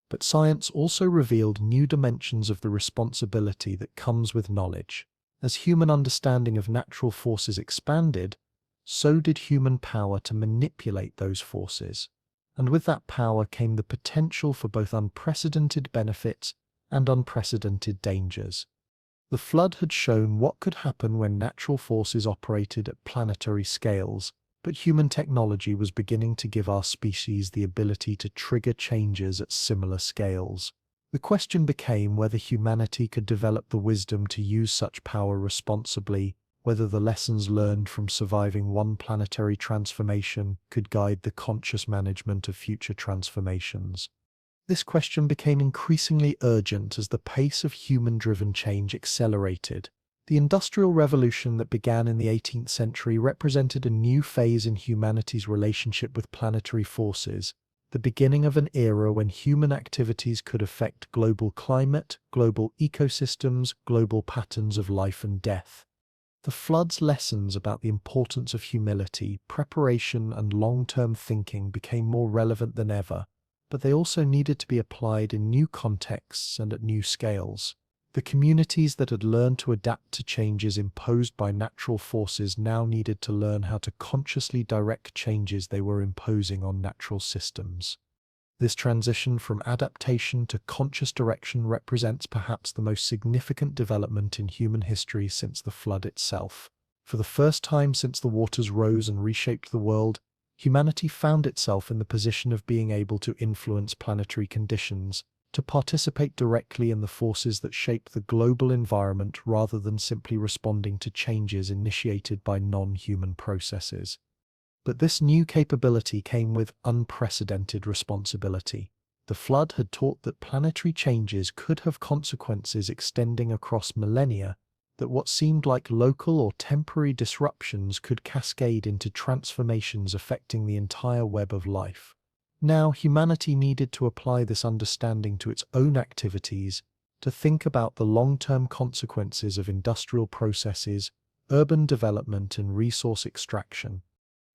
But science also revealed new dimensions of the responsibility that comes with knowledge. As human understanding of natural forces expanded, so did human power to manipulate those forces. And with that power came the potential for both unprecedented benefits and unprecedented dangers. The flood had shown what could happen when natural forces operated at planetary scales, but human technology was beginning to give our species the ability to trigger changes at similar scales. The question became whether humanity could develop the wisdom to use such power responsibly, whether the lessons learned from surviving one planetary transformation could guide the conscious management of future transformations. This question became increasingly urgent as the pace of human-driven change accelerated. The Industrial Revolution that began in the 18th century represented a new phase in humanity's relationship with planetary forces, the beginning of an era when human activities could affect global climate, global ecosystems, global patterns of life and death. The flood's lessons about the importance of humility, preparation, and long-term thinking became more relevant than ever, but they also needed to be applied in new contexts and at new scales. The communities that had learned to adapt to changes imposed by natural forces now needed to learn how to consciously direct changes they were imposing on natural systems. This transition from adaptation to conscious direction represents perhaps the most significant development in human history since the flood itself. For the first time since the waters rose and reshaped the world, humanity found itself in the position of being able to influence planetary conditions, to participate directly in the forces that shape the global environment rather than simply responding to changes initiated by non-human processes. But this new capability came with unprecedented responsibility. The flood had taught that planetary changes could have consequences extending across millennia, that what seemed like local or temporary disruptions could cascade into transformations affecting the entire web of life. Now, humanity needed to apply this understanding to its own activities, to think about the long-term consequences of industrial processes, urban development, and resource extraction.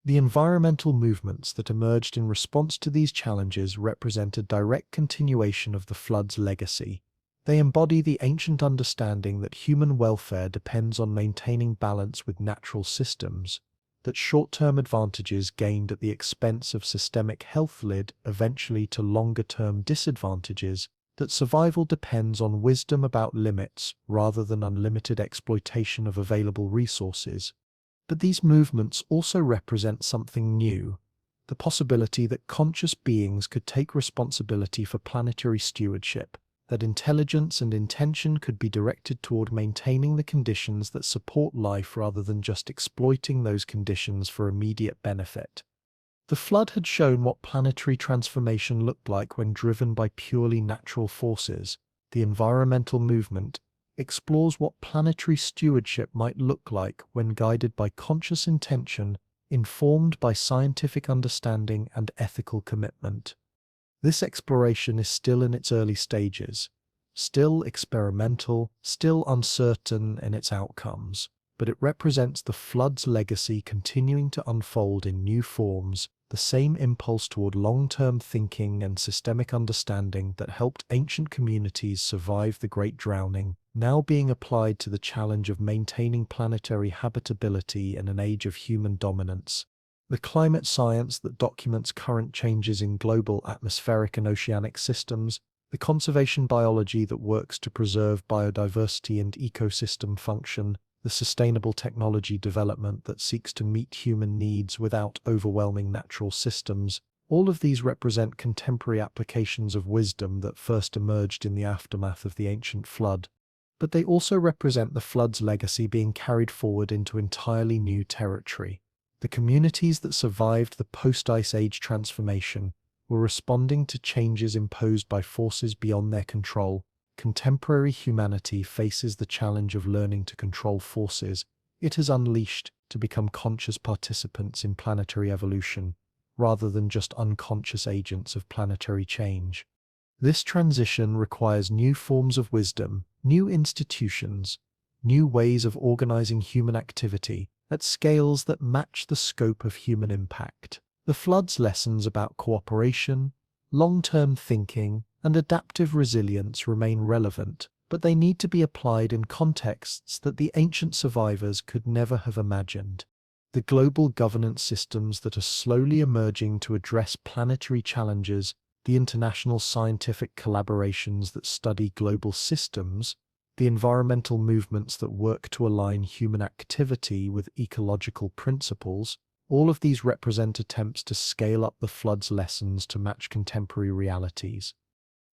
The environmental movements that emerged in response to these challenges represent a direct continuation of the flood's legacy. They embody the ancient understanding that human welfare depends on maintaining balance with natural systems, that short-term advantages gained at the expense of systemic health lead eventually to longer-term disadvantages, that survival depends on wisdom about limits rather than unlimited exploitation of available resources. But these movements also represent something new, the possibility that conscious beings could take responsibility for planetary stewardship, that intelligence and intention could be directed toward maintaining the conditions that support life rather than just exploiting those conditions for immediate benefit. The flood had shown what planetary transformation looked like when driven by purely natural forces. The environmental movement explores what planetary stewardship might look like when guided by conscious intention, informed by scientific understanding and ethical commitment. This exploration is still in its early stages, still experimental, still uncertain in its outcomes, but it represents the flood's legacy continuing to unfold in new forms, the same impulse toward long-term thinking and systemic understanding that helped ancient communities survive the Great Drowning, now being applied to the challenge of maintaining planetary habitability in an age of human dominance. The climate science that documents current changes in global atmospheric and oceanic systems, the conservation biology that works to preserve biodiversity and ecosystem function, the sustainable technology development that seeks to meet human needs without overwhelming natural systems, all of these represent contemporary applications of wisdom that first emerged in the aftermath of the ancient flood. But they also represent the flood's legacy being carried forward into entirely new territory. The communities that survived the post-Ice Age transformation were responding to changes imposed by forces beyond their control. Contemporary humanity faces the challenge of learning to control forces it has unleashed to become conscious participants in planetary evolution, rather than just unconscious agents of planetary change. This transition requires new forms of wisdom, new institutions, new ways of organizing human activity at scales that match the scope of human impact. The flood's lessons about cooperation, long-term thinking, and adaptive resilience remain relevant, but they need to be applied in contexts that the ancient survivors could never have imagined. The global governance systems that are slowly emerging to address planetary challenges, the international scientific collaborations that study global systems, the environmental movements that work to align human activity with ecological principles, all of these represent attempts to scale up the flood's lessons to match contemporary realities.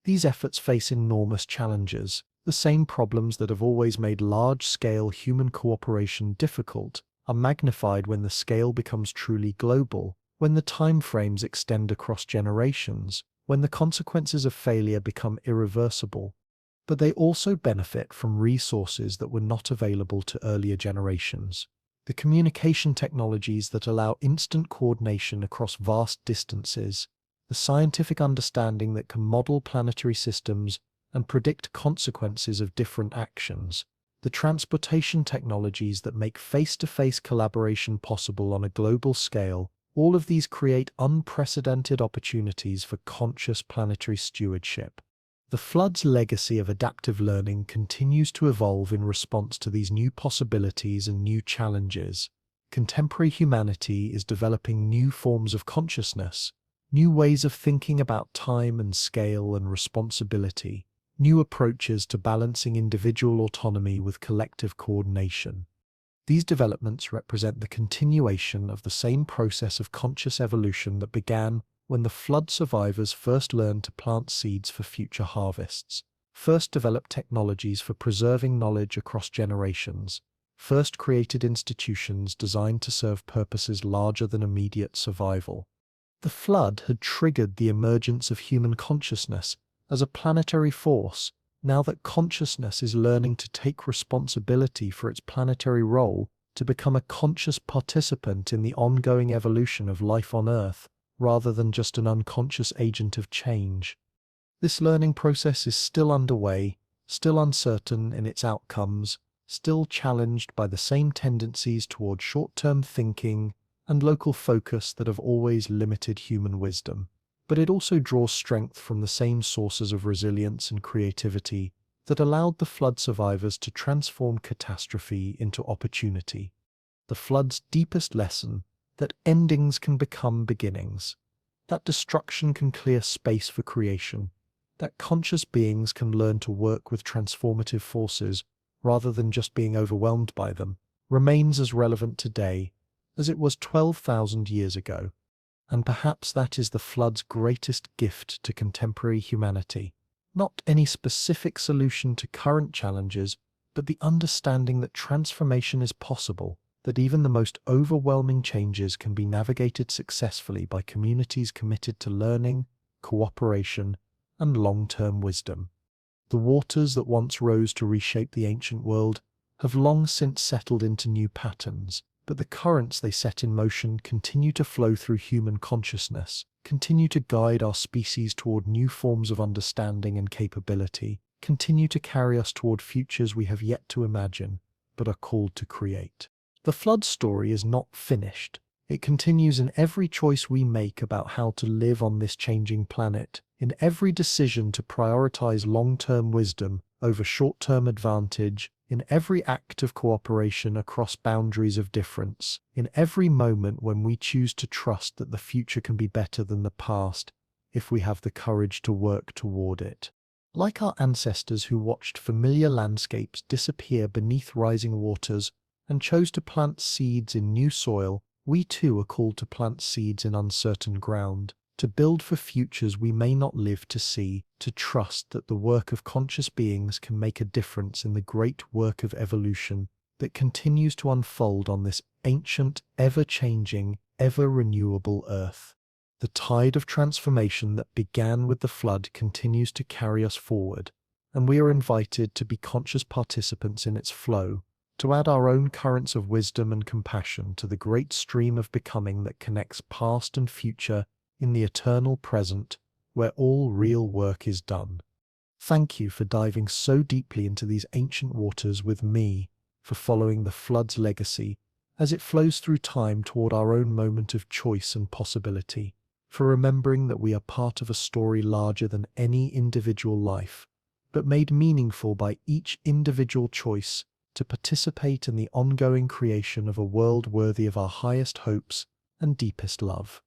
These efforts face enormous challenges, the same problems that have always made large-scale human cooperation difficult are magnified when the scale becomes truly global, when the timeframes extend across generations, when the consequences of failure become irreversible. But they also benefit from resources that were not available to earlier generations. The communication technologies that allow instant coordination across vast distances, the scientific understanding that can model planetary systems and predict consequences of different actions, the transportation technologies that make face-to-face collaboration possible on a global scale, all of these create unprecedented opportunities for conscious planetary stewardship. The flood's legacy of adaptive learning continues to evolve in response to these new possibilities and new challenges. Contemporary humanity is developing new forms of consciousness, new ways of thinking about time and scale and responsibility, new approaches to balancing individual autonomy with collective coordination. These developments represent the continuation of the same process of conscious evolution that began when the flood survivors first learned to plant seeds for future harvests, first developed technologies for preserving knowledge across generations, first created institutions designed to serve purposes larger than immediate survival. The flood had triggered the emergence of human consciousness as a planetary force. Now that consciousness is learning to take responsibility for its planetary role, to become a conscious participant in the ongoing evolution of life on Earth, rather than just an unconscious agent of change. This learning process is still underway, still uncertain in its outcomes, still challenged by the same tendencies toward short-term thinking and local focus that have always limited human wisdom. But it also draws strength from the same sources of resilience and creativity that allowed the flood survivors to transform catastrophe into opportunity. The flood's deepest lesson: that endings can become beginnings, that destruction can clear space for creation, that conscious beings can learn to work with transformative forces rather than just being overwhelmed by them, remains as relevant today as it was 12,000 years ago. And perhaps that is the flood's greatest gift to contemporary humanity. Not any specific solution to current challenges, but the understanding that transformation is possible, that even the most overwhelming changes can be navigated successfully by communities committed to learning, cooperation, and long-term wisdom. The waters that once rose to reshape the ancient world have long since settled into new patterns, but the currents they set in motion continue to flow through human consciousness, continue to guide our species toward new forms of understanding and capability, continue to carry us toward futures we have yet to imagine, but are called to create. The flood story is not finished. It continues in every choice we make about how to live on this changing planet, in every decision to prioritize long-term wisdom over short-term advantage, in every act of cooperation across boundaries of difference, in every moment when we choose to trust that the future can be better than the past if we have the courage to work toward it. Like our ancestors who watched familiar landscapes disappear beneath rising waters and chose to plant seeds in new soil, we too are called to plant seeds in uncertain ground, to build for futures we may not live to see, to trust that the work of conscious beings can make a difference in the great work of evolution that continues to unfold on this ancient, ever-changing, ever-renewable earth. The tide of transformation that began with the flood continues to carry us forward, and we are invited to be conscious participants in its flow, to add our own currents of wisdom and compassion to the great stream of becoming that connects past and future in the eternal present, where all real work is done. Thank you for diving so deeply into these ancient waters with me, for following the flood's legacy as it flows through time toward our own moment of choice and possibility, for remembering that we are part of a story larger than any individual life, but made meaningful by each individual choice to participate in the ongoing creation of a world worthy of our highest hopes and deepest love.